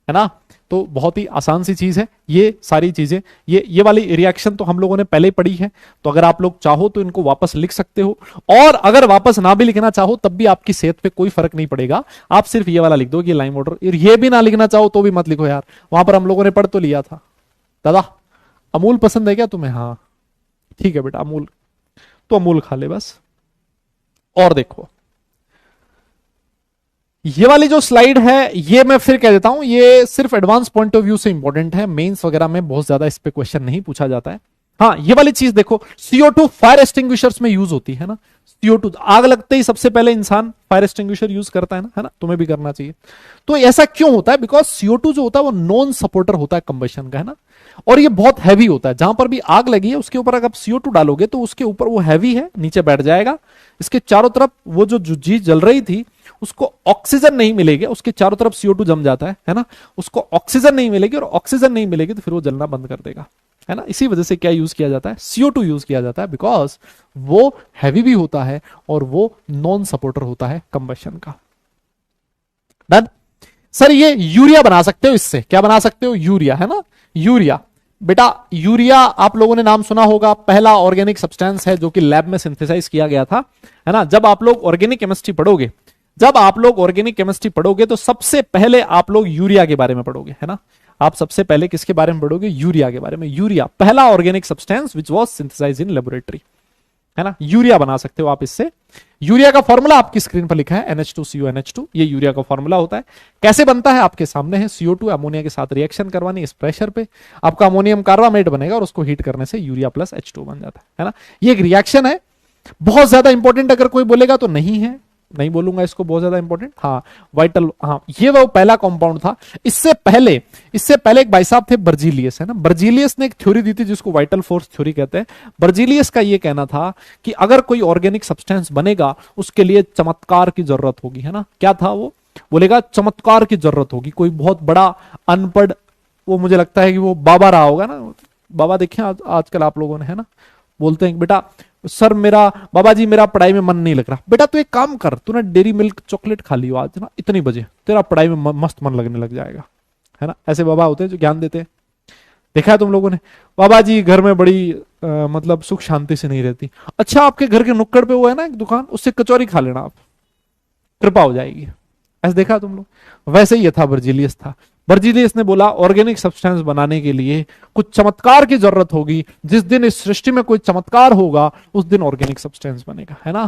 है ना। तो बहुत ही आसान सी चीज है ये सारी चीजें। ये वाली रिएक्शन तो हम लोगों ने पहले ही पढ़ी है, तो अगर आप लोग चाहो तो इनको वापस लिख सकते हो। और अगर वापस ना भी लिखना चाहो तब भी आपकी सेहत पे कोई फर्क नहीं पड़ेगा। आप सिर्फ ये वाला लिख दो कि लाइम वाटर। ये भी ना लिखना चाहो तो भी मत लिखो यार, वहां पर हम लोगों ने पढ़ तो लिया था दादा। अमूल पसंद है क्या तुम्हें? हाँ ठीक है बेटा, अमूल तो अमूल खा ले बस। और देखो ये वाली जो स्लाइड है, ये मैं फिर कह देता हूं, ये सिर्फ एडवांस पॉइंट ऑफ व्यू से इंपॉर्टेंट है, मेंस वगैरह में बहुत ज्यादा इस पे क्वेश्चन नहीं पूछा जाता है। हाँ ये वाली चीज देखो, CO2 फायर एक्सटिंग्विशर्स में यूज होती है ना। CO2 आग लगते ही सबसे पहले इंसान फायर एक्सटिंग्विशर यूज करता है ना, तुम्हें भी करना चाहिए। तो ऐसा क्यों होता है? बिकॉज CO2 जो होता है वो नॉन सपोर्टर होता है कंबशन का, है ना। और ये बहुत हैवी होता है, जहां पर भी आग लगी है उसके ऊपर अगर आप CO2 डालोगे तो उसके ऊपर वो हैवी है, नीचे बैठ जाएगा। इसके चारों तरफ वो जो चीज जल रही थी उसको ऑक्सीजन नहीं मिलेगी, उसके चारों तरफ CO2 जम जाता है ना। उसको ऑक्सीजन नहीं मिलेगी, और ऑक्सीजन नहीं मिलेगी तो फिर वो जलना बंद कर देगा, है ना। इसी वजह से क्या यूज किया जाता है? CO2 यूज किया जाता है, बिकॉज वो हैवी भी होता है और वो नॉन सपोर्टर होता है कंबशन का। डन। सर ये यूरिया बना सकते हो इससे, क्या बना सकते हो? यूरिया, है ना। यूरिया बेटा, यूरिया आप लोगों ने नाम सुना होगा, पहला ऑर्गेनिक सब्सटेंस है जो कि लैब में सिंथेसाइज किया गया था, है ना। जब आप लोग ऑर्गेनिक केमिस्ट्री पढ़ोगे, तो सबसे पहले आप लोग यूरिया के बारे में पढ़ोगे, है ना। आप सबसे पहले किसके बारे में पढ़ोगे? यूरिया के बारे में। यूरिया पहला organic substance which was synthesised in laboratory, है ना। यूरिया बना सकते हो आप इससे। यूरिया का फॉर्मूला आपकी स्क्रीन पर लिखा है, NH2CONH2, ये यूरिया का फॉर्मूला होता है। कैसे बनता है आपके सामने है। CO2 अमोनिया के साथ रिएक्शन करवानी, इस प्रेशर पे आपका अमोनियम कार्बामेट बनेगा और उसको हीट करने से यूरिया प्लस H2 बन जाता है ना। ये एक रिएक्शन है, बहुत ज्यादा इंपॉर्टेंट। अगर कोई बोलेगा तो नहीं है, नहीं बोलूंगा इसको बहुत ज्यादा इंपॉर्टेंट। हाँ वाइटल, हाँ ये वो पहला कंपाउंड था। इससे पहले एक भाई साहब थे बर्जीलियस, है ना। बर्जीलियस ने एक थ्योरी दी थी जिसको वाइटल फोर्स थ्योरी कहते हैं। बर्जीलियस का ये कहना था कि अगर कोई ऑर्गेनिक सब्सटेंस बनेगा उसके लिए चमत्कार की जरूरत होगी, है ना। क्या था वो? बोलेगा चमत्कार की जरूरत होगी, कोई बहुत बड़ा अनपढ़, वो मुझे लगता है कि वो बाबा रहा होगा ना। बाबा देखे आजकल आप लोगों ने, है ना। बोलते हैं बेटा सर मेरा, बाबा जी मेरा पढ़ाई में मन नहीं लग रहा। बेटा तू एक काम कर, तूने डेरी मिल्क चॉकलेट खा ली आज ना इतनी बजे, तेरा पढ़ाई में मस्त मन लगने लग जाएगा, है ना। ऐसे बाबा होते हैं जो ज्ञान देते हैं, देखा है तुम लोगों ने। बाबा जी घर में बड़ी मतलब सुख शांति से नहीं रहती। अच्छा आपके घर के नुक्कड़ पे वो है ना एक दुकान, उससे कचौरी खा लेना आप, कृपा हो जाएगी। ऐसे देखा तुम लोग। वैसे ही ये था, बर्जीलियस था। बर्जीलियस ने बोला ऑर्गेनिक सब्सटेंस बनाने के लिए कुछ चमत्कार की जरूरत होगी, जिस दिन इस सृष्टि में कोई चमत्कार होगा उस दिन ऑर्गेनिक सब्सटेंस बनेगा, है ना।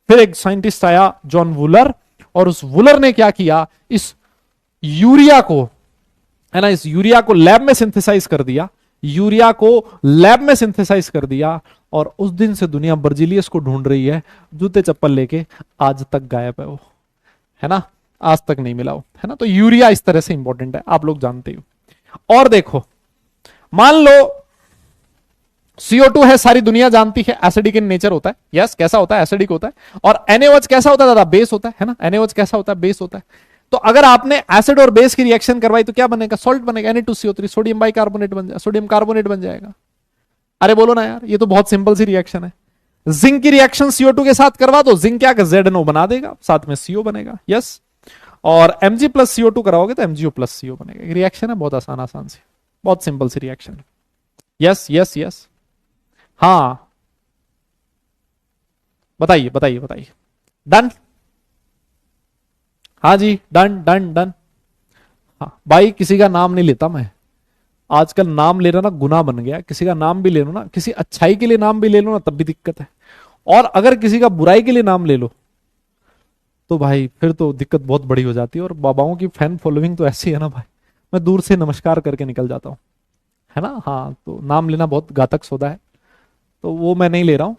फिर एक साइंटिस्ट आया जॉन वुलर, और उस वुलर ने क्या किया, इस यूरिया को, है ना, इस यूरिया को लैब में सिंथेसाइज कर दिया। और उस दिन से दुनिया बर्जीलियस को ढूंढ रही है, जूते चप्पल लेके, आज तक गायब है वो, है ना। आज तक नहीं मिला वो, है ना। तो यूरिया इस तरह से इंपॉर्टेंट है, आप लोग जानते हो। और देखो मान लो CO2 है, सारी दुनिया जानती है एसिडिक इन नेचर होता है। यस कैसा होता है? एसिडिक होता है। और NaOH कैसा होता है दादा? बेस होता है ना। NaOH कैसा होता है? बेस होता है। तो अगर आपने एसिड और बेस की रिएक्शन करवाई तो क्या बनेगा? सॉल्ट बनेगा, Na2CO3, सोडियम बाइकार्बोनेट बन जाएगा, सोडियम कार्बोनेट बन जाएगा। अरे बोलो ना यार, ये तो बहुत सिंपल सी रिएक्शन है। जिंक की रिएक्शन CO2 के साथ करवा दो, जिंक क्या ZNO बना देगा, साथ में CO बनेगा। यस। और Mg प्लस CO2 कराओगे तो MgO प्लस CO बनेगा। रिएक्शन है बहुत आसान सी, बहुत सिंपल सी रिएक्शन है। यस यस यस, हाँ बताइए। डन? हाँ जी डन डन डन। हाँ भाई किसी का नाम नहीं लेता मैं, आजकल नाम लेना ना गुनाह बन गया। किसी का नाम भी ले लो ना, किसी अच्छाई के लिए नाम भी ले लो ना तब भी दिक्कत है, और अगर किसी का बुराई के लिए नाम ले लो तो भाई फिर तो दिक्कत बहुत बड़ी हो जाती है। और बाबाओं की फैन फॉलोइंग तो ऐसी है ना भाई, मैं दूर से नमस्कार करके निकल जाता हूँ, है ना। हाँ तो नाम लेना बहुत घातक सौदा है, तो वो मैं नहीं ले रहा हूँ,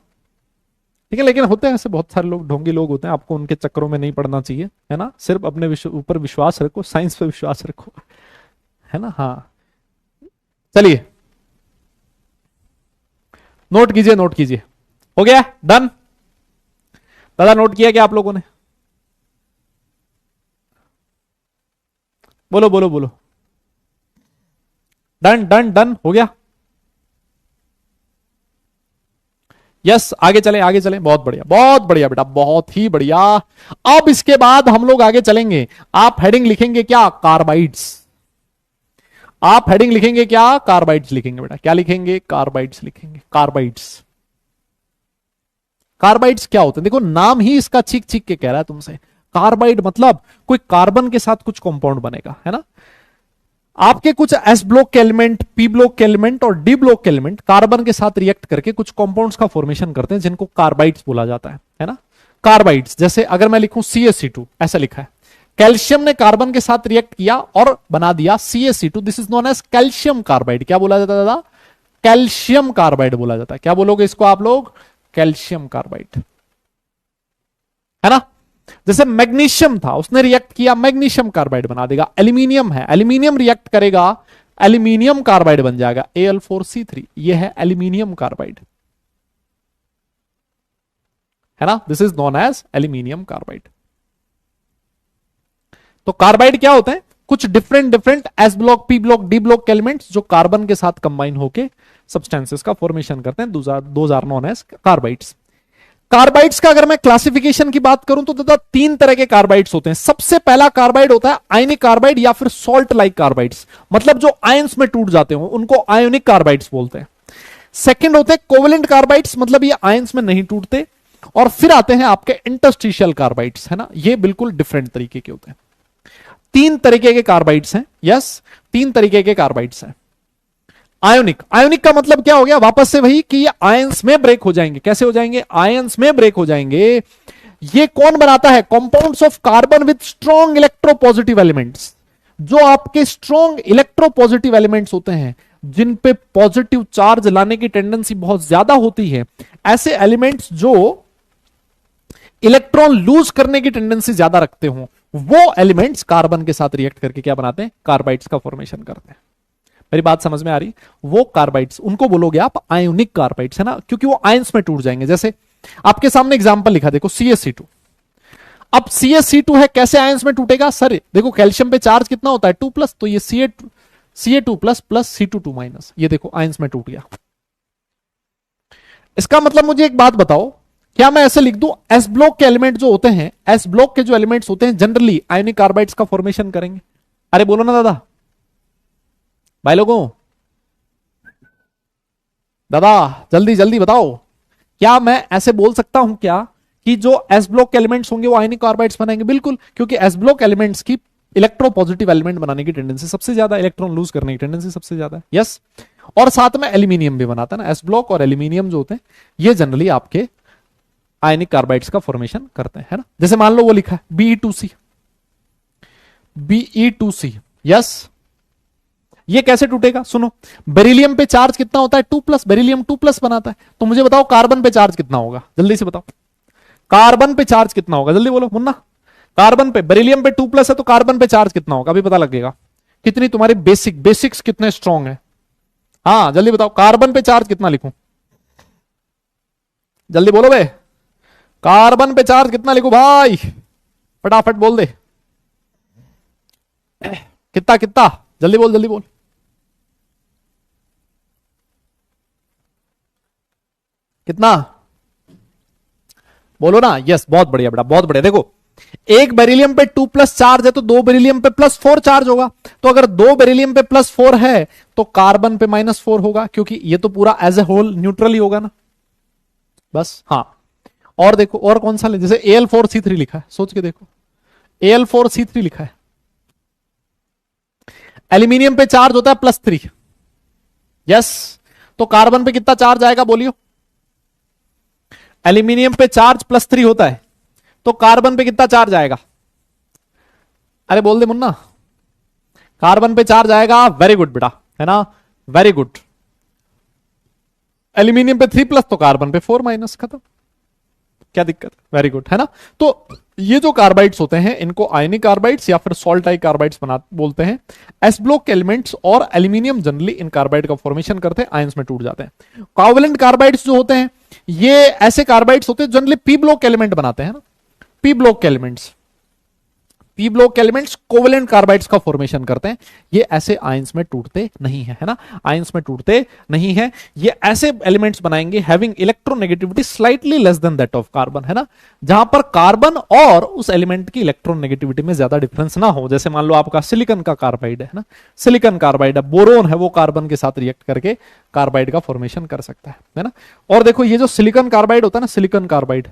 ठीक है। लेकिन होते हैं ऐसे बहुत सारे लोग, ढोंगी लोग होते हैं, आपको उनके चक्करों में नहीं पड़ना चाहिए, है ना। सिर्फ अपने ऊपर विश्वास रखो, साइंस पे विश्वास रखो, है ना। हाँ चलिए नोट कीजिए। हो गया? डन? दादा नोट किया क्या आप लोगों ने? बोलो। डन डन डन हो गया। यस आगे चले, बहुत बढ़िया बेटा, बहुत ही बढ़िया। अब इसके बाद हम लोग आगे चलेंगे। आप हेडिंग लिखेंगे क्या? कार्बाइड्स। आप हेडिंग लिखेंगे क्या? कार्बाइड्स लिखेंगे बेटा। क्या लिखेंगे? कार्बाइड्स लिखेंगे। कार्बाइड्स क्या होते हैं? देखो नाम ही इसका चीख चीख के कह रहा है तुमसे। कार्बाइड मतलब कोई कार्बन के साथ कुछ कंपाउंड बनेगा, है ना। आपके कुछ एस ब्लॉक के एलिमेंट, पी ब्लॉक के एलिमेंट और डी ब्लॉक के एलिमेंट कार्बन के साथ रिएक्ट करके कुछ कंपाउंड्स का फॉर्मेशन करते हैं जिनको कार्बाइड्स बोला जाता है ना। कार्बाइड्स, जैसे अगर मैं लिखूं CaC2, ऐसा लिखा है, कैल्शियम ने कार्बन के साथ रिएक्ट किया और बना दिया CaC2, this is known as calcium carbide. क्या बोला जाता है दादा? कैल्शियम कार्बाइड बोला जाता है। क्या बोलोगे इसको आप लोग? कैल्शियम कार्बाइड, है ना। जैसे मैग्नीशियम था, उसने रिएक्ट किया, मैग्नीशियम कार्बाइड बना देगा। एल्यूमिनियम है, एल्यूमिनियम रिएक्ट करेगा, एल्यूमिनियम कार्बाइड बन जाएगा, Al4C3, ये है एल्यूमिनियम कार्बाइड, है ना। This is known as aluminium carbide. तो कार्बाइड क्या होते हैं? कुछ different different s block, p block, d block के एलिमेंट्स जो कार्बन के साथ कंबाइन होके सब्सटेंसेस का फॉर्मेशन करते हैं, those are known as carbides. Carbides का अगर मैं क्लासिफिकेशन की बात करूं तो दादा तीन तरह के कार्बाइड्स होते हैं। सबसे पहला कार्बाइड होता है आयनिक कार्बाइड या फिर सॉल्ट लाइक कार्बाइड्स, मतलब जो आयंस में टूट जाते हो उनको आयोनिक कार्बाइड्स बोलते हैं। सेकंड होते हैं कोवेलेंट कार्बाइड्स, मतलब ये आयंस में नहीं टूटते। और फिर आते हैं आपके इंटरस्टिशियल कार्बाइड्स, है ना, ये बिल्कुल डिफरेंट तरीके के होते हैं। तीन तरीके के कार्बाइड्स हैं, यस, तीन तरीके के कार्बाइड्स हैं। आयोनिक, आयोनिक का मतलब क्या हो गया? वापस से वही कि ये आयंस में ब्रेक हो जाएंगे। कैसे हो जाएंगे? आयंस में ब्रेक हो जाएंगे। ये कौन बनाता है? Compounds of carbon with strong electropositive elements, जो आपके स्ट्रॉन्ग इलेक्ट्रोपॉजिटिव एलिमेंट्स होते हैं, जिन पे पॉजिटिव चार्ज लाने की टेंडेंसी बहुत ज्यादा होती है, ऐसे एलिमेंट्स जो इलेक्ट्रॉन लूज करने की टेंडेंसी ज्यादा रखते हो, वो एलिमेंट्स कार्बन के साथ रिएक्ट करके क्या बनाते हैं? कार्बाइड्स का फॉर्मेशन करते हैं। मेरी बात समझ में आ रही? वो कार्बाइड्स, उनको बोलोगे आप आयोनिक कार्बाइड्स, है ना, क्योंकि वो आयंस में टूट जाएंगे। जैसे आपके सामने एग्जांपल लिखा, देखो CaC2। अब CaC2 है, कैसे आयंस में टूटेगा? सर देखो कैल्शियम पे चार्ज कितना होता है? 2+, तो ये Ca2 प्लस C2 माइनस, ये देखो आयंस में टूट गया। इसका मतलब मुझे एक बात बताओ, क्या मैं ऐसे लिख दूं एस ब्लॉक के एलिमेंट जो होते हैं, एस ब्लॉक के जो एलिमेंट्स होते हैं जनरली आयोनिक कार्बाइड्स का फॉर्मेशन करेंगे? अरे बोलो ना दादा, भाई लोगों, दादा जल्दी जल्दी बताओ, क्या मैं ऐसे बोल सकता हूं क्या कि जो एस ब्लॉक के एलिमेंट्स होंगे वो आयोनिक कार्बाइड्स बनाएंगे? बिल्कुल, क्योंकि एस ब्लॉक एलिमेंट्स की इलेक्ट्रोपॉजिटिव एलिमेंट बनाने की टेंडेंसी सबसे ज्यादा, इलेक्ट्रॉन लूज करने की टेंडेंसी सबसे ज्यादा है, यस। और साथ में एल्यूमिनियम भी बनाता है ना, एस ब्लॉक और एल्यूमिनियम जो होते हैं ये जनरली आपके आयनिक कार्बाइड्स का फॉर्मेशन करते हैं, है ना। जैसे मान लो वो लिखा है Be2C, यस। ये कैसे टूटेगा? सुनो, बेरिलियम पे चार्ज कितना होता है? 2+, बेरिलियम 2+ बनाता है। तो मुझे बताओ कार्बन पे चार्ज कितना होगा? जल्दी से बताओ, कार्बन पे चार्ज कितना होगा? जल्दी बोलो मुन्ना, कार्बन पे, बेरिलियम पे 2+ है तो कार्बन पे चार्ज कितना होगा? अभी पता लगेगा कितनी तुम्हारी बेसिक्स कितने स्ट्रॉन्ग है। हाँ जल्दी बताओ, कार्बन पे चार्ज कितना लिखूं? जल्दी बोलो बे, कार्बन पे चार्ज कितना लिखूं भाई? फटाफट बोल दे, कितना कितना? जल्दी बोल, जल्दी बोल। कितना? बोलो ना, यस, बहुत बढ़िया बेटा, बहुत बढ़िया। देखो एक बेरिलियम पे 2+ चार्ज है तो दो बेरिलियम पे +4 चार्ज होगा। तो अगर दो बेरिलियम पे +4 है तो कार्बन पे -4 होगा, क्योंकि ये तो पूरा एज ए होल न्यूट्रल ही होगा ना, बस। हाँ, और देखो और कौन सा ले, जैसे Al4C3 लिखा है, सोच के देखो, Al4C3 लिखा है, एल्यूमिनियम पे चार्ज होता है +3, यस। तो कार्बन पे कितना चार्ज आएगा बोलियो? एल्यूमिनियम पे चार्ज +3 होता है तो कार्बन पे कितना चार्ज आएगा? अरे बोल दे मुन्ना, कार्बन पे चार्ज आएगा, वेरी गुड बेटा, है ना, वेरी गुड। एल्यूमिनियम पे 3+ तो कार्बन पे 4-, खत्म, क्या दिक्कत? वेरी गुड, है ना। तो ये जो कार्बाइड्स होते हैं इनको आयनिक कार्बाइड्स या फिर सॉल्ट टाइप कार्बाइड्स बोलते हैं। एस ब्लॉक के एलिमेंट्स और एल्यूमिनियम जनरली इन कार्बाइड का फॉर्मेशन करते हैं, आयंस में टूट जाते हैं। कोवेलेंट कार्बाइड्स जो होते हैं ये ऐसे कार्बाइड्स होते हैं जनरली पी ब्लॉक एलिमेंट बनाते हैं ना, P block elements covalent carbides का फॉर्मेशन करते हैं। ये ऐसे आयंस में टूटते नहीं है ना, आयंस में टूटते नहीं है। ये ऐसे एलिमेंट्स बनाएंगे having electronegativity slightly less than that of carbon, है ना, जहां पर कार्बन और उस एलिमेंट की इलेक्ट्रोनेगेटिविटी में ज्यादा डिफरेंस ना हो। जैसे मान लो आपका सिलिकॉन का कार्बाइड है ना, सिलिकॉन कार्बाइड है, बोरोन है, वो कार्बन के साथ रिएक्ट करके कार्बाइड का फॉर्मेशन कर सकता है ना। और देखो ये जो सिलिकॉन कार्बाइड होता है ना, सिलिकॉन कार्बाइड,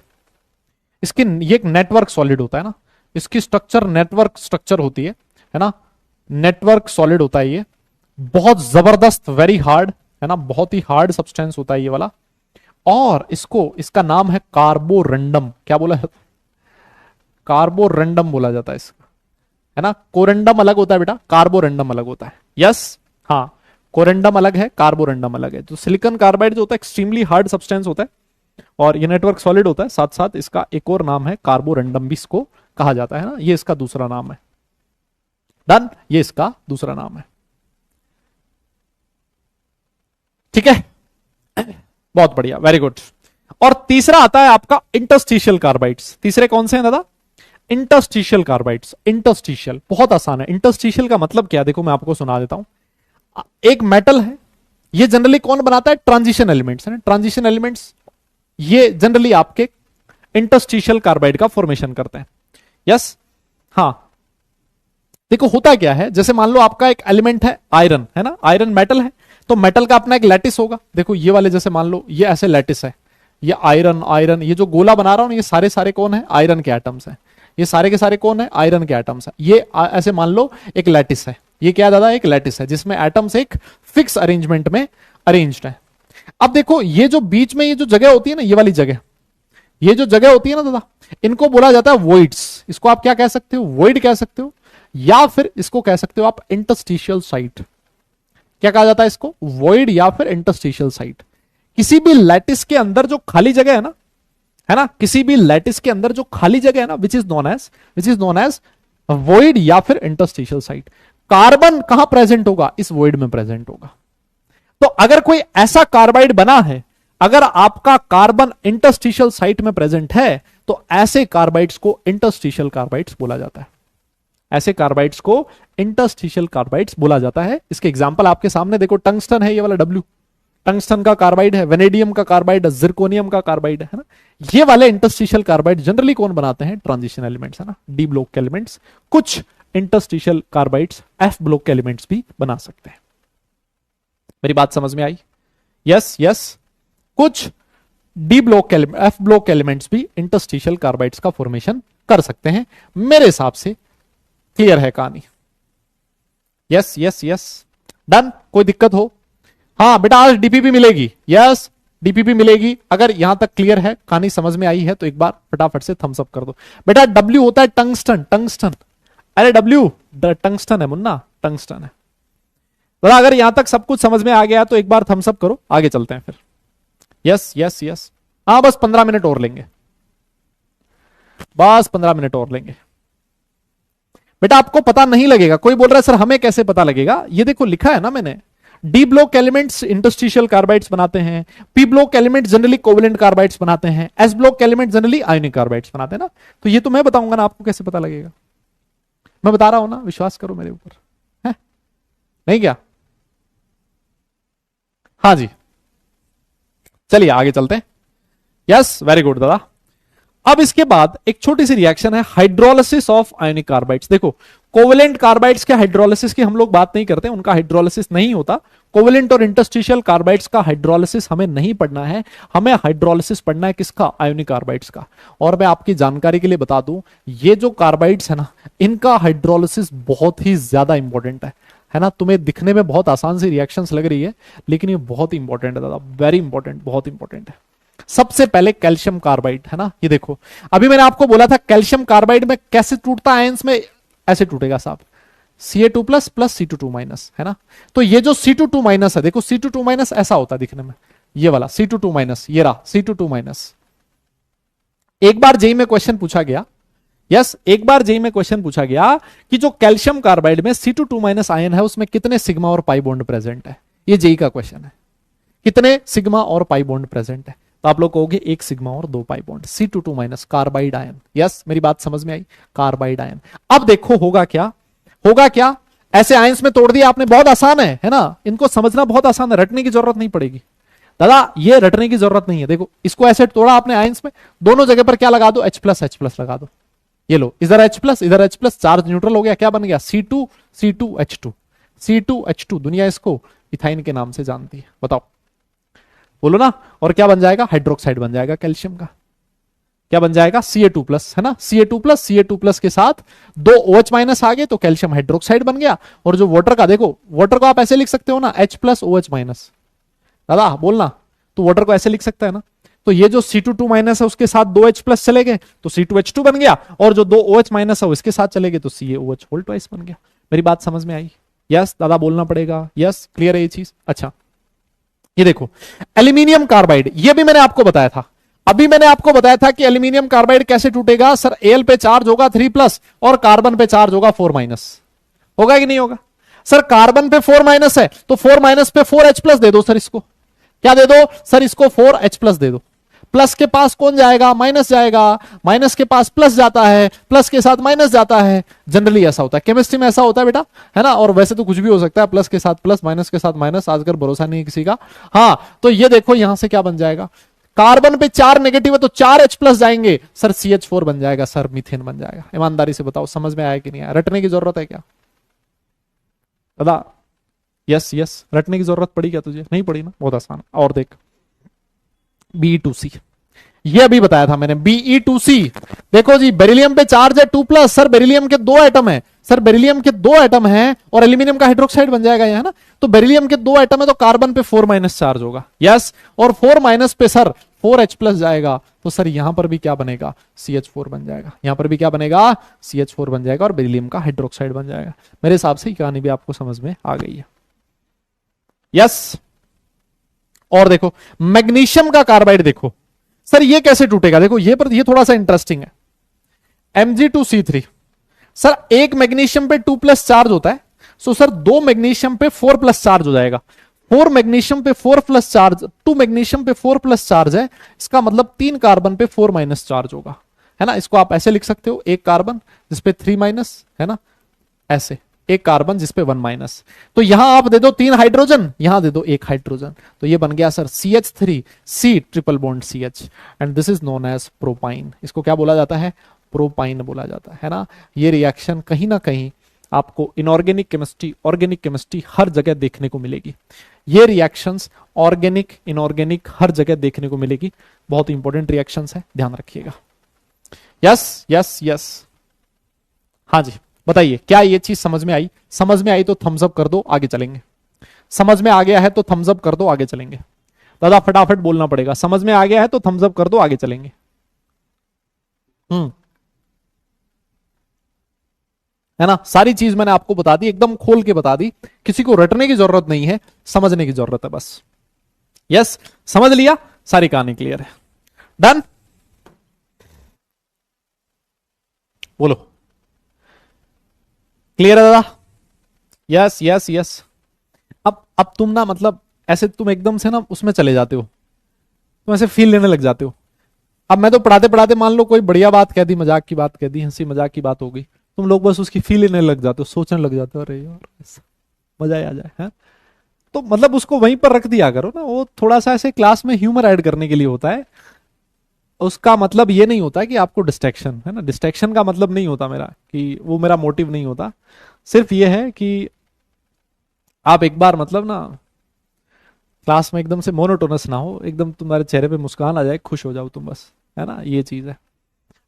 इसकी ये एक नेटवर्क सॉलिड होता है ना, इसकी स्ट्रक्चर नेटवर्क स्ट्रक्चर होती है ना। नेटवर्क सॉलिड होता है ये, बहुत जबरदस्त, वेरी हार्ड, है ना, बहुत ही हार्ड सब्सटेंस होता है ये वाला। और इसका नाम है कार्बोरंडम। क्या बोला है? कार्बोरंडम बोला जाता है इसका, है ना। कोरंडम अलग होता है बेटा, कार्बोरंडम अलग होता है। यस, हाँ, कोरंडम अलग है, कार्बोरंडम अलग है। तो सिलिकॉन कार्बाइड जो होता है एक्सट्रीमली हार्ड सब्सटेंस होता है और ये नेटवर्क सॉलिड होता है। साथ साथ इसका एक और नाम है कार्बोरंडम भी इसको कहा जाता है ना, ये इसका दूसरा नाम है। डन, ये इसका दूसरा नाम है। ठीक है, बहुत बढ़िया, वेरी गुड। और तीसरा आता है आपका इंटरस्टिशियल कार्बाइड्स। तीसरे कौन से हैं दादा? Interstitial carbides. इंटरस्टिशियल बहुत आसान है। इंटरस्टिशियल का मतलब क्या है, देखो मैं आपको सुना देता हूं। एक मेटल है, ये जनरली कौन बनाता है? ट्रांजिशन एलिमेंट्स, है ना, ट्रांजिशन एलिमेंट्स ये जनरली आपके इंटरस्टिशियल कार्बाइड का फॉर्मेशन करते हैं। यस, हाँ, देखो होता क्या है, जैसे मान लो आपका एक एलिमेंट है आयरन, है ना, आयरन मेटल है, तो मेटल का अपना एक लैटिस होगा। देखो ये वाले, जैसे मान लो ये ऐसे लैटिस है, ये आयरन, आयरन, ये जो गोला बना रहा हूं ये सारे सारे कौन है? आयरन के एटम्स हैं। ये सारे के सारे कौन है? आयरन के एटम्स है। ये ऐसे मान लो एक लैटिस है। ये क्या दादा? एक लैटिस है जिसमें एटम्स एक फिक्स अरेंजमेंट में अरेंज्ड है। अब देखो ये जो बीच में ये जो जगह होती है ना, ये वाली जगह, ये जो जगह होती है ना दादा, इनको बोला जाता है वॉइड्स। इसको आप क्या कह सकते हो? वॉइड कह सकते हो, या फिर इसको कह सकते हो आप इंटरस्टिशियल साइट। क्या कहा जाता है इसको? वॉइड या फिर इंटरस्टिशियल साइट। किसी भी लैटिस के अंदर जो खाली जगह है ना, किसी भी लैटिस के अंदर जो खाली जगह है ना, which is known as void या फिर इंटरस्टिशियल साइट। कार्बन कहां प्रेजेंट होगा? इस वॉइड में प्रेजेंट होगा। तो अगर कोई ऐसा कार्बाइड बना है, अगर आपका कार्बन इंटरस्टिशियल साइट में प्रेजेंट है, तो ऐसे कार्बाइड्स को इंटरस्टिशियल कार्बाइड्स बोला जाता है। ऐसे कार्बाइड्स को इंटरस्टिशियल कार्बाइड्स बोला जाता है। इसके एग्जांपल आपके सामने देखो, टंगस्टन है ये वाला डब्ल्यू, टंगस्टन का कार्बाइड है, वेनेडियम का कार्बाइड है, जिरकोनियम का कार्बाइड है ना। ये वाले इंटरस्टिशियल कार्बाइड जनरली कौन बनाते हैं? ट्रांजिशन एलिमेंट्स, है ना, डी ब्लॉक के एलिमेंट्स। कुछ इंटरस्टिशियल कार्बाइड्स एफ ब्लॉक के एलिमेंट्स भी बना सकते हैं। मेरी बात समझ में आई? यस यस, कुछ D block F block elements भी इंटरस्टिशियल कार्बाइड्स का फॉर्मेशन कर सकते हैं। मेरे हिसाब से क्लियर है कहानी? Yes yes yes, done. कोई दिक्कत हो? हाँ बेटा, आज डीपीपी मिलेगी। यस, डीपीपी मिलेगी। अगर यहां तक क्लियर है, कहानी समझ में आई है, तो एक बार फटाफट से थम्स अप कर दो। बेटा डब्ल्यू होता है टंगस्टन, टंगस्टन। अरे डब्ल्यू टंगस्टन है मुन्ना, टंगस्टन है। तो अगर यहां तक सब कुछ समझ में आ गया तो एक बार थम्स अप करो, आगे चलते हैं फिर। यस यस यस, हाँ बस 15 मिनट और लेंगे, बस 15 मिनट और लेंगे। बेटा आपको पता नहीं लगेगा, कोई बोल रहा है सर हमें कैसे पता लगेगा? ये देखो लिखा है ना मैंने, D block elements interstitial carbides बनाते हैं, P block element generally covalent carbides बनाते हैं, S block element generally ionic carbides बनाते हैं ना। तो ये तो मैं बताऊंगा ना, आपको कैसे पता लगेगा? मैं बता रहा हूं ना, विश्वास करो मेरे ऊपर, है नहीं क्या? हाँ जी, चलिए आगे चलते हैं। यस, वेरी गुड दादा। अब इसके बाद एक छोटी सी रिएक्शन है, हाइड्रोलिसिस ऑफ आयोनिक कार्बाइड्स। देखो कोवेलेंट कार्बाइड्स के हाइड्रोलिसिस की हम लोग बात नहीं करते, उनका हाइड्रोलिसिस नहीं होता। कोवेलेंट और इंटरस्टिशियल कार्बाइड्स का हाइड्रोलिसिस हमें नहीं पढ़ना है, हमें हाइड्रोलिसिस पढ़ना है किसका? आयोनिक कार्बाइड्स का। और मैं आपकी जानकारी के लिए बता दूं, ये जो कार्बाइड्स है ना, इनका हाइड्रोलिसिस बहुत ही ज्यादा इंपॉर्टेंट है ना। तुम्हें दिखने में बहुत आसान सी रिएक्शंस लग रही है, लेकिन ये बहुत इंपॉर्टेंट है दादा, वेरी इंपॉर्टेंट, बहुत इंपॉर्टेंट है। सबसे पहले कैल्शियम कार्बाइड, है ना, ये देखो अभी मैंने आपको बोला था कैल्शियम कार्बाइड में कैसे टूटता है आयंस में, ऐसे टूटेगा साहब, Ca2 plus plus C2 minus, है ना। तो ये जो C2 माइनस है, देखो C2 माइनस ऐसा होता है दिखने में, ये वाला C2 माइनस, ये रहा C2 माइनस। एक बार जेई में क्वेश्चन पूछा गया, यस, एक बार जेई में क्वेश्चन पूछा गया कि जो कैल्शियम कार्बाइड में C2 माइनस आयन है उसमें कितने सिग्मा और पाई बॉन्ड प्रेजेंट है। ये जेई का क्वेश्चन है, कितने सिग्मा और पाई बॉन्ड प्रेजेंट है। तो आप लोग कहोगे एक सिग्मा और 2 pi bond, C2 minus carbide ion. Yes, मेरी बात समझ में आई, कार्बाइड आयन। अब देखो होगा क्या, होगा क्या, ऐसे आयंस में तोड़ दिया आपने, बहुत आसान है ना, इनको समझना बहुत आसान है, रटने की जरूरत नहीं पड़ेगी दादा, ये रटने की जरूरत नहीं है। देखो इसको ऐसे तोड़ा आपने आयंस में, दोनों जगह पर क्या लगा दो? H+ लगा दो। ये लो, इधर H+, इधर H+, चार्ज न्यूट्रल हो गया, क्या बन गया? C2H2, C2H2। दुनिया इसको इथाइन के नाम से जानती है, बताओ, बोलो ना। और क्या बन जाएगा? हाइड्रोक्साइड बन जाएगा कैल्शियम का। क्या बन जाएगा, Ca2+, है ना, Ca2+ के साथ 2 OH माइनस आ गए तो कैल्शियम हाइड्रोक्साइड बन गया। और जो वाटर का, देखो वाटर को आप ऐसे लिख सकते हो ना, H+OH-। दादा बोलना, तो वाटर को ऐसे लिख सकता है ना। तो ये जो C2 है उसके साथ 2H+ चले गए तो C2H2 बन गया, और जो 2 OH- है उसके साथ चले गए तो CaOH बन गया। मेरी बात समझ में आई? यस दादा बोलना पड़ेगा, यस क्लियर है ये चीज। अच्छा ये देखो एल्यूमिनियम कार्बाइड, ये भी मैंने आपको बताया था, अभी मैंने आपको बताया था कि एल्यूमिनियम कार्बाइड कैसे टूटेगा सर, Al पे चार्ज होगा 3+ और कार्बन पे चार्ज होगा 4-। होगा कि नहीं होगा सर? कार्बन पे 4- है तो 4- पे 4H+ दे दो सर, इसको क्या दे दो सर, इसको 4H+ दे दो। प्लस के पास कौन जाएगा, माइनस जाएगा, माइनस के पास प्लस जाता है, प्लस के साथ माइनस जाता है। जनरली ऐसा होता है, केमिस्ट्री में ऐसा होता है बेटा, है ना। और वैसे तो कुछ भी हो सकता है, प्लस के साथ प्लस, माइनस के साथ माइनस, आजकल भरोसा नहीं है किसी का। हाँ तो ये देखो यहां से क्या बन जाएगा, कार्बन पे 4 नेगेटिव है तो 4H+ जाएंगे सर, CH4 बन जाएगा सर, मीथेन बन जाएगा। ईमानदारी से बताओ समझ में आया कि नहीं आया? रटने की जरूरत है क्या दादा? यस यस, रटने की जरूरत पड़ी क्या तुझे? नहीं पड़ी ना, बहुत आसान। और देख Be2C, ये अभी बताया था मैंने, Be2C। देखो जी बेरिलियम पे चार्ज है 2+, सर बेरिलियम के 2 एटम है सर, बेरिलियम के 2 एटम है और एल्यूमिनियम का हाइड्रोक्साइड बन जाएगा ये, है ना। तो बेरिलियम के 2 एटम है तो कार्बन पे 4- चार्ज होगा, यस। और 4- पे सर 4H+ जाएगा तो सर यहां पर भी क्या बनेगा, CH4 बन जाएगा। यहां पर भी क्या बनेगा, CH4 बन जाएगा और बेरिलियम का हाइड्रोक्साइड बन जाएगा। मेरे हिसाब से कहानी भी आपको समझ में आ गई है, यस। और देखो मैग्नीशियम का कार्बाइड, देखो सर ये कैसे टूटेगा, देखो ये थोड़ा सा इंटरेस्टिंग है। Mg2C3, सर एक मैग्नीशियम पे 2+ चार्ज होता है, सो सर 2 मैग्नीशियम पे 4+ चार्ज हो जाएगा। 4 मैग्नीशियम पे 4+ चार्ज, 2 मैग्नीशियम पे 4+ चार्ज है, इसका मतलब 3 कार्बन पे 4- चार्ज होगा, है ना। इसको आप ऐसे लिख सकते हो, एक कार्बन जिसपे 3- है ना, ऐसे एक कार्बन जिसपे 1-। तो यहां आप दे दो 3 हाइड्रोजन, यहां दे दो 1 हाइड्रोजन, तो ये बन गया sir CH3C triple bond CH, and this is known as propyne. इसको क्या बोला जाता है, प्रोपाइन बोला जाता है ना। ये रिएक्शन कहीं ना कहीं आपको इनऑर्गेनिक केमिस्ट्री, ऑर्गेनिक केमिस्ट्री हर जगह देखने को मिलेगी। ये रिएक्शंस ऑर्गेनिक, इनऑर्गेनिक हर जगह देखने को मिलेगी। बहुत इंपॉर्टेंट रिएक्शंस है, ध्यान रखिएगा। यस यस यस, हाँ जी बताइए, क्या ये चीज समझ में आई? समझ में आई तो थम्स अप कर दो, आगे चलेंगे। समझ में आ गया है तो थम्स अप कर दो, आगे चलेंगे। दादा फटाफट बोलना पड़ेगा, समझ में आ गया है तो थम्स अप कर दो, आगे चलेंगे। हम्म, है ना, सारी चीज मैंने आपको बता दी, एकदम खोल के बता दी, किसी को रटने की जरूरत नहीं है, समझने की जरूरत है बस। यस, समझ लिया, सारी कहानी क्लियर है, डन। बोलो, क्लियर है दादा? Yes yes yes. अब तुम ना मतलब ऐसे तुम एकदम से ना उसमें चले जाते हो, तुम ऐसे फील लेने लग जाते हो। अब मैं तो पढ़ाते पढ़ाते मान लो कोई बढ़िया बात कह दी, मजाक की बात कह दी, हंसी मजाक की बात हो गई, तुम लोग बस उसकी फील लेने लग जाते हो, सोचने लग जाते हो, अरे यार ऐसा मजा ही आ जाए, है। तो मतलब उसको वहीं पर रख दिया करो ना, वो थोड़ा सा ऐसे क्लास में ह्यूमर ऐड करने के लिए होता है। उसका मतलब ये नहीं होता कि आपको डिस्ट्रैक्शन, है ना, डिस्ट्रैक्शन का मतलब नहीं होता मेरा, कि वो मेरा मोटिव नहीं होता। सिर्फ ये है कि आप एक बार मतलब ना क्लास में एकदम से मोनोटोनस ना हो, एकदम तुम्हारे चेहरे पे मुस्कान आ जाए, खुश हो जाओ तुम बस, है ना, ये चीज है।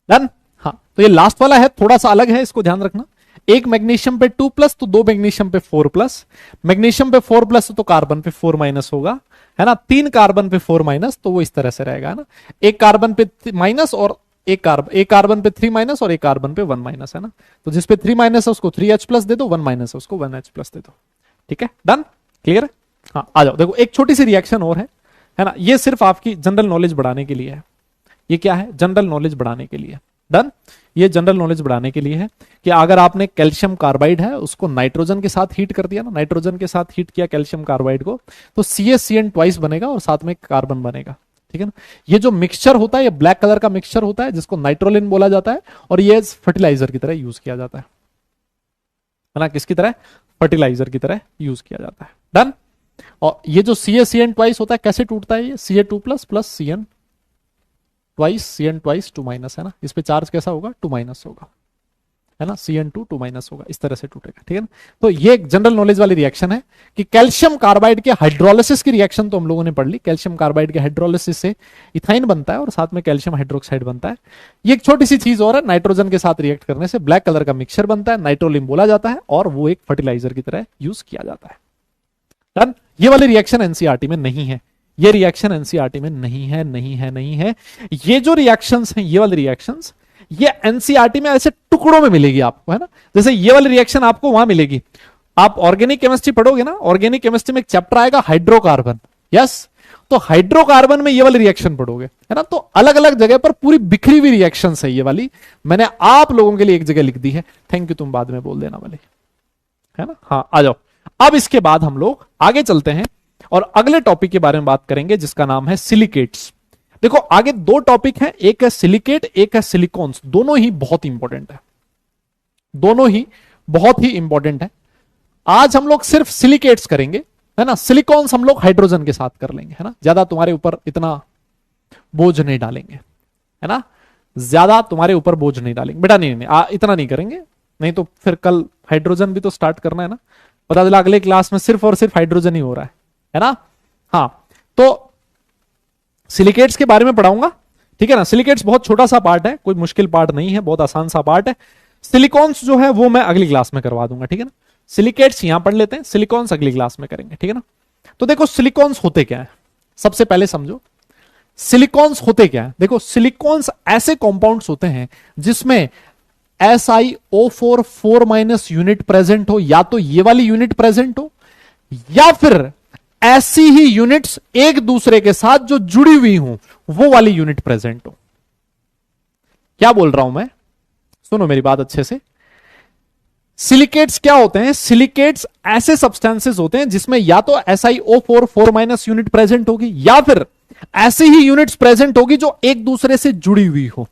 डन। हाँ तो ये लास्ट वाला है, थोड़ा सा अलग है, इसको ध्यान रखना। एक मैग्नीशियम पे 2+ तो 2 मैग्नीशियम पे 4+, मैग्नीशियम पे 4+ तो कार्बन पे 4- होगा, है ना। 3 कार्बन पे 4- तो वो इस तरह से रहेगा, है ना। एक कार्बन पे माइनस और एक कार्बन पे 3- और एक कार्बन पे 1- है ना। तो जिसपे 3- है उसको 3H+ दे दो, 1- है उसको 1H+ दे दो, ठीक है, डन, क्लियर है। हाँ आ जाओ, देखो एक छोटी सी रिएक्शन और है ना, ये सिर्फ आपकी जनरल नॉलेज बढ़ाने के लिए है। ये क्या है, जनरल नॉलेज बढ़ाने के लिए, डन। ये जनरल नॉलेज बढ़ाने के लिए है कि अगर आपने कैल्शियम कार्बाइड है उसको नाइट्रोजन के साथ हीट कर दिया ना, नाइट्रोजन के साथ हीट किया कैल्शियम कार्बाइड को, तो CaCN ट्वाइस बनेगा और साथ में कार्बन बनेगा, ठीक है ना। ये जो मिक्सचर होता है, ये ब्लैक कलर का मिक्सचर होता है जिसको नाइट्रोलिन बोला जाता है, और ये फर्टिलाइजर की तरह यूज किया जाता है ना, किसकी तरह, फर्टिलाइजर की तरह यूज किया जाता है, डन। और ये जो CaCN ट्वाइस होता है कैसे टूटता है, ये Ca2+ plus CN twice, CN twice 2- है ना, इस पे चार्ज कैसा होगा, 2- होगा, है ना, CN2 2 माइनस होगा, इस तरह से टूटेगा, ठीक है ना। तो ये एक जनरल नॉलेज वाली रिएक्शन है कि कैल्शियम कार्बाइड के हाइड्रोलिसिस की रिएक्शन तो हम लोगों ने पढ़ ली, कैल्शियम कार्बाइड के हाइड्रोलिसिस से इथाइन बनता है और साथ में कैल्शियम हाइड्रोक्साइड बनता है। ये एक छोटी सी चीज और है, नाइट्रोजन के साथ रिएक्ट करने से ब्लैक कलर का मिक्सचर बनता है, नाइट्रोलिम बोला जाता है, और वो एक फर्टिलाइजर की तरह यूज किया जाता है। डन। ये वाली रिएक्शन एनसीईआरटी में नहीं है, ये रिएक्शन एनसीईआरटी में नहीं है, नहीं है, नहीं है। ये जो रिएक्शंस हैं, ये वाली रिएक्शंस, ये एनसीईआरटी में ऐसे टुकड़ों में मिलेगी आपको, है ना। जैसे ये वाली रिएक्शन आपको वहां मिलेगी, आप ऑर्गेनिक केमिस्ट्री पढ़ोगे ना, ऑर्गेनिक केमिस्ट्री में एक चैप्टर आएगा हाइड्रोकार्बन, यस, तो हाइड्रोकार्बन में ये वाली रिएक्शन पढ़ोगे, है ना। तो अलग अलग जगह पर पूरी बिखरी हुई रिएक्शन है ये वाली, मैंने आप लोगों के लिए एक जगह लिख दी है, थैंक यू, तुम बाद में बोल देना वाले, है ना। हाँ, आ जाओ। अब इसके बाद हम लोग आगे चलते हैं और अगले टॉपिक के बारे में बात करेंगे जिसका नाम है सिलिकेट्स। देखो आगे दो टॉपिक हैं, एक है सिलिकेट, एक है सिलिकॉन्स, दोनों ही बहुत इंपॉर्टेंट है, दोनों ही बहुत ही इंपॉर्टेंट है। आज हम लोग सिर्फ सिलिकेट्स करेंगे, है ना, सिलिकॉन्स हम लोग हाइड्रोजन के साथ कर लेंगे, है ना, ज्यादा तुम्हारे ऊपर इतना बोझ नहीं डालेंगे, है ना, ज्यादा तुम्हारे ऊपर बोझ नहीं डालेंगे बेटा, नहीं नहीं इतना नहीं करेंगे, नहीं तो फिर कल हाइड्रोजन भी तो स्टार्ट करना है ना, पता चला अगले क्लास में सिर्फ और सिर्फ हाइड्रोजन ही हो रहा है ना। हाँ, तो सिलिकेट्स के बारे में पढ़ाऊंगा, ठीक है ना। सिलिकेट्स बहुत छोटा सा पार्ट है, कोई मुश्किल पार्ट नहीं है, बहुत आसान सा पार्ट है। सिलिकॉन्स जो है वो मैं अगली क्लास में करवा दूंगा, ठीक है ना। सिलिकेट्स यहां पढ़ लेते हैं, सिलिकॉन्स अगली क्लास में करेंगे, ठीक है ना। तो देखो सिलिकॉन्स होते क्या है, सबसे पहले समझो सिलिकॉन्स होते क्या है। देखो सिलिकॉन्स ऐसे कंपाउंड्स होते हैं जिसमें SiO4 4- यूनिट प्रेजेंट हो, या तो ये वाली यूनिट प्रेजेंट हो, या फिर ऐसी ही यूनिट्स एक दूसरे के साथ जो जुड़ी हुई हो वो वाली यूनिट प्रेजेंट हो। क्या बोल रहा हूं मैं, सुनो मेरी बात अच्छे से। सिलिकेट्स क्या होते हैं, सिलिकेट्स ऐसे सब्सटेंसेस होते हैं जिसमें या तो SiO4 4- यूनिट प्रेजेंट होगी, या फिर ऐसी ही यूनिट्स प्रेजेंट होगी जो एक दूसरे से जुड़ी हुई हो,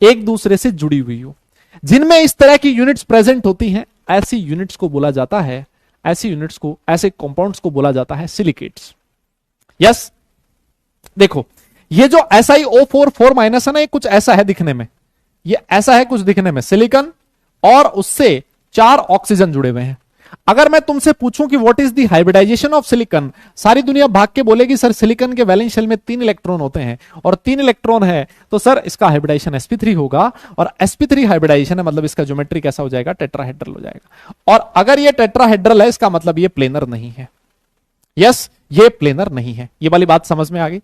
एक दूसरे से जुड़ी हुई हो। जिनमें इस तरह की यूनिट्स प्रेजेंट होती हैं, ऐसी यूनिट्स को बोला जाता है, ऐसी यूनिट्स को, ऐसे कंपाउंड्स को बोला जाता है सिलिकेट्स। यस, देखो ये जो SiO4 4- है ना, ये कुछ ऐसा है दिखने में, ये ऐसा है कुछ दिखने में, सिलिकॉन, और उससे 4 ऑक्सीजन जुड़े हुए हैं। अगर मैं तुमसे पूछूं कि what is the hybridisation of silicon, सारी दुनिया भाग के बोलेगी सर सिलिकॉन के वैलेंस शेल में 3 इलेक्ट्रॉन होते हैं, और 3 इलेक्ट्रॉन है तो सर इसका हाइब्रिडाइजेशन sp3 होगा, और sp3 हाइब्रिडाइजेशन है मतलब इसका ज्योमेट्री कैसा हो जाएगा, टेट्राहेड्रल हो जाएगा। और अगर ये टेट्राहेड्रल है इसका मतलब ये प्लेनर नहीं है। यस, ये प्लेनर नहीं है, ये वाली बात समझ में आ गई।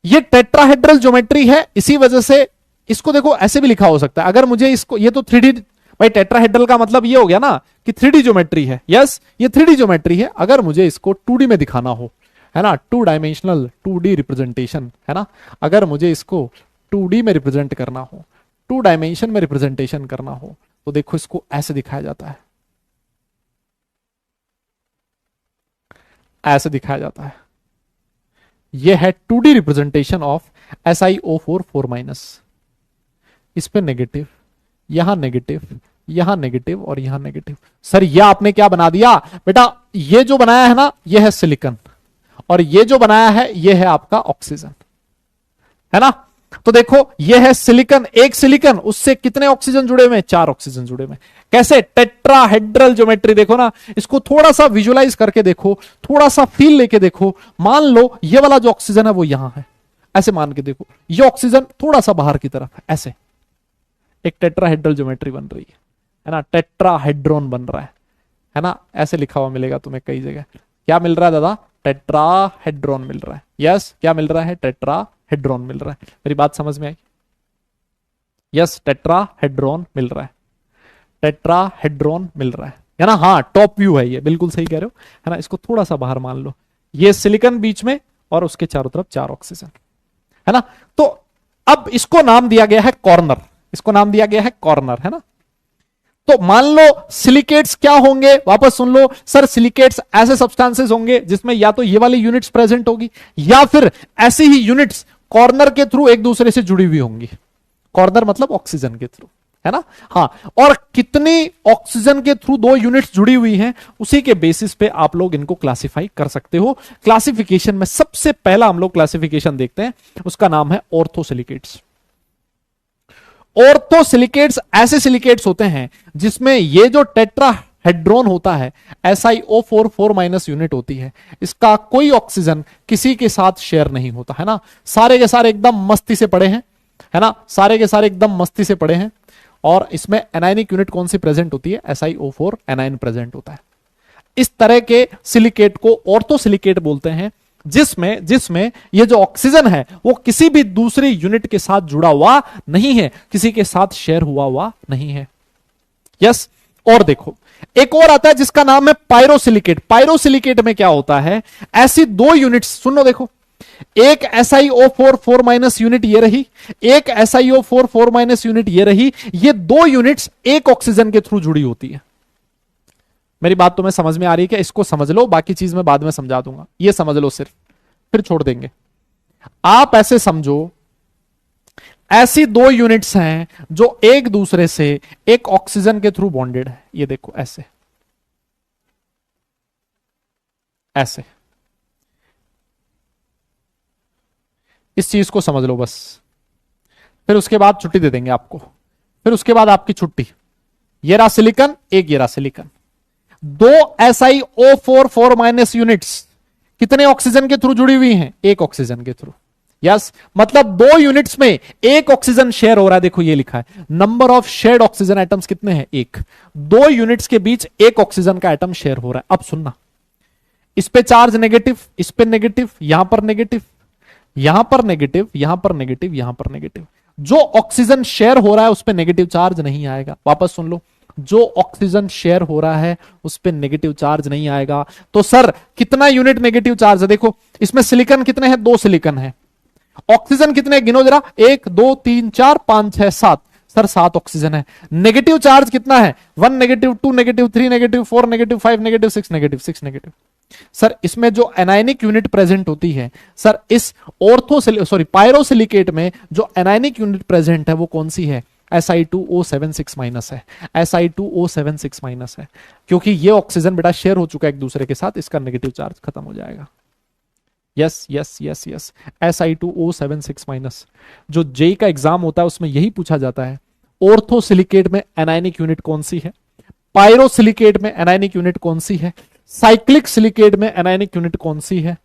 ये टेट्राहेड्रल ज्योमेट्री है, इसी वजह से इसको देखो ऐसे भी लिखा हो सकता है। अगर मुझे इसको, ये तो 3D, भाई टेट्राहेड्रल का मतलब ये हो गया ना कि 3D ज्योमेट्री है। यस, ये 3D ज्योमेट्री है। अगर मुझे इसको 2D में दिखाना हो, है ना, 2 डायमेंशनल 2D रिप्रेजेंटेशन, है ना, अगर मुझे इसको 2D में रिप्रेजेंट करना हो, 2 डायमेंशन में रिप्रेजेंटेशन करना हो, तो देखो इसको ऐसे दिखाया जाता है, ऐसे दिखाया जाता है। यह है 2D रिप्रेजेंटेशन ऑफ SiO4 4-। इस पे नेगेटिव, यहां नेगेटिव, यहां नेगेटिव, और यहां नेगेटिव। सर यह आपने क्या बना दिया बेटा, ये जो बनाया है ना ये है सिलिकॉन, और ये जो बनाया है ये है आपका ऑक्सीजन, है ना। तो देखो ये है सिलिकॉन, एक सिलिकॉन, उससे कितने ऑक्सीजन जुड़े हुए हैं, 4 ऑक्सीजन जुड़े हुए हैं। कैसे, टेट्राहेड्रल ज्योमेट्री। देखो ना, इसको थोड़ा सा विजुअलाइज करके देखो, थोड़ा सा फील लेके देखो। मान लो ये वाला जो ऑक्सीजन है वो यहां है, ऐसे मान के देखो, ये ऑक्सीजन थोड़ा सा बाहर की तरफ है, ऐसे एक टेट्राहेड्रल ज्योमेट्री बन रही है ना, टेट्राहेड्रॉन बन रहा है ना, ऐसे लिखा हुआ मिलेगा तुम्हें कई जगह। क्या मिल रहा है दादा, टेट्राहेड्रॉन मिल रहा है। यस, क्या मिल रहा है, टेट्राहेड्रॉन मिल रहा है। मेरी बात समझ में आई। यस, टेट्राहेड्रॉन मिल रहा है, टेट्राहेड्रॉन मिल रहा है ना। हाँ, टॉप व्यू है ये, बिल्कुल सही कह रहे हो, है ना। इसको थोड़ा सा बाहर मान लो, ये सिलिकॉन बीच में और उसके चारों तरफ 4 ऑक्सीजन, है ना। तो अब इसको नाम दिया गया है कॉर्नर, इसको नाम दिया गया है कॉर्नर, है ना। तो मान लो सिलिकेट्स क्या होंगे, वापस सुन लो सर, सिलिकेट्स ऐसे सब्सटेंसेस होंगे जिसमें या तो ये वाली यूनिट्स प्रेजेंट होगी, या फिर ऐसी ही यूनिट्स कॉर्नर के थ्रू एक दूसरे से जुड़ी हुई होंगी। कॉर्नर मतलब ऑक्सीजन के थ्रू, है ना। हाँ, और कितनी ऑक्सीजन के थ्रू 2 यूनिट्स जुड़ी हुई हैं, उसी के बेसिस पे आप लोग इनको क्लासिफाई कर सकते हो। क्लासिफिकेशन में सबसे पहला हम लोग क्लासिफिकेशन देखते हैं, उसका नाम है ऑर्थोसिलिकेट्स। ऑर्थोसिलिकेट्स ऐसे सिलिकेट्स होते हैं जिसमें ये जो टेट्राहेड्रॉन होता है SiO4 4 माइनस यूनिट होती है, इसका कोई ऑक्सीजन किसी के साथ शेयर नहीं होता है ना। सारे के सारे एकदम मस्ती से पड़े हैं, है ना, सारे के सारे एकदम मस्ती से पड़े हैं। और इसमें एनायनिक यूनिट कौन सी प्रेजेंट होती है? SiO4 एनायन प्रेजेंट होता है। इस तरह के सिलिकेट को ऑर्थोसिलिकेट बोलते हैं, जिसमें ये जो ऑक्सीजन है वो किसी भी दूसरी यूनिट के साथ जुड़ा हुआ नहीं है, किसी के साथ शेयर हुआ नहीं है। यस। और देखो एक और आता है जिसका नाम है पायरोसिलिकेट। पायरोसिलिकेट में क्या होता है? ऐसी दो यूनिट्स, सुनो देखो, एक SiO4 4 माइनस यूनिट ये रही, एक SiO4 4 माइनस यूनिट ये रही। ये दो यूनिट्स एक ऑक्सीजन के थ्रू जुड़ी होती है। मेरी बात तुम्हें समझ में आ रही है क्या? इसको समझ लो, बाकी चीज मैं बाद में समझा दूंगा, ये समझ लो सिर्फ, फिर छोड़ देंगे। आप ऐसे समझो, ऐसी दो यूनिट्स हैं जो एक दूसरे से एक ऑक्सीजन के थ्रू बॉन्डेड है। ये देखो ऐसे ऐसे, इस चीज को समझ लो बस। फिर उसके बाद छुट्टी दे देंगे आपको, फिर उसके बाद आपकी छुट्टी। ये रहा सिलिकॉन, एक ये रहा सिलिकॉन। दो SiO4 4 माइनस यूनिट्स कितने ऑक्सीजन के थ्रू जुड़ी हुई हैं? एक ऑक्सीजन के थ्रू। यस, मतलब दो यूनिट्स में एक ऑक्सीजन शेयर हो रहा है। देखो ये लिखा है, number of shared oxygen atoms कितने हैं? एक। दो यूनिट्स के बीच एक ऑक्सीजन का एटम शेयर हो रहा है। अब सुनना, इस पे चार्ज नेगेटिव, इस पे नेगेटिव, यहां पर नेगेटिव, यहां पर नेगेटिव, यहां पर नेगेटिव, यहां पर नेगेटिव। जो ऑक्सीजन शेयर हो रहा है उस पर नेगेटिव चार्ज नहीं आएगा। वापस सुन लो, जो ऑक्सीजन शेयर हो रहा है उस पर नेगेटिव चार्ज नहीं आएगा। तो सर कितना यूनिट नेगेटिव चार्ज है? देखो इसमें सिलिकॉन कितने हैं? दो सिलिकॉन है। ऑक्सीजन कितने? गिनो जरा, 1 2 3 4 5 6 7। सर 7 ऑक्सीजन है। नेगेटिव चार्ज कितना है? 1 negative, 2 negative, 3 negative, 4 negative, 5 negative, 6 negative, 6 negative. Sir इसमें जो एनायनिक यूनिट प्रेजेंट होती है, सर इस पायरोसिलिकेट में जो एनायनिक यूनिट प्रेजेंट है वो कौन सी है? Si2O76 माइनस है। Si2O76 माइनस है, क्योंकि ये ऑक्सीजन बेटा शेयर हो चुका है एक दूसरे के साथ, इसका नेगेटिव चार्ज खत्म हो जाएगा। Yes yes yes yes, Si2O76 minus. जो जेई का एग्जाम होता है उसमें यही पूछा जाता है, ऑर्थोसिलिकेट में एनायनिक यूनिट कौन सी है, पायरोसिलिकेट में एनायनिक यूनिट कौन सी है, साइक्लिक सिलिकेट में एनायनिक यूनिट कौन सी है,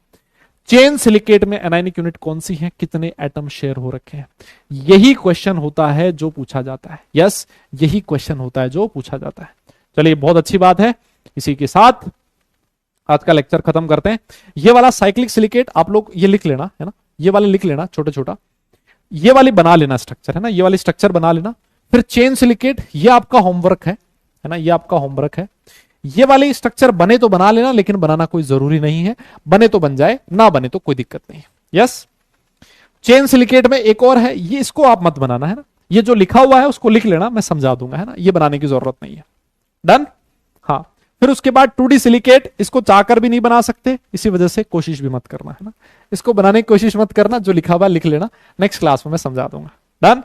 चेन सिलिकेट में एनायनिक यूनिट कौन सी है, कितने एटम शेयर हो रखे हैं। यही क्वेश्चन होता है जो पूछा जाता है। यस, यही क्वेश्चन होता है जो पूछा जाता है। चलिए बहुत अच्छी बात है। इसी के साथ आज का लेक्चर खत्म करते हैं। ये वाला साइक्लिक सिलिकेट आप लोग ये लिख लेना, है ना, ये वाले लिख लेना छोटा छोटा, ये वाली बना लेना स्ट्रक्चर, है ना, ये वाली स्ट्रक्चर बना लेना। फिर चेन सिलिकेट, ये आपका होमवर्क है ना, ये आपका होमवर्क है। ये वाली स्ट्रक्चर बने तो बना लेना, लेकिन बनाना कोई जरूरी नहीं है, बने तो बन जाए, ना बने तो कोई दिक्कत नहीं है। यस, चेन सिलिकेट में एक और है, ये इसको आप मत बनाना, है ना, ये जो लिखा हुआ है उसको लिख लेना, मैं समझा दूंगा, है ना, ये बनाने की जरूरत नहीं है। डन। हाँ, फिर उसके बाद 2D सिलिकेट, इसको चाहकर भी नहीं बना सकते, इसी वजह से कोशिश भी मत करना, है ना, इसको बनाने की कोशिश मत करना, जो लिखा हुआ लिख लेना, नेक्स्ट क्लास में मैं समझा दूंगा। डन।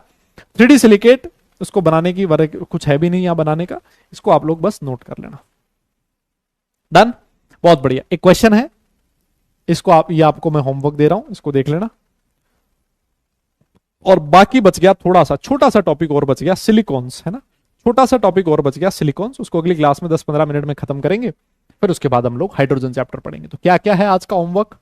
3D सिलिकेट, उसको बनाने की कुछ है भी नहीं यहां बनाने का, इसको आप लोग बस नोट कर लेना। डन, बहुत बढ़िया। एक क्वेश्चन है, इसको ये आपको मैं होमवर्क दे रहा हूं, इसको देख लेना। और बाकी बच गया थोड़ा सा, छोटा सा टॉपिक और बच गया, सिलिकॉन्स, है ना, छोटा सा टॉपिक और बच गया सिलिकॉन्स, उसको अगली क्लास में 10-15 मिनट में खत्म करेंगे। फिर उसके बाद हम लोग हाइड्रोजन चैप्टर पढ़ेंगे। तो क्या क्या है आज का होमवर्क?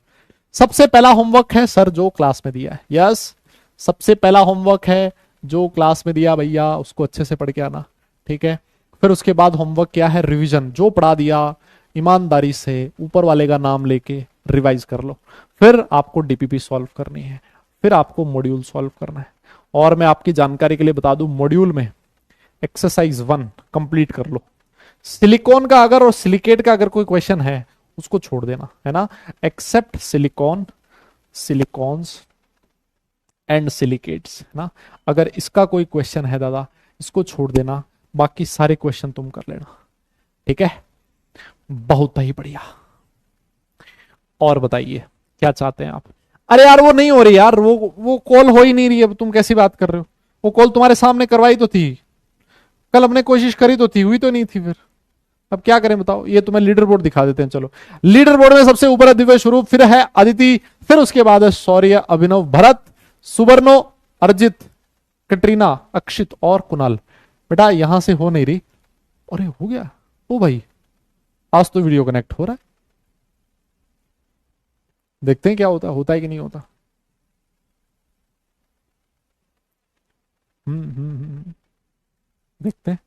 सबसे पहला होमवर्क है सर जो क्लास में दिया है। यस, सबसे पहला होमवर्क है जो क्लास में दिया भैया, उसको अच्छे से पढ़ के आना, ठीक है। फिर उसके बाद होमवर्क क्या है? रिवीजन, जो पढ़ा दिया ईमानदारी से ऊपर वाले का नाम लेके रिवाइज कर लो। फिर आपको डीपीपी सॉल्व करनी है, फिर आपको मॉड्यूल सॉल्व करना है। और मैं आपकी जानकारी के लिए बता दूं, मॉड्यूल में एक्सरसाइज 1 कंप्लीट कर लो। सिलिकॉन का अगर और सिलिकेट का अगर कोई क्वेश्चन है उसको छोड़ देना, है ना, except silicon, silicones and silicates, है ना। अगर इसका कोई क्वेश्चन है दादा, इसको छोड़ देना, बाकी सारे क्वेश्चन तुम कर लेना, ठीक है। बहुत ही बढ़िया। और बताइए क्या चाहते हैं आप? अरे यार वो नहीं हो रही यार, वो कॉल हो ही नहीं रही है, तुम कैसी बात कर रहे हो? वो कॉल तुम्हारे सामने करवाई तो थी, कल हमने कोशिश करी तो थी, हुई तो नहीं थी। फिर अब क्या करें बताओ? ये तुम्हें लीडर बोर्ड दिखा देते हैं। चलो, लीडर बोर्ड में सबसे ऊपर है दिव्य स्वरूप, फिर है अदिति, फिर उसके बाद है शौर्य, अभिनव, भरत, सुवर्णो, अर्जित, कटरीना, अक्षित और कुणाल। बेटा यहां से हो नहीं रही। अरे हो गया। ओ भाई आज तो वीडियो कनेक्ट हो रहा है। देखते हैं क्या होता है, होता है कि नहीं होता। देखते हैं।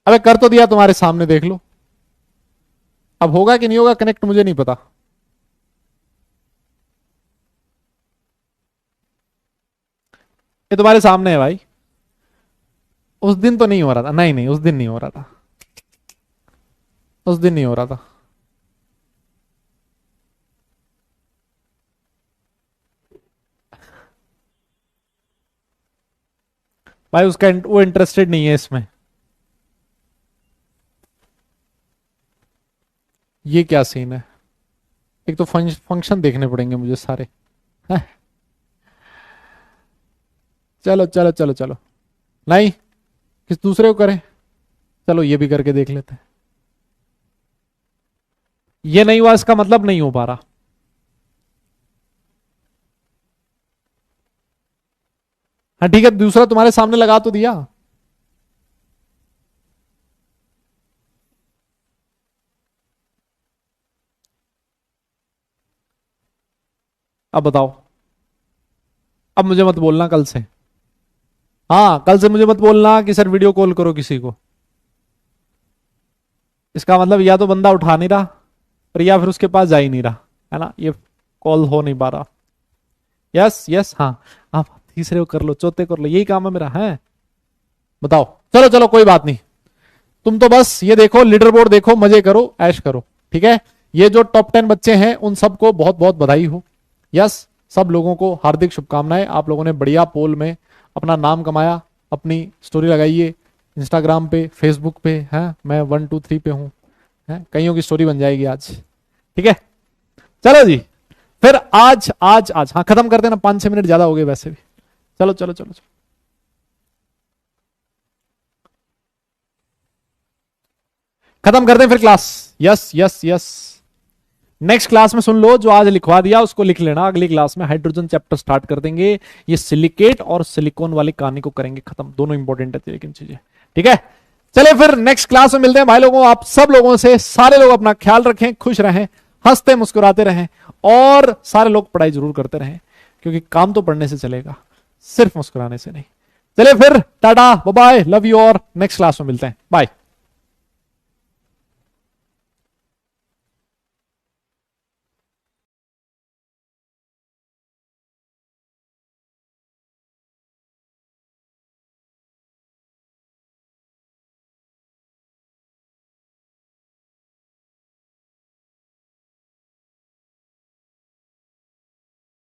अबे कर तो दिया तुम्हारे सामने, देख लो। अब होगा कि नहीं होगा कनेक्ट मुझे नहीं पता। ये तुम्हारे सामने है भाई। उस दिन तो नहीं हो रहा था, नहीं नहीं उस दिन नहीं हो रहा था, उस दिन नहीं हो रहा था। भाई उसका वो इंटरेस्टेड नहीं है इसमें। ये क्या सीन है। एक तो फंक्शन देखने पड़ेंगे मुझे सारे। हैं? चलो चलो चलो चलो। नहीं किस दूसरे को करें। चलो ये भी करके देख लेते हैं। ये नहीं हुआ इसका मतलब नहीं हो पा रहा। हाँ ठीक है, दूसरा तुम्हारे सामने लगा तो दिया। अब बताओ। अब मुझे मत बोलना कल से। हाँ कल से मुझे मत बोलना कि सर वीडियो कॉल करो किसी को। इसका मतलब या तो बंदा उठा नहीं रहा और या फिर उसके पास जा ही नहीं रहा, है ना, ये कॉल हो नहीं पा रहा। यस यस हाँ। आप तीसरे को कर लो, चौथे कर लो, यही काम है मेरा है। बताओ। चलो चलो कोई बात नहीं। तुम तो बस ये देखो, लीडर बोर्ड देखो, मजे करो, ऐश करो। ठीक है। ये जो टॉप 10 बच्चे हैं उन सबको बहुत बहुत बधाई हो। यस। सब लोगों को हार्दिक शुभकामनाएं। आप लोगों ने बढ़िया पोल में अपना नाम कमाया। अपनी स्टोरी लगाइए इंस्टाग्राम पे, फेसबुक पे, है मैं 1 2 3 पे हूं। है कईयों की स्टोरी बन जाएगी आज। ठीक है। चलो जी। फिर आज आज आज हाँ खत्म कर देना, 5 6 मिनट ज्यादा हो गए वैसे भी। चलो चलो चलो चलो। खत्म कर दें फिर class. Yes yes yes. Next class में सुन लो, जो आज लिखवा दिया उसको लिख लेना। अगली क्लास में हाइड्रोजन चैप्टर स्टार्ट कर देंगे। ये सिलिकेट और सिलिकॉन वाली कहानी को करेंगे खत्म। दोनों इंपॉर्टेंट है लेकिन चीजें। ठीक है। चले फिर नेक्स्ट क्लास में मिलते हैं भाई लोगों। आप सब लोगों से, सारे लोग अपना ख्याल रखें, खुश रहें, हंसते मुस्कुराते रहें और सारे लोग पढ़ाई जरूर करते रहें, क्योंकि काम तो पढ़ने से चलेगा, सिर्फ मुस्कुराने से नहीं। चले फिर tata bye bye, love you और नेक्स्ट क्लास में मिलते हैं। बाय।